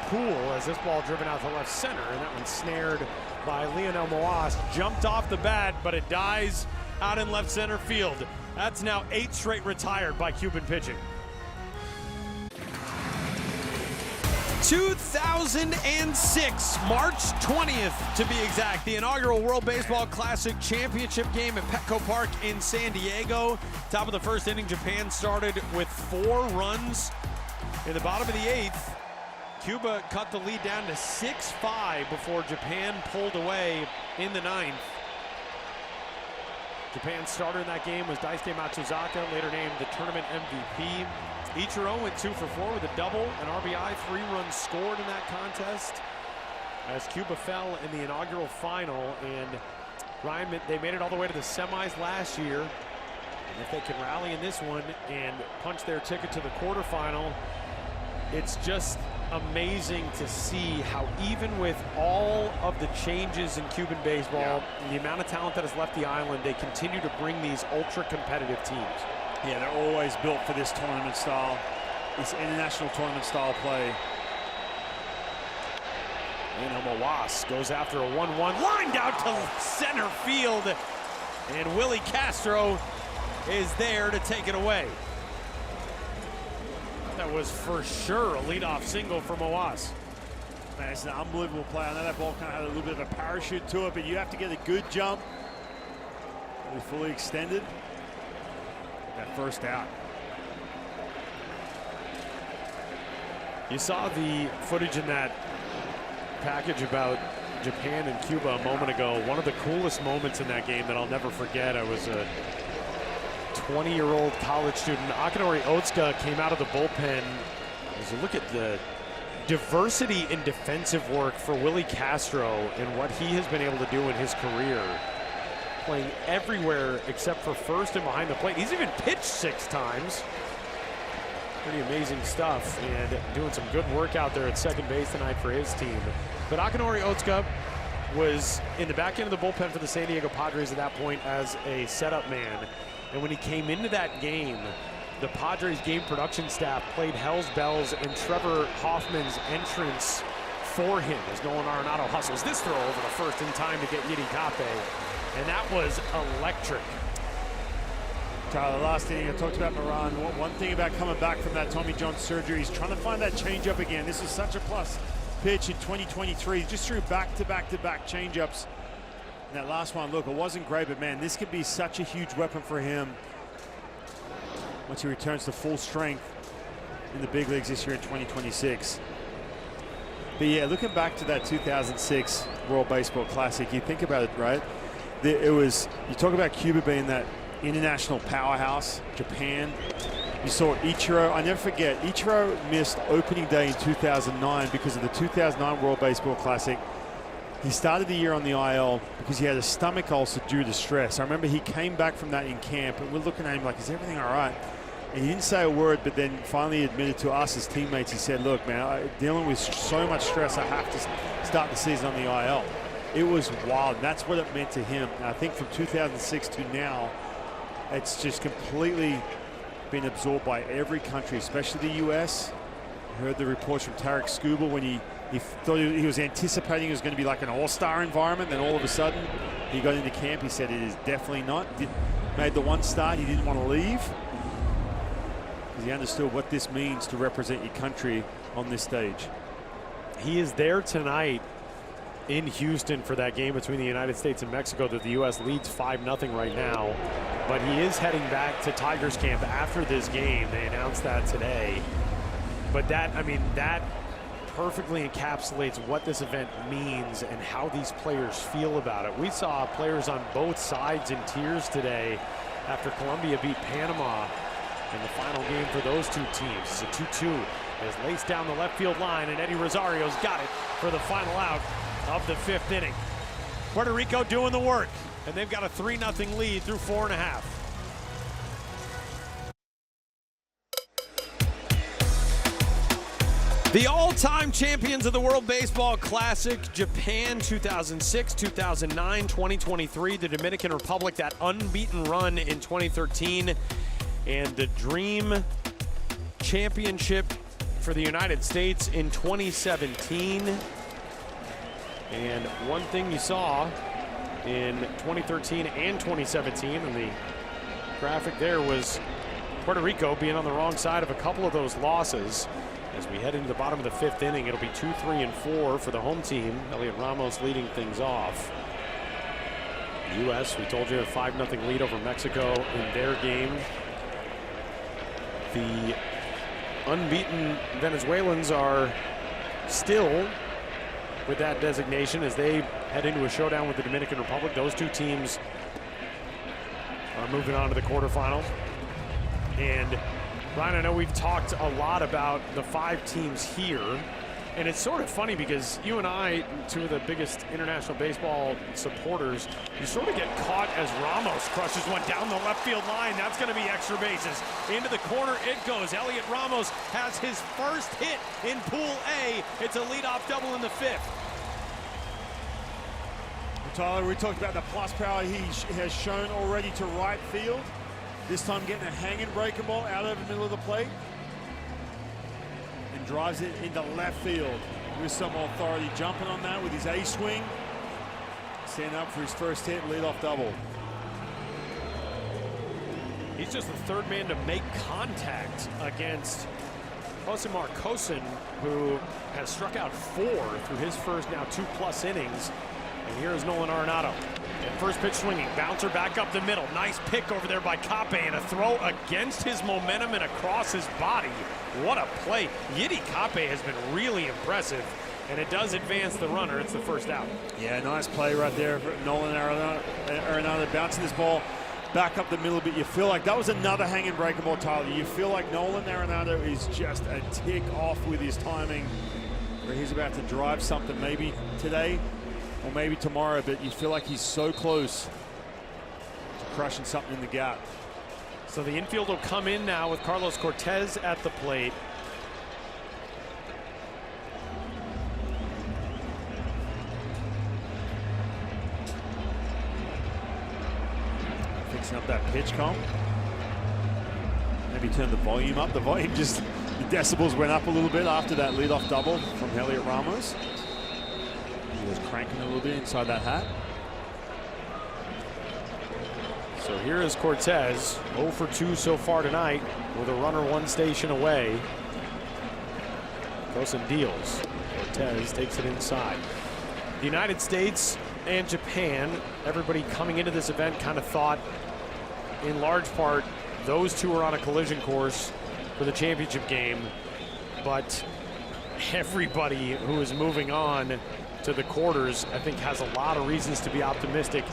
pool, as this ball driven out to left center, and that one's snared by Lionel Moas. Jumped off the bat, but it dies out in left center field. That's now 8 straight retired by Cuban pitching. 2006, March 20th to be exact, the inaugural World Baseball Classic Championship game at Petco Park in San Diego. Top of the first inning, Japan started with 4 runs. In the bottom of the 8th, Cuba cut the lead down to 6-5 before Japan pulled away in the 9th. Japan's starter in that game was Daisuke Matsuzaka, later named the tournament MVP. Ichiro went 2 for 4 with a double, an RBI, 3 runs scored in that contest as Cuba fell in the inaugural final. And Ryan, they made it all the way to the semis last year. And if they can rally in this one and punch their ticket to the quarterfinal, it's just amazing to see how, even with all of the changes in Cuban baseball, and the amount of talent that has left the island, they continue to bring these ultra competitive teams. Yeah, they're always built for this tournament style, this international tournament style play. And Moas goes after a 1-1, lined out to center field, and Willie Castro is there to take it away. That was for sure a leadoff single for Moas. Man, it's an unbelievable play. I know that ball kind of had a little bit of a parachute to it, but you have to get a good jump. Really fully extended. That first out. You saw the footage in that package about Japan and Cuba a moment ago. One of the coolest moments in that game that I'll never forget, I was a 20-year-old college student. Akinori Otsuka came out of the bullpen. As you look at the diversity in defensive work for Willie Castro and what he has been able to do in his career, playing everywhere except for first and behind the plate. He's even pitched 6 times. Pretty amazing stuff, and doing some good work out there at second base tonight for his team. But Akinori Otsuka was in the back end of the bullpen for the San Diego Padres at that point as a setup man. And when he came into that game, the Padres game production staff played Hell's Bells and Trevor Hoffman's entrance for him as Nolan Arenado hustles this throw over the first in time to get Yiddy Cape. And that was electric. Tyler, last inning I talked about Moran. One thing about coming back from that Tommy John surgery, he's trying to find that changeup again. This is such a plus pitch in 2023. He just threw back-to-back-to-back changeups. And that last one, look, it wasn't great, but man, this could be such a huge weapon for him once he returns to full strength in the big leagues this year in 2026. But yeah, looking back to that 2006 World Baseball Classic, you think about it, right? It was, you talk about Cuba being that international powerhouse, Japan. You saw Ichiro. I never forget, Ichiro missed opening day in 2009 because of the 2009 World Baseball Classic. He started the year on the IL because he had a stomach ulcer due to stress. I remember he came back from that in camp, and we're looking at him like, is everything all right? And he didn't say a word, but then finally admitted to us as teammates, he said, look, man, I'm dealing with so much stress, I have to start the season on the IL. It was wild, and that's what it meant to him. And I think from 2006 to now, it's just completely been absorbed by every country, especially the U.S. I heard the reports from Tarek Skubal when he thought he was anticipating it was going to be like an all-star environment. Then all of a sudden, he got into camp. He said it is definitely not. Made the one start. He didn't want to leave because he understood what this means to represent your country on this stage. He is there tonight in Houston for that game between the United States and Mexico that the U.S. leads 5-0 right now. But he is heading back to Tigers camp after this game. They announced that today. But that, I mean, that perfectly encapsulates what this event means and how these players feel about it. We saw players on both sides in tears today after Colombia beat Panama in the final game for those two teams. It's a 2-2. Is laced down the left field line, and Eddie Rosario's got it for the final out of the 5th inning. Puerto Rico doing the work, and they've got a 3-0 lead through 4.5. The all-time champions of the World Baseball Classic, Japan 2006, 2009, 2023, the Dominican Republic, that unbeaten run in 2013, and the Dream Championship for the United States in 2017. And one thing you saw in 2013 and 2017, and the graphic there was Puerto Rico being on the wrong side of a couple of those losses. As we head into the bottom of the 5th inning, it'll be 2, 3, and 4 for the home team. Elliot Ramos leading things off. The U.S., we told you, a 5-0 lead over Mexico in their game. The unbeaten Venezuelans are still with that designation as they head into a showdown with the Dominican Republic. Those two teams are moving on to the quarterfinals. And Ryan, I know we've talked a lot about the 5 teams here, and it's sort of funny because you and I, two of the biggest international baseball supporters, you sort of get caught as Ramos crushes one down the left field line. That's going to be extra bases. Into the corner it goes. Elliot Ramos has his first hit in Pool A. It's a leadoff double in the 5th. Tyler, we talked about the plus power he has shown already to right field. This time getting a hanging breaking ball out over the middle of the plate. And drives it into left field with some authority, jumping on that with his A swing. Standing up for his first hit, leadoff double. He's just the 3rd man to make contact against Josimar Kosin, who has struck out 4 through his first now 2+ innings. And here is Nolan Arenado. And first pitch swinging, bouncer back up the middle. Nice pick over there by Cape, and a throw against his momentum and across his body. What a play. Yiddy Cape has been really impressive, and it does advance the runner. It's the first out. Yeah, nice play right there for Nolan Arenado, bouncing this ball back up the middle, but you feel like that was another hanging breaking ball, Tyler. You feel like Nolan Arenado is just a tick off with his timing, where he's about to drive something maybe today or maybe tomorrow, but you feel like he's so close to crushing something in the gap. So the infield will come in now with Carlos Cortez at the plate. Fixing up that pitch comp. Maybe turn the volume up. The volume just, the decibels went up a little bit after that leadoff double from Elliot Ramos. He was cranking a little bit inside that hat. So here is Cortez, 0 for 2 so far tonight, with a runner 1 station away. Kosin deals. Cortez takes it inside. The United States and Japan, everybody coming into this event kind of thought, in large part, those two are on a collision course for the championship game. But everybody who is moving on to the quarters, I think, has a lot of reasons to be optimistic.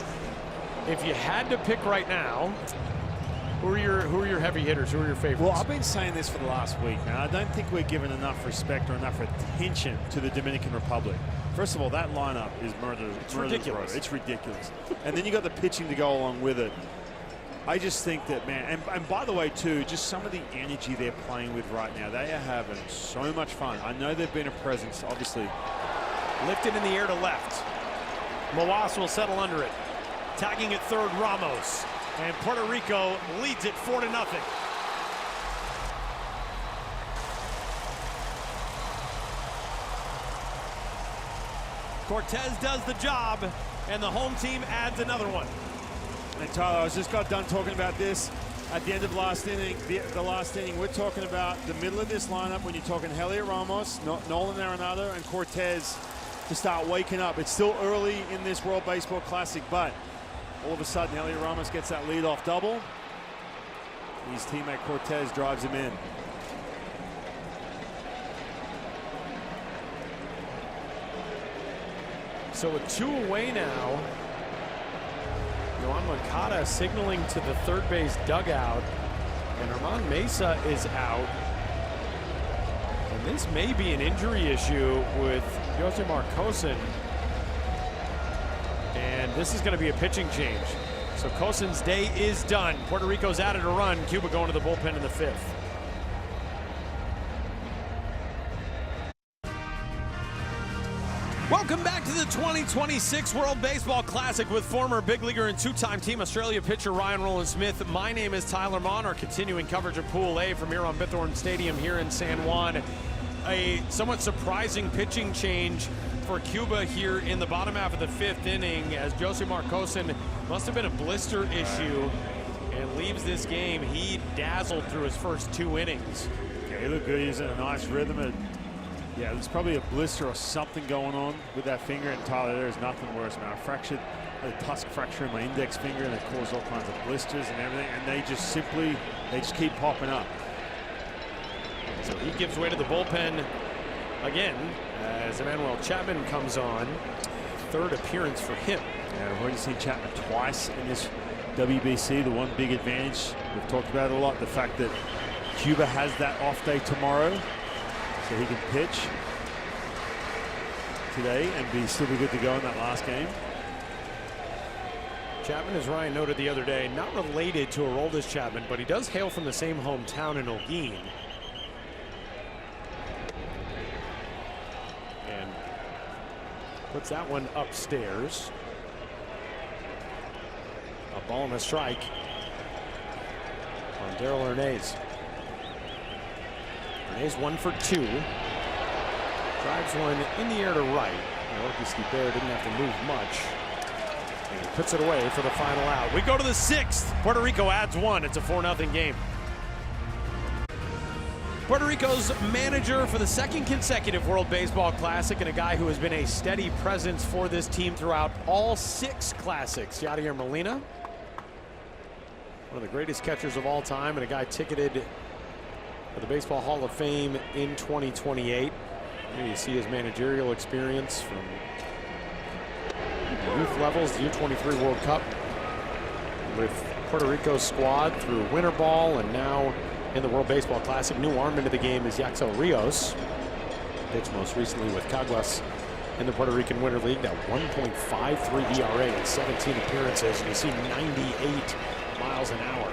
If you had to pick right now, who are your heavy hitters? Who are your favorites? Well, I've been saying this for the last week now. I don't think we're giving enough respect or enough attention to the Dominican Republic. First of all, that lineup is murder. It's ridiculous. It's ridiculous. And then you got the pitching to go along with it. I just think that, man, and by the way, too, just some of the energy they're playing with right now. They are having so much fun. I know they've been a presence, obviously. Lifted in the air to left. Moas will settle under it. Tagging at third, Ramos. And Puerto Rico leads it 4-0. Cortez does the job, and the home team adds another one. And Tyler, I was just got done talking about this at the end of last inning. The last inning, we're talking about the middle of this lineup when you're talking Elliot Ramos, Nolan Arenado, and Cortez to start waking up. It's still early in this World Baseball Classic, but all of a sudden, Elliot Ramos gets that leadoff double. His teammate Cortez drives him in. So with 2 away now, Yohan Moncada signaling to the third base dugout, and Herman Mesa is out. And this may be an injury issue with Josimar Kosin. And this is going to be a pitching change. So Kosin's day is done. Puerto Rico's added a run. Cuba going to the bullpen in the 5th. Welcome back to the 2026 World Baseball Classic with former big leaguer and 2-time Team Australia pitcher Ryan Rowland-Smith. My name is Tyler Mon. Our continuing coverage of Pool A from here on Bithorn Stadium here in San Juan. A somewhat surprising pitching change for Cuba here in the bottom half of the 5th inning, as Josimar Kosin must have been a blister issue and leaves this game. He dazzled through his first 2 innings. Yeah, he looked good. He's in a nice rhythm. And yeah, there's probably a blister or something going on with that finger. And Tyler, there's nothing worse, man. I fractured a tusk fracture in my index finger, and it caused all kinds of blisters and everything. And they just keep popping up. So he gives way to the bullpen again as Emmanuel Chapman comes on. Third appearance for him. Yeah, I've already seen Chapman twice in this WBC. The one big advantage, we've talked about it a lot, the fact that Cuba has that off day tomorrow, so he can pitch today and still be good to go in that last game. Chapman, as Ryan noted the other day, not related to Aroldis Chapman, but he does hail from the same hometown in Holguin. And puts that one upstairs. A ball and a strike on Daryl Hernandez. Hernandez 1 for 2. Drives one in the air to right. Orkisky Bear didn't have to move much. And he puts it away for the final out. We go to the 6th. Puerto Rico adds 1. It's a 4-0 game. Puerto Rico's manager for the second consecutive World Baseball Classic, and a guy who has been a steady presence for this team throughout all 6 classics, Yadier Molina. One of the greatest catchers of all time, and a guy ticketed for the Baseball Hall of Fame in 2028. Here you see his managerial experience from youth levels, the U23 World Cup with Puerto Rico's squad through winter ball, and now in the World Baseball Classic. New arm into the game is Yaxel Rios. Pitched most recently with Caguas in the Puerto Rican Winter League. That 1.53 ERA in 17 appearances. You see 98 miles an hour.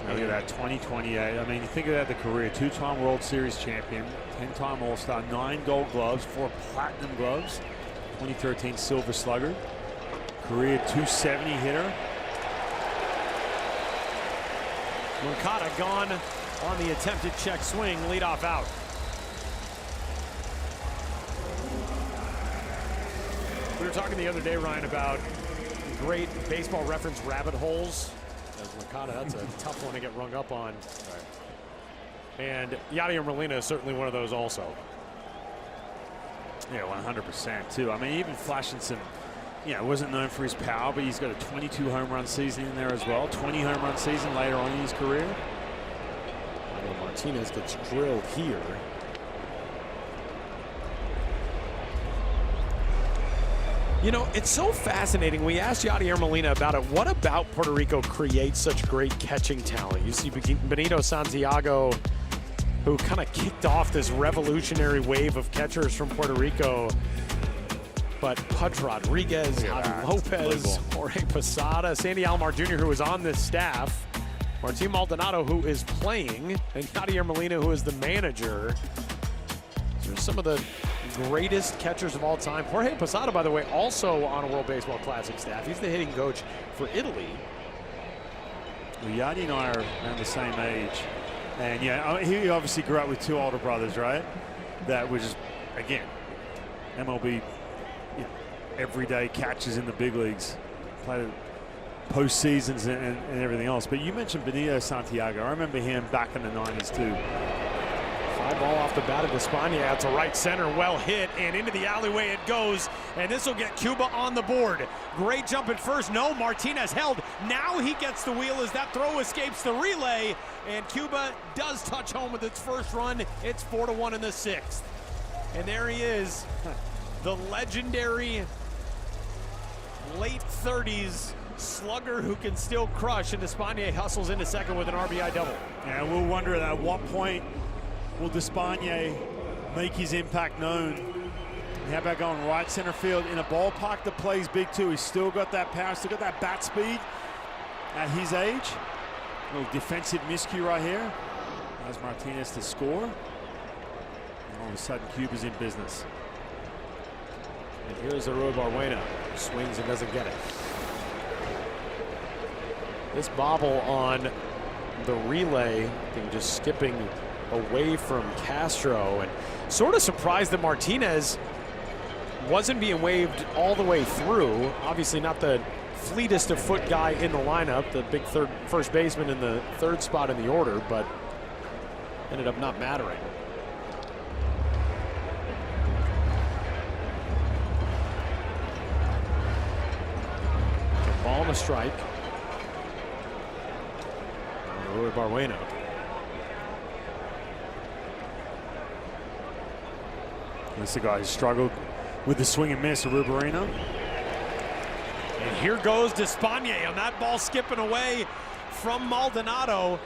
Look at that, 2028. I mean, you think about the career. 2-time World Series champion, 10-time All-Star, 9 Gold Gloves, 4 Platinum Gloves, 2013 Silver Slugger, career 270 hitter. Moncada gone on the attempted check swing, leadoff out. We were talking the other day, Ryan, about great baseball reference rabbit holes. As Moncada, that's a tough one to get rung up on. Right. And Yadier Molina is certainly one of those also. Yeah, 100% too. I mean, even flashing some, wasn't known for his power, but he's got a 22 home run season in there as well. 20 home run season later on in his career. Martinez gets drilled here. You know, it's so fascinating. We asked Yadier Molina about it. What about Puerto Rico creates such great catching talent? You see Benito Santiago, who kind of kicked off this revolutionary wave of catchers from Puerto Rico. But Pudge Rodriguez, Javi Lopez, Jorge Posada, Sandy Alomar Jr., who was on this staff, Martin Maldonado, who is playing, and Yadier Molina, who is the manager. These are some of the greatest catchers of all time. Jorge Posada, by the way, also on a World Baseball Classic staff. He's the hitting coach for Italy. Well, Yadi and I are around the same age. And yeah, he obviously grew up with 2 older brothers, right? That was just, again, MLB everyday catches in the big leagues. Played postseasons and everything else. But you mentioned Benito Santiago. I remember him back in the 90s too. Fly ball off the bat of Despaigne to right center, well hit, and into the alleyway it goes, and this will get Cuba on the board. Great jump at first. No, Martinez held. Now he gets the wheel as that throw escapes the relay, and Cuba does touch home with its first run. It's 4-1 in the 6th. And there he is, the legendary late 30s slugger who can still crush, and Despaigne hustles into second with an RBI double. Yeah, we'll wonder at what point will Despaigne make his impact known. How about going right center field in a ballpark that plays big too? He's still got that power, still got that bat speed at his age. A little defensive miscue right here. Allows Martinez to score. And all of a sudden, Cuba's in business. And here's Aroa Barbuena. Swings and doesn't get it. This bobble on the relay, thing just skipping away from Castro, and sort of surprised that Martinez wasn't being waved all the way through. Obviously not the fleetest of foot guy in the lineup, the big first baseman in the 3rd spot in the order, but ended up not mattering. Ball and a strike. Rui Barbuena. This is the guy who struggled with the swing and miss of Rubarino. And here goes Despaigne on that ball skipping away from Maldonado.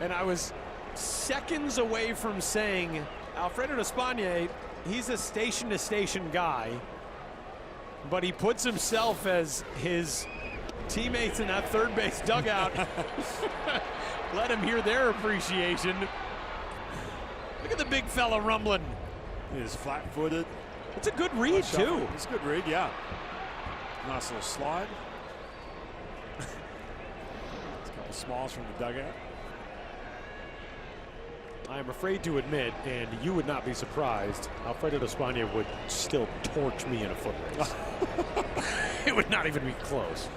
And I was seconds away from saying, Alfredo Despaigne, he's a station-to-station guy, but he puts himself as his teammates in that third base dugout. Let him hear their appreciation. Look at the big fella rumbling. He's flat-footed. It's a good read, too. It's a good read, yeah. Nice little slide. A couple smiles from the dugout. I am afraid to admit, and you would not be surprised, Alfredo Despaigne would still torch me in a foot race. It would not even be close.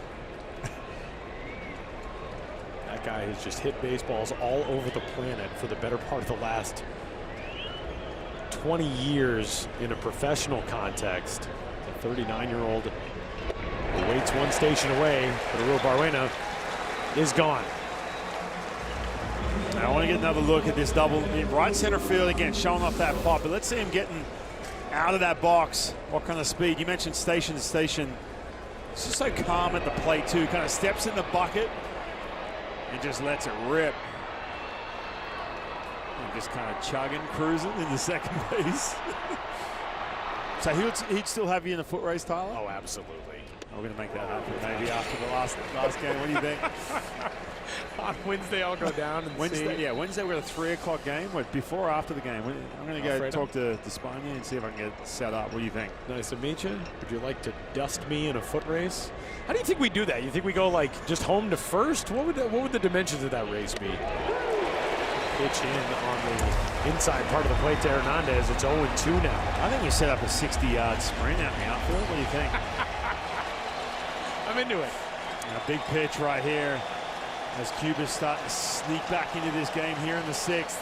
That guy has just hit baseballs all over the planet for the better part of the last 20 years in a professional context. The 39-year-old who waits one station away, but Rui Barbuena is gone. I want to get another look at this double in right center field again, showing off that pop. But let's see him getting out of that box. What kind of speed? You mentioned station to station. It's just so calm at the plate too. Kind of steps in the bucket and just lets it rip. And just kind of chugging, cruising into second base. So he'd still have you in a foot race, Tyler? Oh, absolutely. We're going to make that happen maybe after the last game. What do you think? On Wednesday, I'll go down and Wednesday, see. yeah, Wednesday we've got a 3 o'clock game. What, before or after the game? I'm going to go Alfredo? talk to Despaigne and see if I can get set up. What do you think? Nice to meet you. Would you like to dust me in a foot race? How do you think we do that? You think we go like just home to first? What would the dimensions of that race be? Pitch in on the inside part of the plate to Hernandez. It's 0-2 now. I think we set up a 60-yard sprint out in the outfield. What do you think? I'm into it. And a big pitch right here as Cuba's starting to sneak back into this game here in the 6th.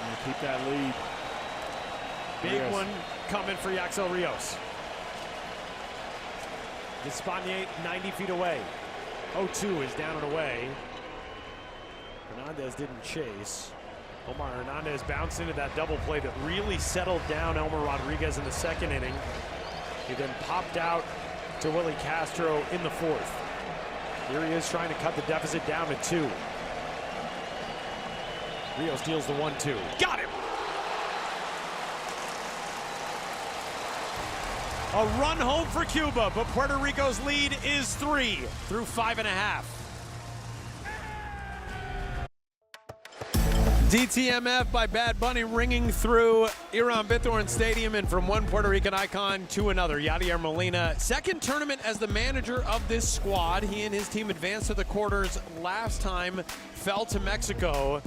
And keep that lead. Big one coming for Yaxel Rios. Despaigne 90 feet away. 0-2 is down and away. Hernandez didn't chase. Omar Hernandez bounced into that double play that really settled down Elmer Rodriguez in the 2nd inning. He then popped out to Willie Castro in the 4th. Here he is trying to cut the deficit down to 2. Rios deals the 1-2. Got him! A run home for Cuba, but Puerto Rico's lead is 3 through 5.5. DTMF by Bad Bunny ringing through Iran Bithorn Stadium, and from one Puerto Rican icon to another, Yadier Molina. 2nd tournament as the manager of this squad. He and his team advanced to the quarters last time, fell to Mexico.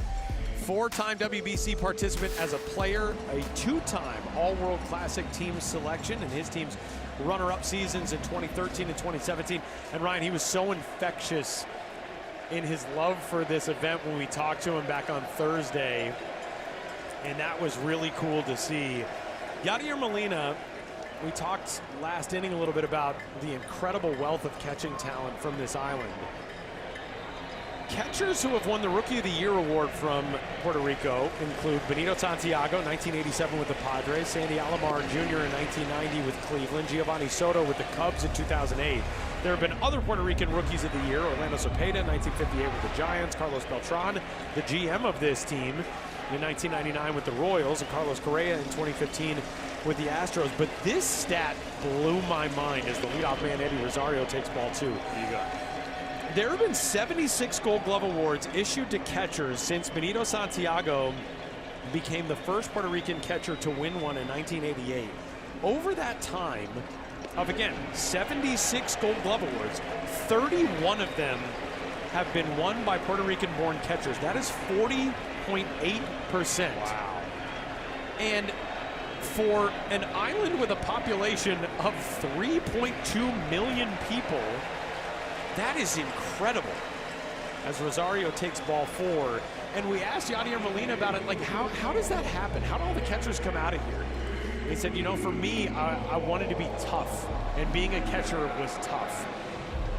4-time WBC participant as a player, a 2-time All-World Classic team selection, and his team's runner-up seasons in 2013 and 2017. And Ryan, he was so infectious in his love for this event when we talked to him back on Thursday, and that was really cool to see. Yadier Molina, we talked last inning a little bit about the incredible wealth of catching talent from this island. Catchers who have won the Rookie of the Year award from Puerto Rico include Benito Santiago, 1987 with the Padres, Sandy Alomar Jr. in 1990 with Cleveland, Giovanni Soto with the Cubs in 2008. There have been other Puerto Rican Rookies of the Year, Orlando Cepeda, 1958 with the Giants, Carlos Beltran, the GM of this team, in 1999 with the Royals, and Carlos Correa in 2015 with the Astros. But this stat blew my mind as the leadoff man Eddie Rosario takes ball 2. Here you go. There have been 76 Gold Glove awards issued to catchers since Benito Santiago became the first Puerto Rican catcher to win one in 1988. Over that time, of again, 76 Gold Glove awards, 31 of them have been won by Puerto Rican-born catchers. That is 40.8%. Wow. And for an island with a population of 3.2 million people, that is incredible. As Rosario takes ball 4, And we asked Yadier Molina about it, like, how does that happen? How do all the catchers come out of here? He said, you know, for me, I wanted to be tough, and being a catcher was tough.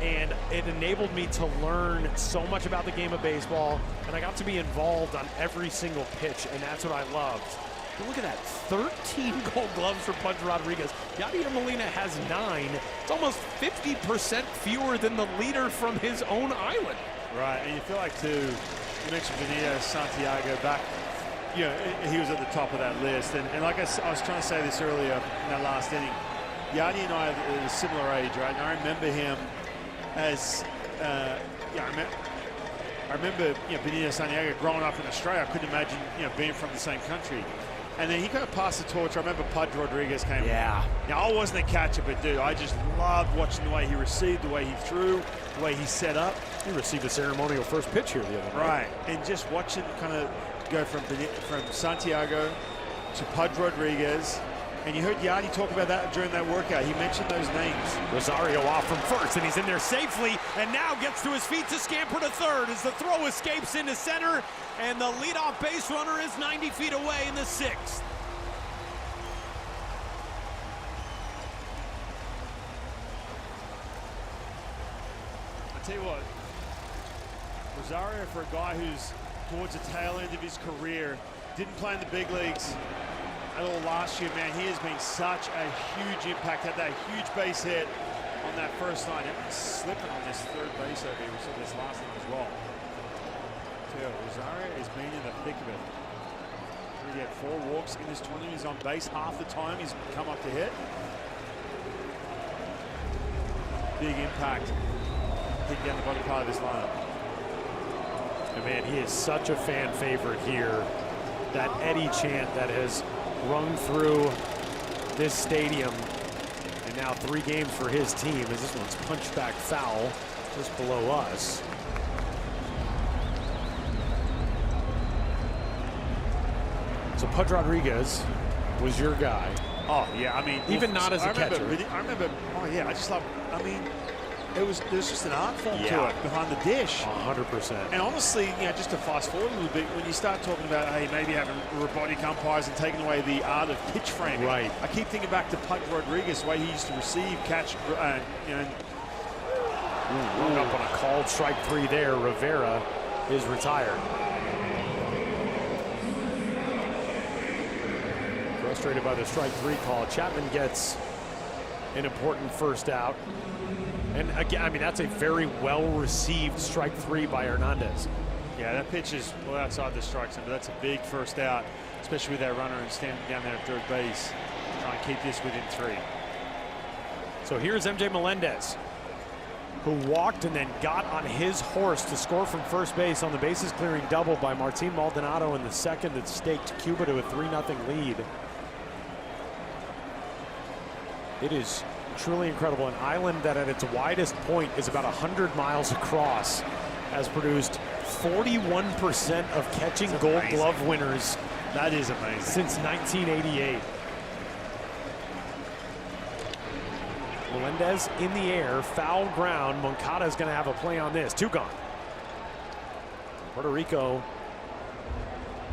And it enabled me to learn so much about the game of baseball, and I got to be involved on every single pitch, and that's what I loved. But look at that, 13 gold gloves for Pudge Rodriguez. Yadier Molina has 9. It's almost 50% fewer than the leader from his own island. Right, and you feel like, too, you mentioned Benito Santiago back, you know, he was at the top of that list. And like I was trying to say this earlier in that last inning, Yadi and I are a similar age, right? And I remember him as, I remember you know, Benito Santiago growing up in Australia. I couldn't imagine, you know, being from the same country. And then he kind of passed the torch. I remember Pudge Rodriguez came. Yeah. Now, I wasn't a catcher, but dude, I just loved watching the way he received, the way he threw, the way he set up. He received a ceremonial first pitch here the other night. Right, and just watching kind of go from Santiago to Pudge Rodriguez. And you heard Yadi talk about that during that workout. He mentioned those names. Rosario off from first, and he's in there safely, and now gets to his feet to scamper to third as the throw escapes into center, and the leadoff base runner is 90 feet away in the 6th. I tell you what, Rosario, for a guy who's towards the tail end of his career, didn't play in the big leagues at all last year, man. He has been such a huge impact, had that huge base hit on that first line. Everyone's slipping on this third base over here. We saw this last time as well. So Rosario has been in the thick of it. He had 4 walks in this tournament. He's on base half the time he's come up to hit. Big impact. Hitting down the bottom part of this lineup. And man, he is such a fan favorite here. That Eddie chant that has rung through this stadium, and now 3 games for his team as this one's punched back foul just below us. So Pudge Rodriguez was your guy. Oh yeah, I mean, even not as a catcher. I remember. Oh yeah, I just love. I mean, there's just an art form to it behind the dish. 100%. And honestly, you know, just to fast forward a little bit, when you start talking about, hey, maybe having robotic umpires and taking away the art of pitch framing. Right. I keep thinking back to Pudge Rodriguez, the way he used to receive, catch, you know. Up on a called strike 3 there. Rivera is retired. Frustrated by the strike 3 call. Chapman gets an important first out. And again, I mean, that's a very well-received strike 3 by Hernandez. Yeah, that pitch is well outside the strike zone, but that's a big first out, especially with that runner and standing down there at third base. Try and keep this within 3. So here's MJ Melendez, who walked and then got on his horse to score from first base on the bases clearing double by Martin Maldonado in the 2nd that staked Cuba to a 3-0 lead. It is truly incredible. An island that at its widest point is about 100 miles across has produced 41% of catching Gold Glove winners. That is amazing. Since 1988. Melendez in the air, foul ground. Moncada is going to have a play on this. 2 gone. Puerto Rico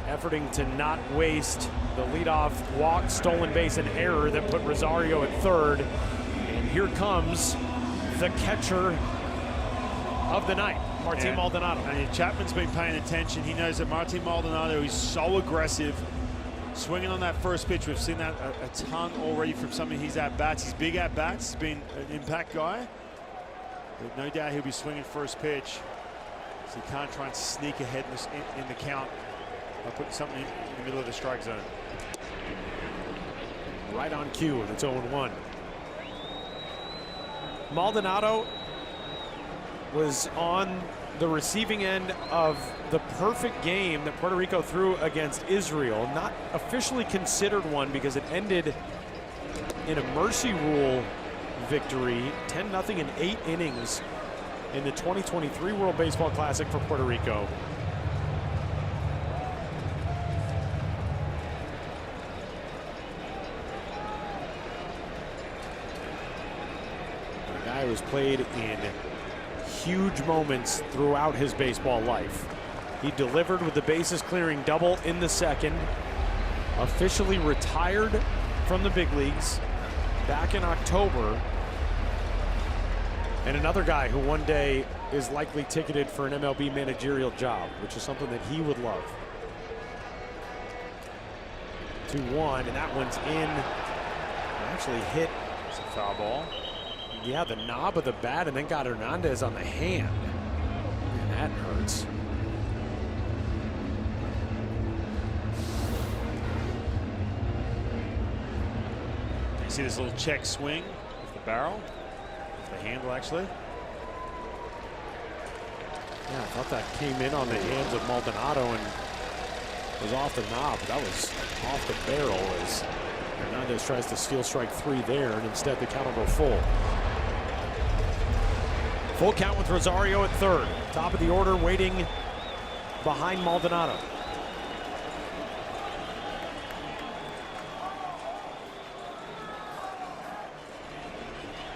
efforting to not waste the leadoff walk, stolen base, and error that put Rosario at third. And here comes the catcher of the night, Martin Maldonado. And Chapman's been paying attention. He knows that Martin Maldonado is so aggressive. Swinging on that first pitch, we've seen that a ton already from some of his at-bats. His big at-bats, he's been an impact guy. But no doubt he'll be swinging first pitch. So he can't try and sneak ahead in the count by putting something in the middle of the strike zone. Right on cue, and it's 0-1. Maldonado was on the receiving end of the perfect game that Puerto Rico threw against Israel. Not officially considered one because it ended in a mercy rule victory, 10-0 in 8 innings in the 2023 World Baseball Classic for Puerto Rico. A guy who's played in huge moments throughout his baseball life. He delivered with the bases clearing double in the second. Officially retired from the big leagues back in October. And another guy who one day is likely ticketed for an MLB managerial job, which is something that he would love. 2-1, and that one's in. Actually hit. It's a foul ball. Yeah, the knob of the bat, and then got Hernandez on the hand. Man, that hurts. You see this little check swing with the barrel, with the handle actually. Yeah, I thought that came in on the hands of Maldonado and was off the knob. That was off the barrel as Hernandez tries to steal strike 3 there, and instead the count will go full. Full count with Rosario at third. Top of the order waiting behind Maldonado.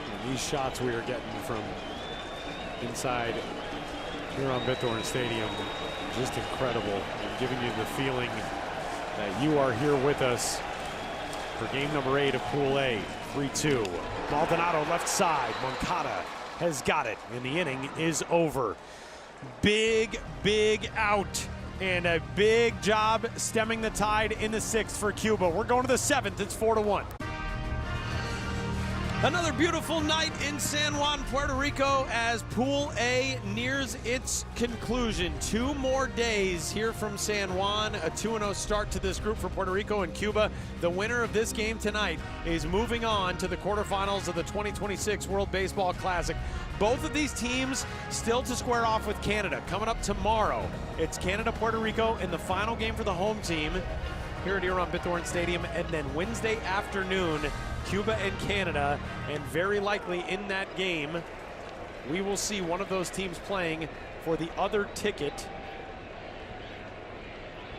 And these shots we are getting from inside here on Bithorn Stadium, just incredible, and giving you the feeling that you are here with us for game number 8 of Pool A. 3-2. Maldonado left side. Moncada has got it, and the inning is over. Big out, and a big job stemming the tide in the 6th for Cuba. We're going to the 7th. It's 4-1. Another beautiful night in San Juan, Puerto Rico, as Pool A nears its conclusion. 2 more days here from San Juan. A 2-0 start to this group for Puerto Rico and Cuba. The winner of this game tonight is moving on to the quarterfinals of the 2026 World Baseball Classic. Both of these teams still to square off with Canada. Coming up tomorrow, it's Canada, Puerto Rico in the final game for the home team here at Iran Bithorn Stadium. And then Wednesday afternoon, Cuba and Canada, and very likely in that game, we will see one of those teams playing for the other ticket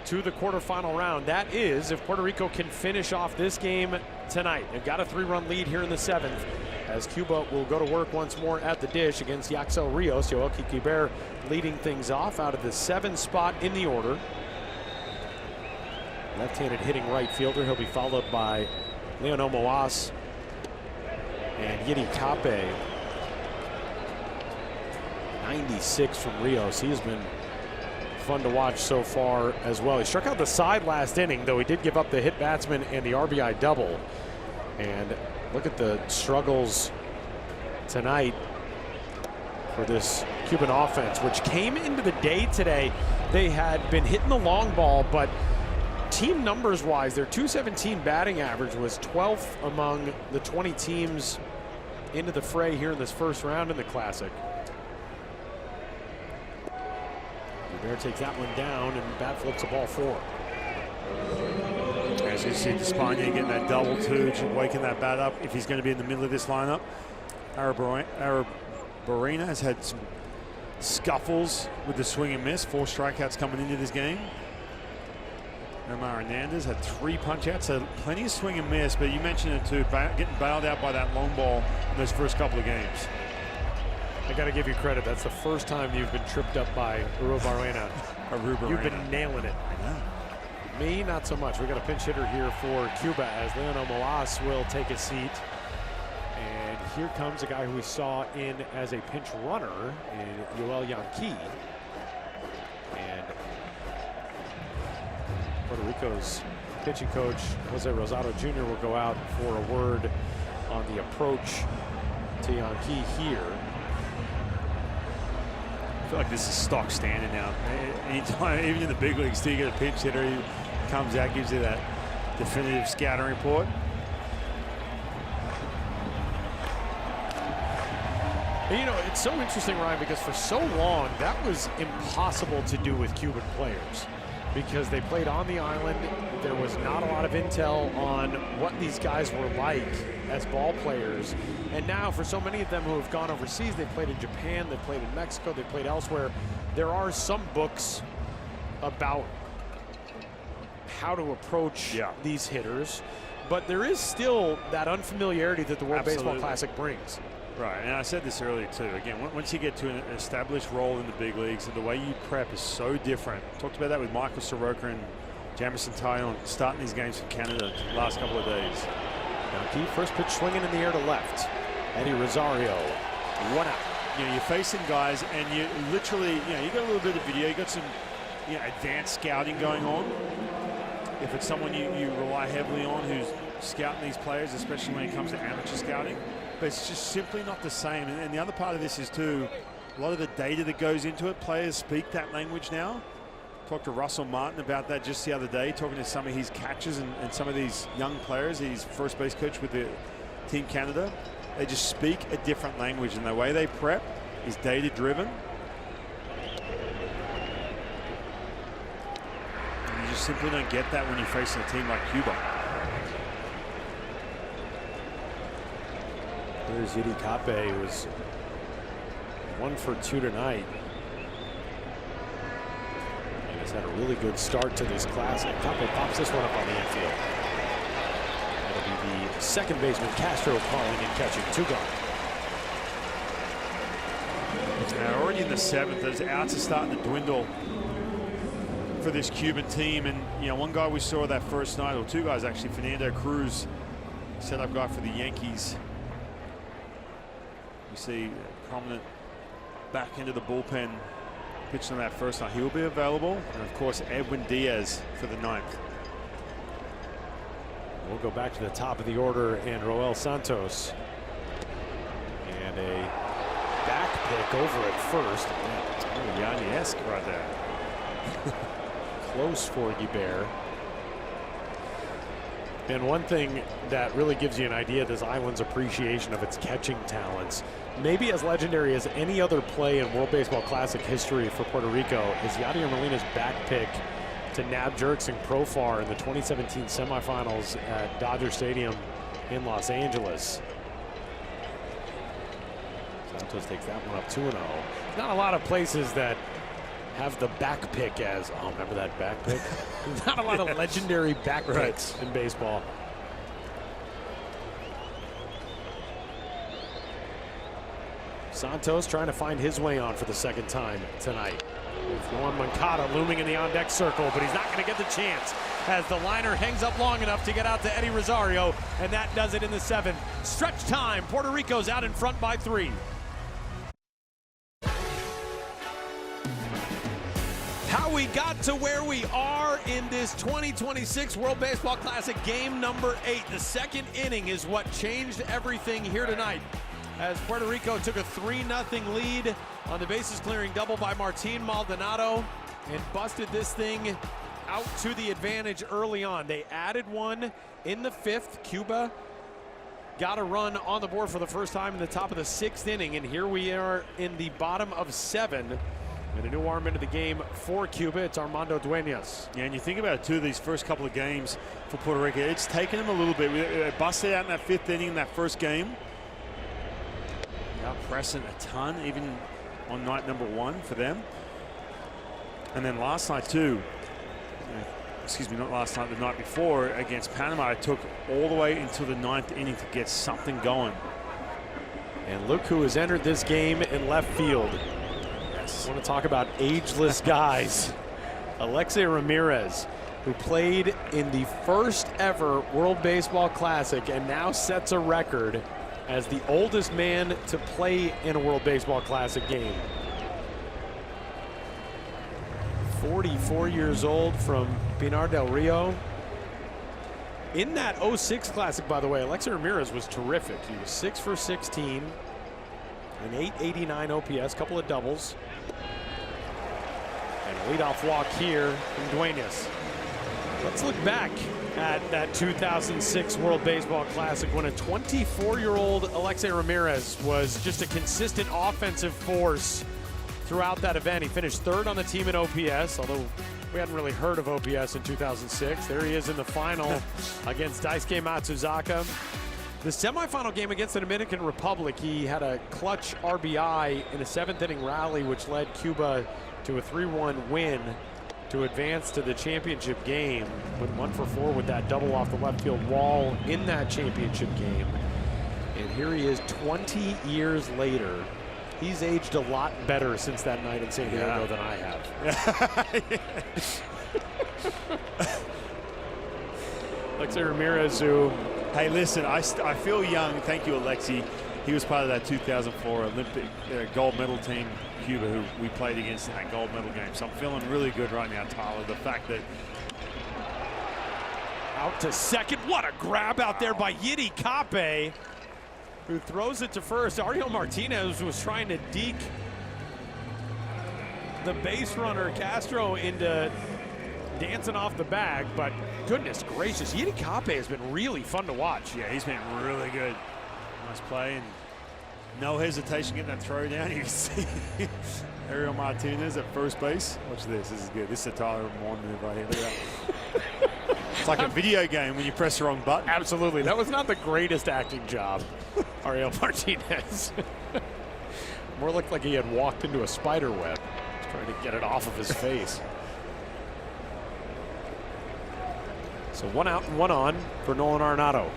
to the quarterfinal round. That is, if Puerto Rico can finish off this game tonight. They've got a 3-run lead here in the 7th, as Cuba will go to work once more at the dish against Yaxel Rios. Joel Kikiber leading things off out of the 7th spot in the order. Left-handed hitting right fielder. He'll be followed by Leonel Moas and Yidi Tape. 96 from Rios. He has been fun to watch so far as well. He struck out the side last inning, though he did give up the hit batsman and the RBI double. And look at the struggles tonight for this Cuban offense, which came into the day today. They had been hitting the long ball, but team numbers wise, their .217 batting average was 12th among the 20 teams into the fray here in this first round in the Classic. Bear takes that one down, and bat flips the ball 4. As you see, Despaigne getting that double too, waking that bat up if he's going to be in the middle of this lineup. Arabarina has had some scuffles with the swing and miss. 4 strikeouts coming into this game. Omar Hernandez had 3 punch-outs, so plenty of swing and miss, but you mentioned it too, getting bailed out by that long ball in those first couple of games. I got to give you credit. That's the first time you've been tripped up by Arabarina. You've been nailing it. I know. Me, not so much. We got a pinch hitter here for Cuba as Leonel Moas will take a seat. And here comes a guy who we saw in as a pinch runner in Yoel Yanqui. And Puerto Rico's pitching coach, Jose Rosado Jr., will go out for a word on the approach to Yanqui here. I feel like this is stock standard now. Anytime, even in the big leagues, you get a pinch hitter, he comes out, gives you that definitive scouting report. And, you know, it's so interesting, Ryan, because for so long that was impossible to do with Cuban players, because they played on the island. There was not a lot of intel on what these guys were like as ball players. And now for so many of them who have gone overseas, they've played in Japan, they've played in Mexico, they've played elsewhere. There are some books about how to approach these hitters, but there is still that unfamiliarity that the World Baseball Classic brings. Right, and I said this earlier too. Again, once you get to an established role in the big leagues, and the way you prep is so different. Talked about that with Michael Soroka and Jamison Tyone starting these games for Canada the last couple of days. Donkey, first pitch swinging in the air to left. Eddie Rosario, 1 out. You know, you're facing guys, and you literally, you know, you got a little bit of video, you got some, you know, advanced scouting going on. If it's someone you rely heavily on who's scouting these players, especially when it comes to amateur scouting, but it's just simply not the same. And the other part of this is too, a lot of the data that goes into it, players speak that language now. Talked to Russell Martin about that just the other day, talking to some of his catchers and some of these young players. He's first base coach with the Team Canada. They just speak a different language, and the way they prep is data driven. And you just simply don't get that when you're facing a team like Cuba. Here's Yidi Kape, who was 1 for 2 tonight. And has had a really good start to this classic. Kape pops this one up on the infield. That'll be the second baseman Castro calling and catching. 2 gone. Now already in the 7th, those outs are starting to dwindle for this Cuban team. And you know, one guy we saw that first night, or 2 guys actually, Fernando Cruz, setup guy for the Yankees. You see a prominent back into the bullpen pitching on that first night. He will be available. And of course, Edwin Diaz for the 9th. We'll go back to the top of the order, and Roel Santos. And a back pick over at first. Oh, Yanni-esque right there. Close for Guibert. And one thing that really gives you an idea of this island's appreciation of its catching talents, maybe as legendary as any other play in World Baseball Classic history for Puerto Rico, is Yadier Molina's back pick to nab Jurickson Profar in the 2017 semifinals at Dodger Stadium in Los Angeles. Santos takes that one up 2-0. Not a lot of places that have the back pick as, oh, remember that back pick? Not a lot of legendary back picks in baseball. Santos trying to find his way on for the 2nd time tonight. With Juan Moncada looming in the on-deck circle, but he's not going to get the chance as the liner hangs up long enough to get out to Eddie Rosario, and that does it in the 7th. Stretch time. Puerto Rico's out in front by 3. How we got to where we are in this 2026 World Baseball Classic game number 8. The 2nd inning is what changed everything here tonight, as Puerto Rico took a 3-0 lead on the bases clearing double by Martin Maldonado and busted this thing out to the advantage early on. They added one in the 5th. Cuba got a run on the board for the first time in the top of the 6th inning, and here we are in the bottom of 7. And a new arm into the game for Cuba. It's Armando Duenas. Yeah, and you think about it too, these first couple of games for Puerto Rico, it's taken them a little bit. They busted out in that 5th inning in that first game. Out pressing a ton, even on night number 1 for them. And then last night too, excuse me, not last night, the night before against Panama, it took all the way until the 9th inning to get something going. And look who has entered this game in left field. I want to talk about ageless guys. Alexei Ramirez, who played in the first ever World Baseball Classic and now sets a record as the oldest man to play in a World Baseball Classic game. 44 years old from Pinar del Rio. In that 06 Classic, by the way, Alexei Ramirez was terrific. He was 6 for 16, an 889 OPS, couple of doubles. And leadoff walk here from Duenas. Let's look back at that 2006 World Baseball Classic when a 24-year-old Alexei Ramirez was just a consistent offensive force throughout that event. He finished 3rd on the team in OPS, although we hadn't really heard of OPS in 2006. There he is in the final against Daisuke Matsuzaka. The semifinal game against the Dominican Republic, he had a clutch RBI in a 7th inning rally, which led Cuba to a 3-1 win to advance to the championship game. Went 1 for 4 with that double off the left field wall in that championship game. And here he is 20 years later. He's aged a lot better since that night in San Diego than I have. Alexei Ramirez, who... Hey, listen, I feel young. Thank you, Alexi. He was part of that 2004 Olympic gold medal team, Cuba, who we played against in that gold medal game. So I'm feeling really good right now, Tyler. The fact that... Out to second. What a grab out there by Yiddy Cape, who throws it to first. Ariel Martinez was trying to deke the base runner Castro into dancing off the bag, but goodness gracious, Yiddy Cape has been really fun to watch. Yeah, he's been really good. Nice play, and no hesitation getting that throw down. You can see Ariel Martinez at first base. Watch this. This is good. This is a Tyler Moore move right here. Look at that. It's like a video game when you press the wrong button. Absolutely. That was not the greatest acting job, Ariel Martinez. More looked like he had walked into a spider web, trying to get it off of his face. So 1 out and 1 on for Nolan Arenado.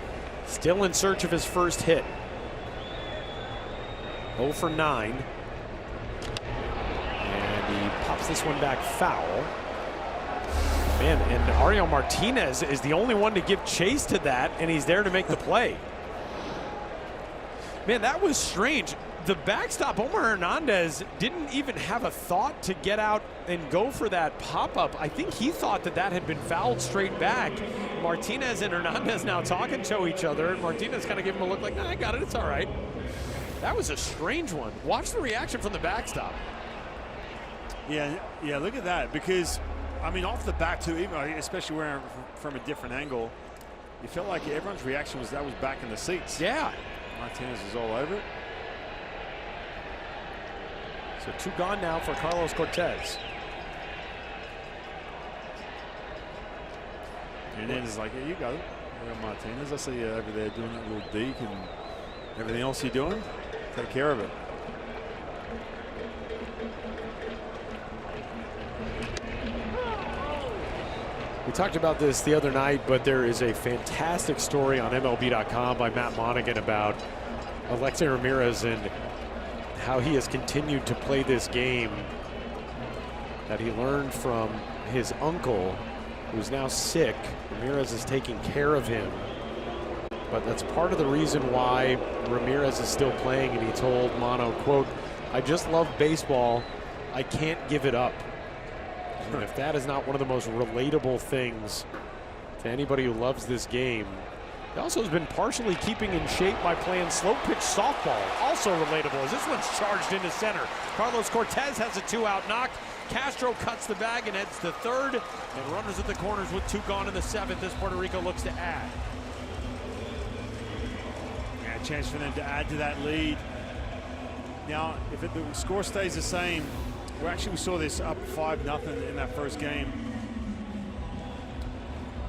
Still in search of his first hit. 0 for 9. And he pops this one back foul. Man, and Ariel Martinez is the only one to give chase to that, and he's there to make the play. Man, that was strange. The backstop, Omar Hernandez, didn't even have a thought to get out and go for that pop-up. I think he thought that that had been fouled straight back. Martinez and Hernandez now talking to each other, and Martinez kind of gave him a look like, nah, I got it, it's all right. That was a strange one. Watch the reaction from the backstop. Yeah, look at that, because I mean, off the bat too, even especially wearing from a different angle, you felt like everyone's reaction was that was back in the seats. Yeah. Martinez is all over it. So 2 gone now for Carlos Cortez. And then it's like, yeah, you got it. Martinez, I see you over there doing that little deke and everything else you're doing. Take care of it. We talked about this the other night, but there is a fantastic story on MLB.com by Matt Monaghan about Alexei Ramirez and how he has continued to play this game that he learned from his uncle, who's now sick. Ramirez is taking care of him, but that's part of the reason why Ramirez is still playing. And he told Mono, quote, "I just love baseball. I can't give it up." And if that is not one of the most relatable things to anybody who loves this game, he also has been partially keeping in shape by playing slow pitch softball. Also relatable as this one's charged into center. Carlos Cortez has a 2-out knock. Castro cuts the bag and heads to third. And runners at the corners with 2 gone in the 7th as Puerto Rico looks to add. Yeah, a chance for them to add to that lead. Now, if the score stays the same, we saw this up 5-0 in that first game.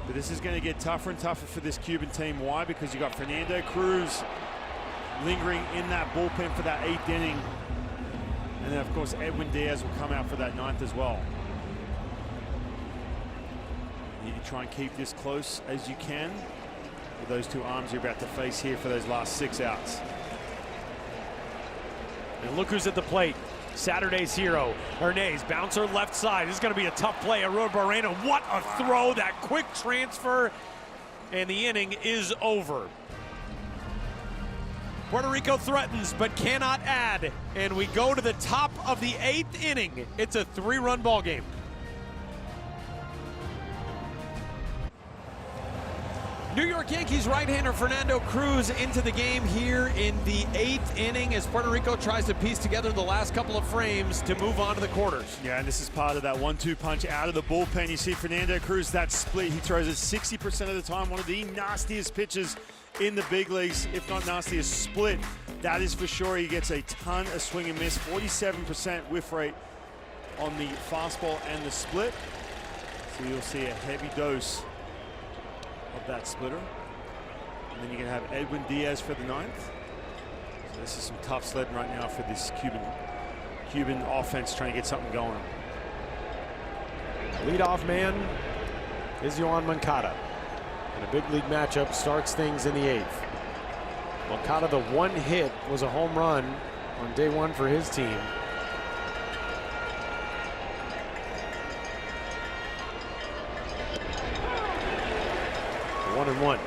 But this is going to get tougher and tougher for this Cuban team. Why? Because you got Fernando Cruz lingering in that bullpen for that 8th inning. And then, of course, Edwin Diaz will come out for that 9th as well. You need to try and keep this close as you can with those 2 arms you're about to face here for those last 6 outs. And look who's at the plate. Saturday's hero, Hernandez, bouncer left side. This is going to be a tough play. Aurora Barreno, what a throw, that quick transfer, and the inning is over. Puerto Rico threatens but cannot add, and we go to the top of the 8th inning. It's a 3-run ball game. New York Yankees right-hander Fernando Cruz into the game here in the 8th inning as Puerto Rico tries to piece together the last couple of frames to move on to the quarters. Yeah, and this is part of that 1-2 punch out of the bullpen. You see Fernando Cruz, that split, he throws it 60% of the time. One of the nastiest pitches in the big leagues, if not nastiest split. That is for sure. He gets a ton of swing and miss, 47% whiff rate on the fastball and the split. So you'll see a heavy dose of that splitter. And then you're going to have Edwin Diaz for the 9th. So this is some tough sledding right now for this Cuban offense trying to get something going. Leadoff man is Yohan Moncada. And a big league matchup starts things in the 8th. Moncada, the one hit was a home run on day one for his team. 1-1.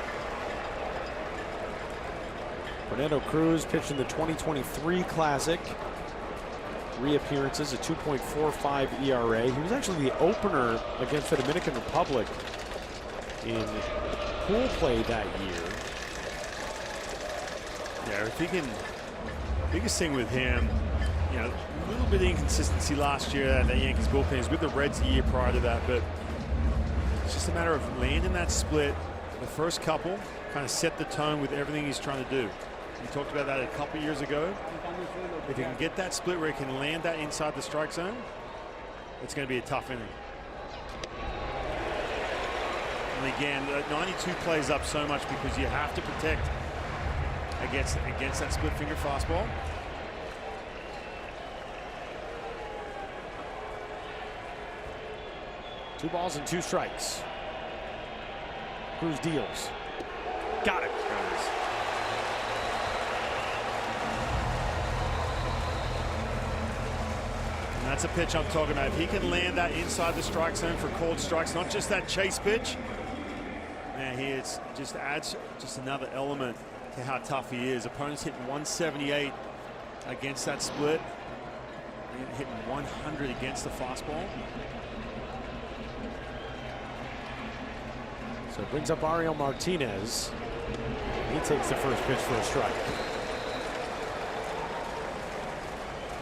Fernando Cruz pitched in the 2023 Classic. 3 appearances, a 2.45 ERA. He was actually the opener against the Dominican Republic in pool play that year. Yeah, if he can, biggest thing with him, you know, a little bit of inconsistency last year at the Yankees bullpen. He was with the Reds the year prior to that, but it's just a matter of landing that split. The first couple kind of set the tone with everything he's trying to do. We talked about that a couple years ago. If you can get that split where he can land that inside the strike zone, it's going to be a tough inning. And again, 92 plays up so much because you have to protect against that split finger fastball. Two balls and 2 strikes. Cruz deals. Got it. And that's a pitch I'm talking about. If he can land that inside the strike zone for called strikes, not just that chase pitch, man, he just adds just another element to how tough he is. Opponents hitting 178 against that split, and hitting 100 against the fastball. So it brings up Ariel Martinez. He takes the first pitch for a strike.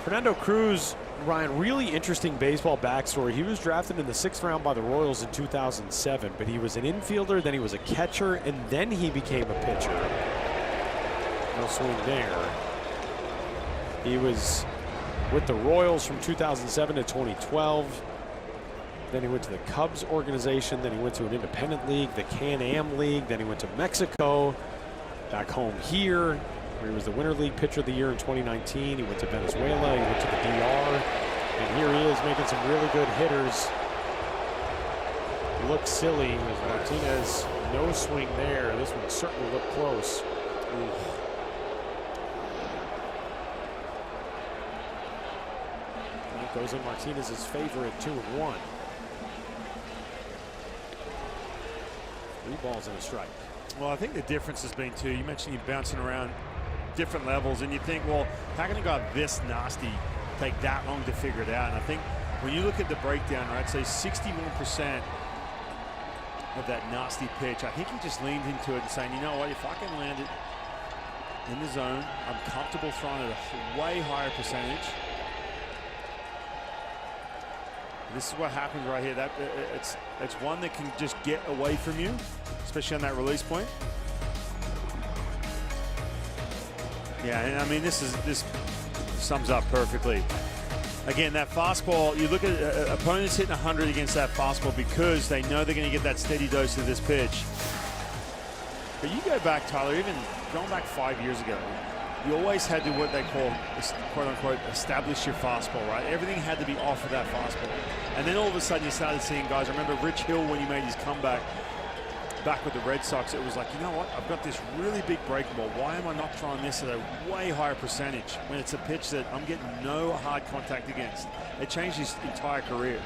Fernando Cruz, Ryan, really interesting baseball backstory. He was drafted in the 6th round by the Royals in 2007, but he was an infielder, then he was a catcher, and then he became a pitcher. No swing there. He was with the Royals from 2007 to 2012. Then he went to the Cubs organization. Then he went to an independent league, the Can-Am League. Then he went to Mexico, back home here, where he was the Winter League Pitcher of the Year in 2019. He went to Venezuela. He went to the DR. And here he is making some really good hitters. Look silly with Martinez. No swing there. This one certainly looked close. That goes in Martinez's favor at 2-1. 3 balls and a strike. Well, I think the difference has been too, you mentioned you're bouncing around different levels, and you think, well, how can a guy this nasty take that long to figure it out? And I think when you look at the breakdown, right, say 61% of that nasty pitch, I think he just leaned into it and saying, you know what, if I can land it in the zone, I'm comfortable throwing it a way higher percentage. This is what happens right here. It's one that can just get away from you, especially on that release point. Yeah, and I mean, this sums up perfectly. Again, that fastball, you look at opponents hitting 100 against that fastball because they know they're going to get that steady dose of this pitch. But you go back, Tyler, even going back 5 years ago, you always had to what they call, quote unquote, establish your fastball, right? Everything had to be off of that fastball. And then all of a sudden you started seeing guys. I remember Rich Hill when he made his comeback back with the Red Sox. It was like, you know what? I've got this really big breaking ball. Why am I not throwing this at a way higher percentage when it's a pitch that I'm getting no hard contact against? It changed his entire career.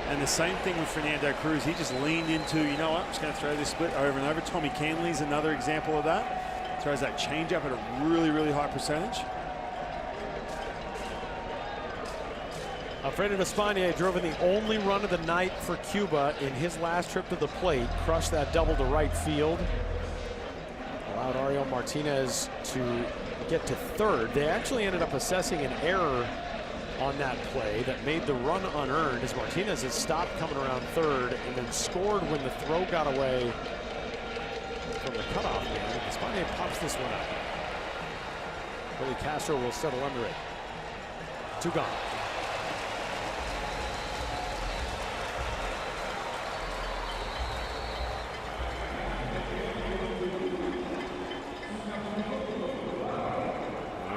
And the same thing with Fernando Cruz. He just leaned into, you know what? I'm just going to throw this split over and over. Tommy Canley's another example of that. Throws that changeup at a really, really high percentage. Alfredo Despaigne drove in the only run of the night for Cuba in his last trip to the plate. Crushed that double to right field. Allowed Ariel Martinez to get to third. They actually ended up assessing an error on that play that made the run unearned as Martinez has stopped coming around third and then scored when the throw got away from the cutoff man. Despaigne pops this one up. Billy Castro will settle under it. 2 gone.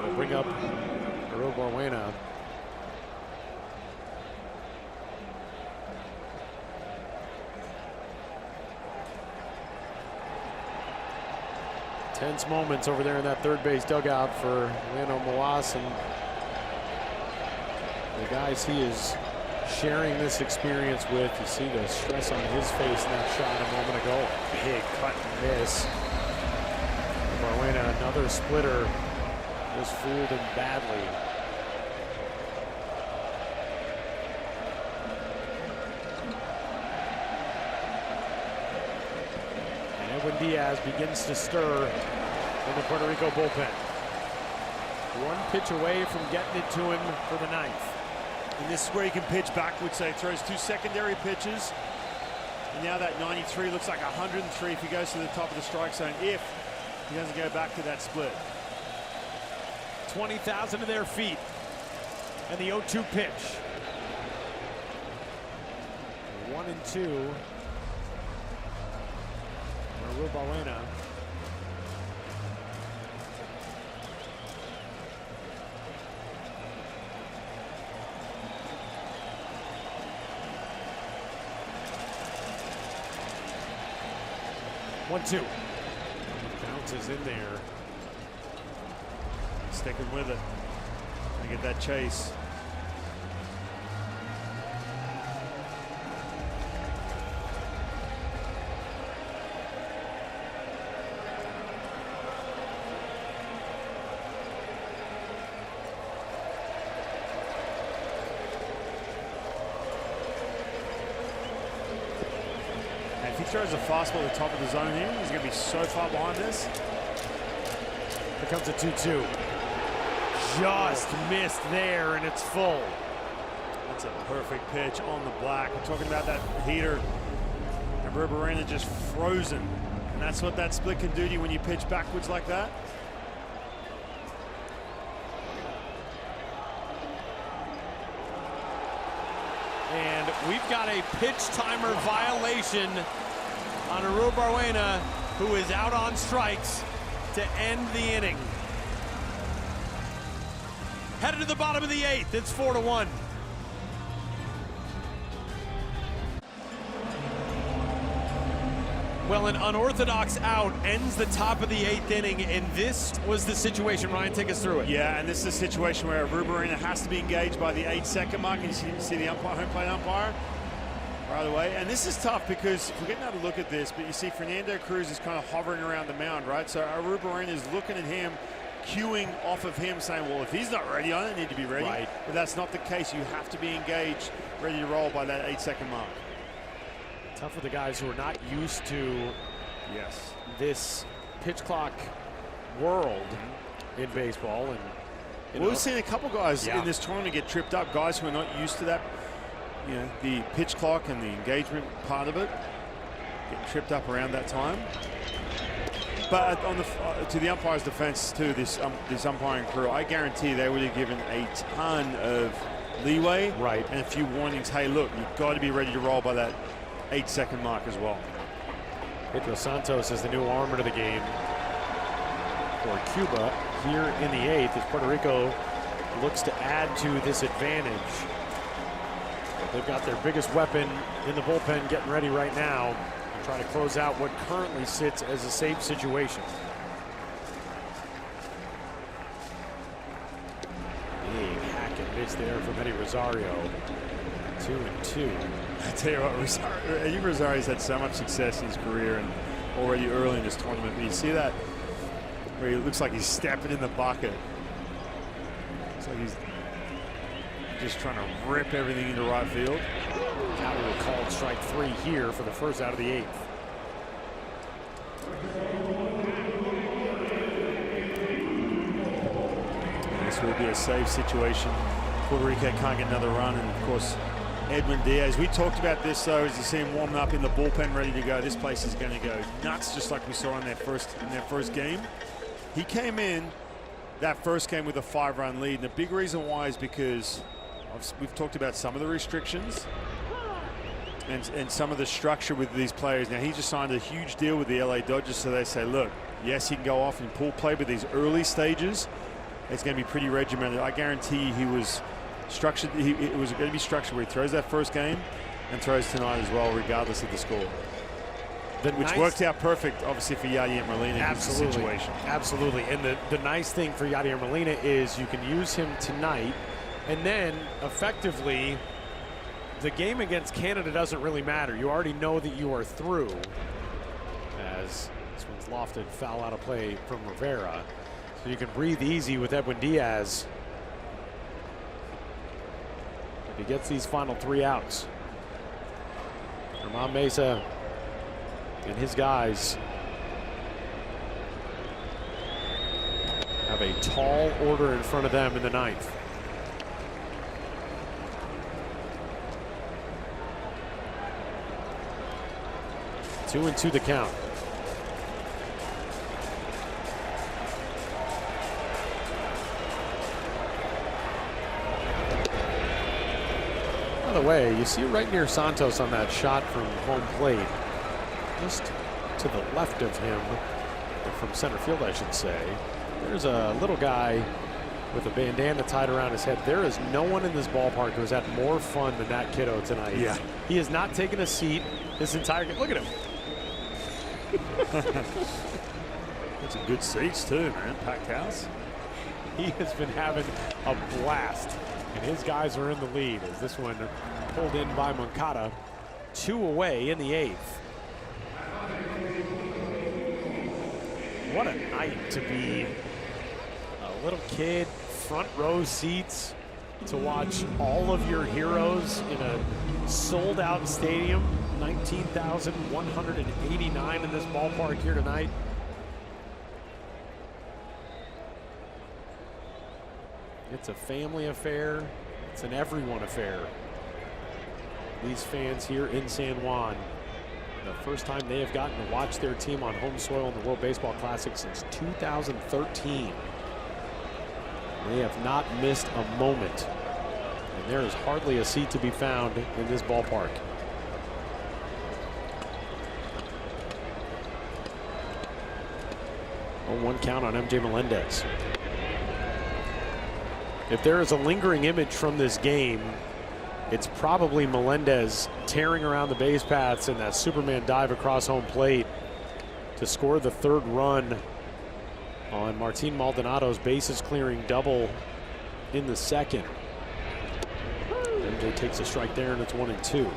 They'll bring up Aro Borwena. Tense moments over there in that third base dugout for Lando Moas and the guys he is sharing this experience with. You see the stress on his face in that shot a moment ago. Big cut and miss. Barwena, another splitter, just fooled him badly. And Edwin Diaz begins to stir in the Puerto Rico bullpen. One pitch away from getting it to him for the ninth. And this is where he can pitch backwards, so he throws 2 secondary pitches. And now that 93 looks like 103 if he goes to the top of the strike zone, if he doesn't go back to that split. 20,000 to their feet. And the 0-2 pitch. 1-2. Raul Barwena. One-two. Bounces in there. Sticking with it. And get that chase. If he throws a fastball at the top of the zone here, he's going to be so far behind this. Here comes a 2-2. Just missed there, and it's full. That's a perfect pitch on the black. We're talking about that heater. And Barwena just frozen. And that's what that split can do to you when you pitch backwards like that. And we've got a pitch timer violation on Raul Barwena, who is out on strikes to end the inning. Headed to the bottom of the 8th, it's 4-1. Well, an unorthodox out ends the top of the 8th inning, and this was the situation. Ryan, take us through it. Yeah, and this is a situation where Raul Barwena has to be engaged by the 8-second mark. And you see the umpire, home plate umpire right away. And this is tough because we're getting another look at this, but you see Fernando Cruz is kind of hovering around the mound, right? So Raul Barwena is looking at him, cueing off of him, saying, well, if he's not ready, I don't need to be ready. Right. But that's not the case. You have to be engaged, ready to roll by that 8-second mark. Tough for the guys who are not used to this pitch clock world in baseball. And we've seen a couple guys in this tournament get tripped up, guys who are not used to that, you know, the pitch clock and the engagement part of it, get tripped up around that time. But on the to the umpire's defense too, this umpiring crew, I guarantee they would have given a ton of leeway and a few warnings. Hey, look, you've got to be ready to roll by that 8-second mark as well. Pedro Santos is the new armor to the game for Cuba here in the 8th as Puerto Rico looks to add to this advantage. They've got their biggest weapon in the bullpen getting ready right now to try to close out what currently sits as a safe situation. Big hack and miss there from Eddie Rosario. 2-2. I tell you what, Eddie Rosario's had so much success in his career and already early in this tournament. You see that where he looks like he's stepping in the bucket. It's like he's just trying to rip everything into right field. Now called strike 3 here for the first out of the 8th. This will be a safe situation. Puerto Rico can't get another run, and of course Edwin Diaz. We talked about this though, as you see him warming up in the bullpen, ready to go. This place is going to go nuts, just like we saw in their first game. He came in that first game with a 5-run lead, and the big reason why is because we've talked about some of the restrictions and some of the structure with these players. Now he just signed a huge deal with the LA Dodgers, so they say, look, yes, he can go off and pull play, but these early stages, it's going to be pretty regimented. I guarantee he was structured. It was going to be structured where he throws that first game and throws tonight as well, regardless of the score. which worked out perfect, obviously, for Yadier Molina. Absolutely. Situation. Absolutely. And the nice thing for Yadier Molina is you can use him tonight, and then effectively the game against Canada doesn't really matter. You already know that you are through, as this one's lofted, foul out of play from Rivera. So you can breathe easy with Edwin Diaz if he gets these final 3 outs. Herman Mesa and his guys have a tall order in front of them in the 9th. Two and two the count. By the way, you see right near Santos on that shot from home plate, just to the left of him, or from center field I should say, there's a little guy with a bandana tied around his head. There is no one in this ballpark who has had more fun than that kiddo tonight. Yeah. He has not taken a seat this entire game. Look at him. Got some good seats too, man. Packed house. He has been having a blast, and his guys are in the lead as this one pulled in by Moncada. 2 away in the 8th. What a night to be a little kid, front row seats, to watch all of your heroes in a sold-out stadium. 19,189 in this ballpark here tonight. It's a family affair. It's an everyone affair. These fans here in San Juan, the first time they have gotten to watch their team on home soil in the World Baseball Classic since 2013. They have not missed a moment. And there is hardly a seat to be found in this ballpark. 0-1 count on MJ Melendez. If there is a lingering image from this game, it's probably Melendez tearing around the base paths and that Superman dive across home plate to score the 3rd run on Martin Maldonado's bases clearing double in the 2nd. MJ takes a strike there, and it's 1-2.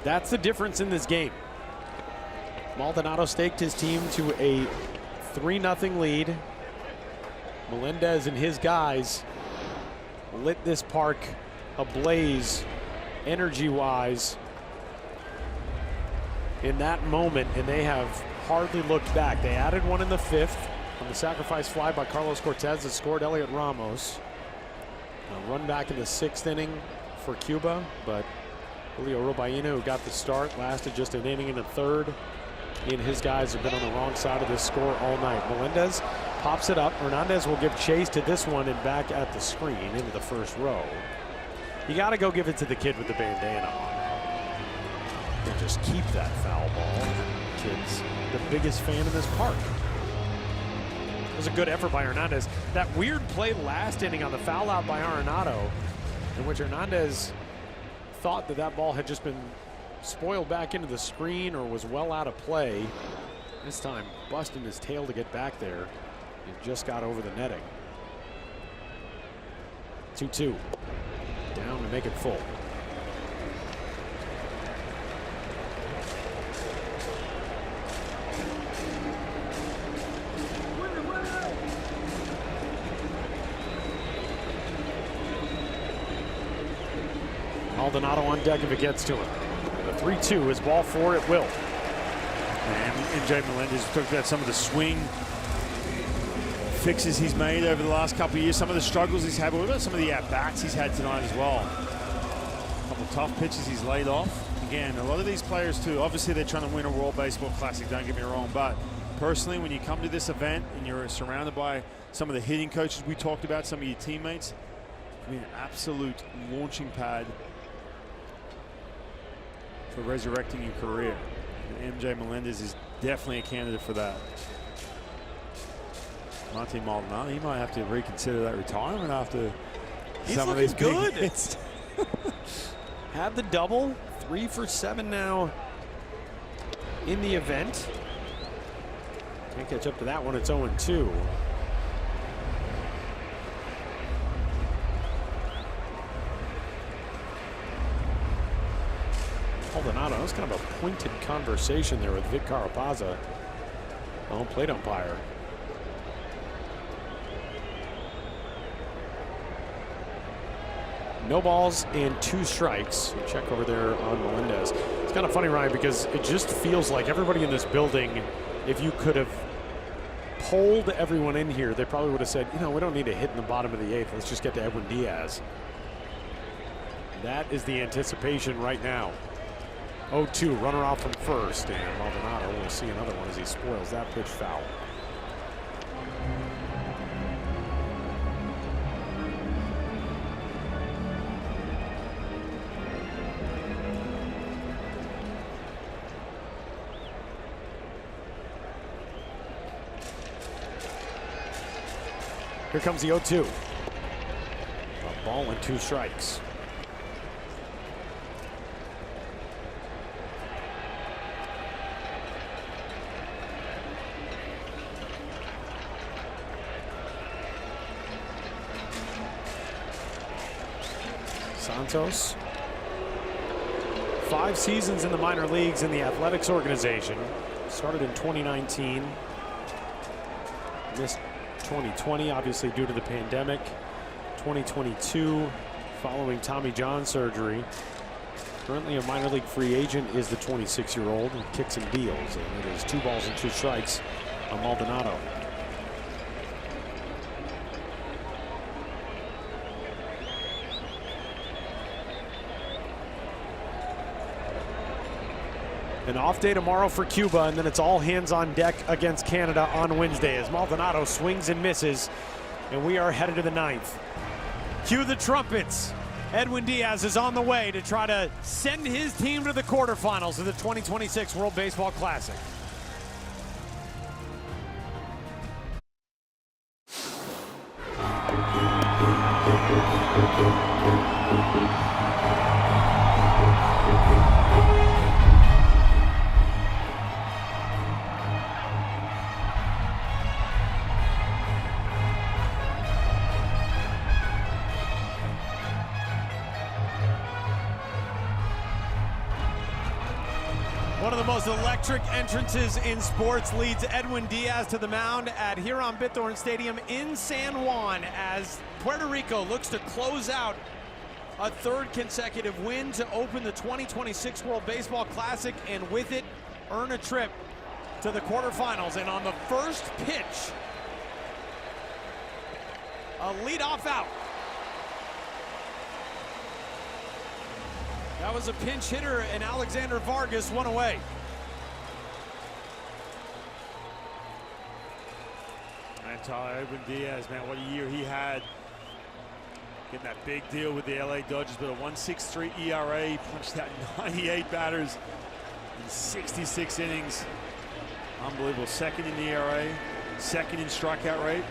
That's the difference in this game. Maldonado staked his team to a 3-0 lead. Melendez and his guys lit this park ablaze energy-wise in that moment, and they have hardly looked back. They added one in the 5th on the sacrifice fly by Carlos Cortez that scored Elliot Ramos. A run back in the 6th inning for Cuba, but Julio Robaina, who got the start, lasted just an inning and a 3rd. He and his guys have been on the wrong side of this score all night. Melendez pops it up. Hernandez will give chase to this one and back at the screen into the 1st row. You got to go give it to the kid with the bandana on. And just keep that foul ball. Kid's the biggest fan in this park. It was a good effort by Hernandez. That weird play last inning on the foul out by Arenado, in which Hernandez thought that that ball had just been spoiled back into the screen or was well out of play. This time busting his tail to get back there. He just got over the netting. 2-2. Down to make it full. Maldonado on deck if it gets to him. The 3-2 is ball 4 at will. And MJ Melendez talked about some of the swing fixes he's made over the last couple of years, some of the struggles he's had, but what about some of the at-bats he's had tonight as well? A couple of tough pitches he's laid off. Again, a lot of these players too, obviously they're trying to win a World Baseball Classic, don't get me wrong, but personally when you come to this event and you're surrounded by some of the hitting coaches we talked about, some of your teammates, I mean, an absolute launching pad for resurrecting your career. And MJ Melendez is definitely a candidate for that. Martin Maldonado, he might have to reconsider that retirement after some of these big hits. Had the double, 3 for 7 now in the event. Can't catch up to that one. It's 0-2. Maldonado, that was kind of a pointed conversation there with Vic Carapazza, the home plate umpire. No balls and 2 strikes. Check over there on Melendez. It's kind of funny, Ryan, because it just feels like everybody in this building, if you could have polled everyone in here, they probably would have said, you know, we don't need a hit in the bottom of the 8th. Let's just get to Edwin Diaz. That is the anticipation right now. 0-2, runner off from first, and Maldonado will see another one as he spoils that pitch foul. Here comes the 0-2. A ball and 2 strikes. Santos, 5 seasons in the minor leagues in the athletics organization. Started in 2019. Missed 2020, obviously due to the pandemic. 2022, following Tommy John surgery. Currently a minor league free agent is the 26-year-old who kicks and deals. And it is 2 balls and 2 strikes on Maldonado. An off day tomorrow for Cuba, and then it's all hands on deck against Canada on Wednesday as Maldonado swings and misses, and we are headed to the 9th. Cue the trumpets. Edwin Diaz is on the way to try to send his team to the quarterfinals of the 2026 World Baseball Classic. One of the most electric entrances in sports leads Edwin Diaz to the mound at Huron Bithorn Stadium in San Juan as Puerto Rico looks to close out a 3rd consecutive win to open the 2026 World Baseball Classic, and with it earn a trip to the quarterfinals. And on the first pitch, a leadoff out. That was a pinch hitter, and Alexander Vargas one away. And Tyler, Edwin Diaz, man, what a year he had. Getting that big deal with the LA Dodgers, but a 1.63 ERA, punched out 98 batters in 66 innings. Unbelievable. 2nd in the ERA, 2nd in strikeout rate,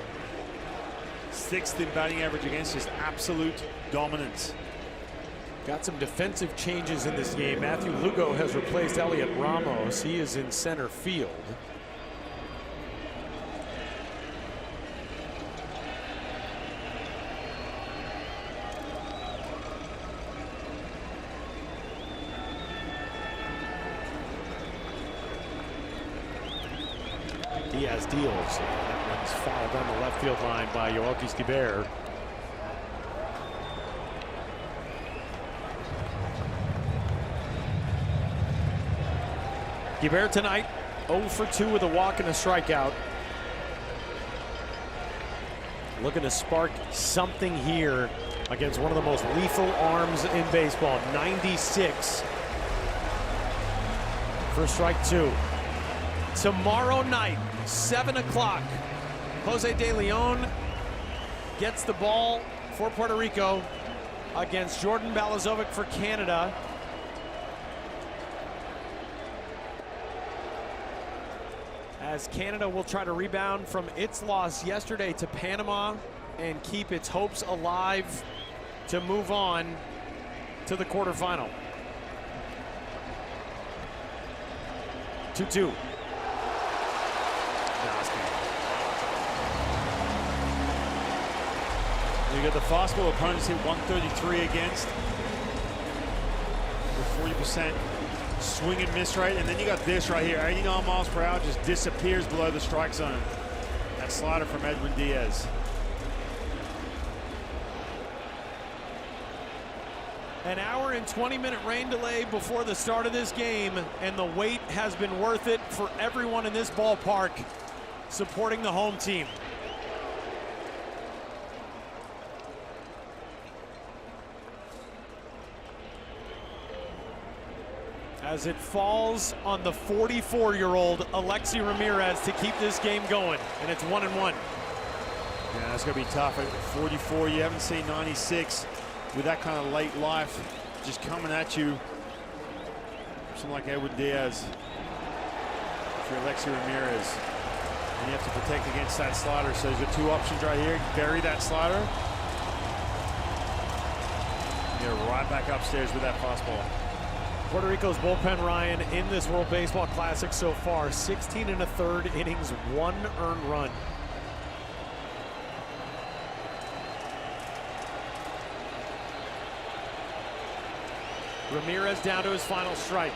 6th in batting average against, just absolute dominance. Got some defensive changes in this game. Matthew Lugo has replaced Elliot Ramos. He is in center field. Diaz deals. That one's fouled down the left field line by Yoelqui Skiber. Skiber tonight 0 for 2 with a walk and a strikeout. Looking to spark something here against one of the most lethal arms in baseball. 96 for strike 2. Tomorrow night, 7 o'clock, Jose De Leon gets the ball for Puerto Rico against Jordan Balazovic for Canada. As Canada will try to rebound from its loss yesterday to Panama and keep its hopes alive to move on to the quarterfinal. 2-2. You got the fastball opponents hit 133 against with 40% swing and miss rate, and then you got this right here, 89 miles per hour, just disappears below the strike zone. That slider from Edwin Diaz. An hour and 20-minute rain delay before the start of this game, and the wait has been worth it for everyone in this ballpark supporting the home team. As it falls on the 44-year-old Alexi Ramirez to keep this game going, and it's 1-1. Yeah, that's gonna be tough. At 44, you haven't seen 96 with that kind of late life just coming at you. Something like Edwin Diaz for Alexi Ramirez. And you have to protect against that slider. So he's got two options right here. Bury that slider. You're right back upstairs with that fastball. Puerto Rico's bullpen, Ryan, in this World Baseball Classic so far, 16 1/3 innings, 1 earned run. Ramirez down to his final strike.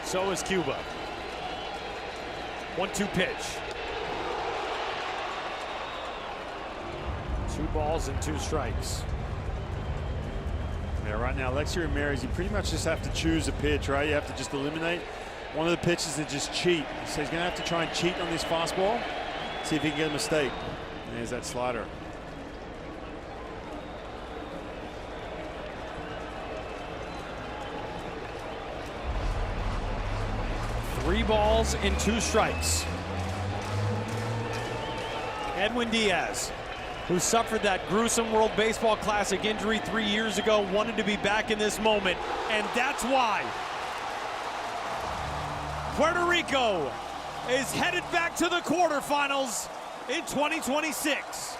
So is Cuba. 1-2 pitch. 2 balls and 2 strikes. Yeah, right now, Alexi Ramirez, you pretty much just have to choose a pitch, right? You have to just eliminate one of the pitches and just cheat. So he's gonna have to try and cheat on this fastball, see if he can get a mistake. And there's that slider. Three balls and 2 strikes. Edwin Diaz, who suffered that gruesome World Baseball Classic injury 3 years ago, wanted to be back in this moment, and that's why Puerto Rico is headed back to the quarterfinals in 2026.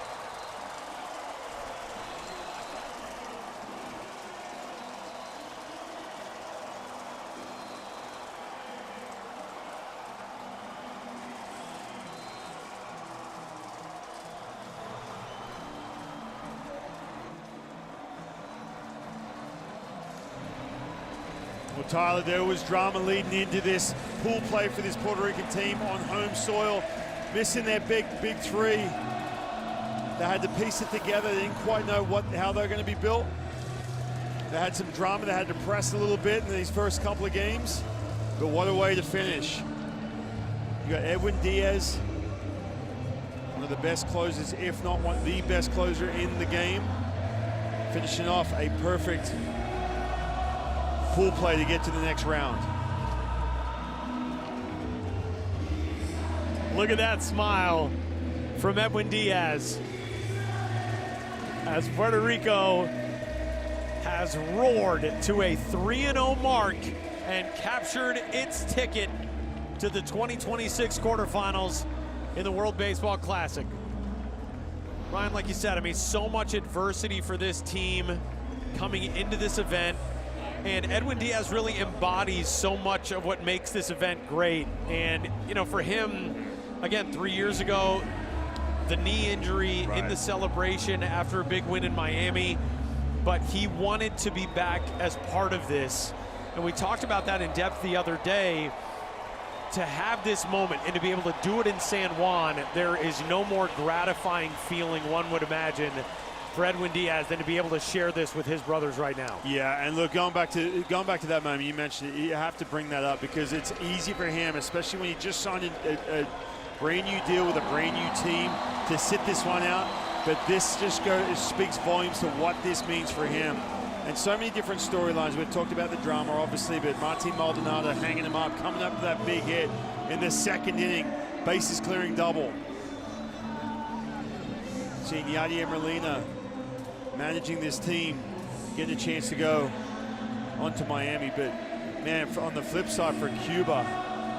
Well, Tyler, there was drama leading into this pool play for this Puerto Rican team on home soil, missing their big three. They had to piece it together. They didn't quite know how they're going to be built. They had some drama. They had to press a little bit in these first couple of games, but what a way to finish. You got Edwin Diaz, one of the best closers, if not the best closer in the game, finishing off a perfect pool play to get to the next round. Look at that smile from Edwin Diaz as Puerto Rico has roared to a 3-0 mark and captured its ticket to the 2026 quarterfinals in the World Baseball Classic. Ryan, like you said, I mean, so much adversity for this team coming into this event. And Edwin Diaz really embodies so much of what makes this event great. And, you know, for him, again, 3 years ago, the knee injury in the celebration after a big win in Miami, but he wanted to be back as part of this. And we talked about that in depth the other day. To have this moment and to be able to do it in San Juan, there is no more gratifying feeling, one would imagine, for Edwin Diaz than to be able to share this with his brothers right now. Yeah, and look, going back to that moment, you mentioned it, you have to bring that up because it's easy for him, especially when he just signed a brand new deal with a brand new team, to sit this one out. But this just speaks volumes to what this means for him. And so many different storylines. We've talked about the drama, obviously, but Martin Maldonado hanging him up, coming up to that big hit in the second inning, bases clearing double. Seeing Yadier Molina managing this team, getting a chance to go on to Miami. But man, on the flip side for Cuba,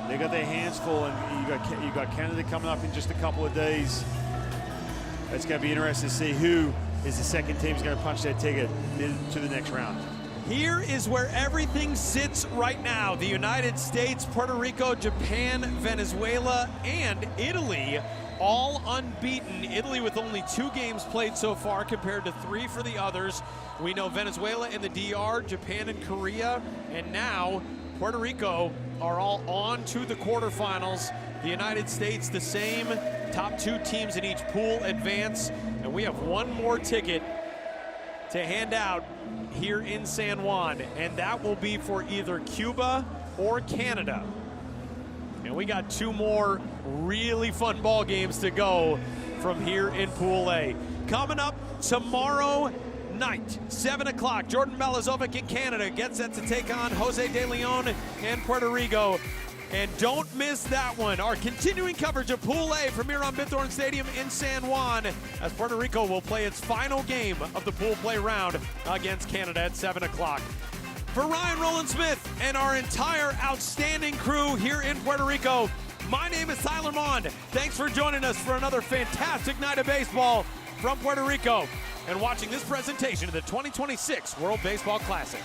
they got their hands full, and you got Canada coming up in just a couple of days. It's going to be interesting to see who is the second team is going to punch their ticket to the next round. Here is where everything sits right now. The United States, Puerto Rico, Japan, Venezuela, and Italy all unbeaten. Italy with only 2 games played so far compared to 3 for the others. We know Venezuela and the DR, Japan and Korea, and now Puerto Rico are all on to the quarterfinals. The United States the same. Top 2 teams in each pool advance, and we have one more ticket to hand out here in San Juan, and that will be for either Cuba or Canada. And we got 2 more really fun ball games to go from here in Pool A. Coming up tomorrow night, 7 o'clock, Jordan Balazovic in Canada gets set to take on Jose De Leon and Puerto Rico. And don't miss that one. Our continuing coverage of Pool A from here on Bithorn Stadium in San Juan, as Puerto Rico will play its final game of the pool play round against Canada at 7 o'clock. For Ryan Rowland-Smith and our entire outstanding crew here in Puerto Rico, my name is Tyler Mond. Thanks for joining us for another fantastic night of baseball from Puerto Rico and watching this presentation of the 2026 World Baseball Classic.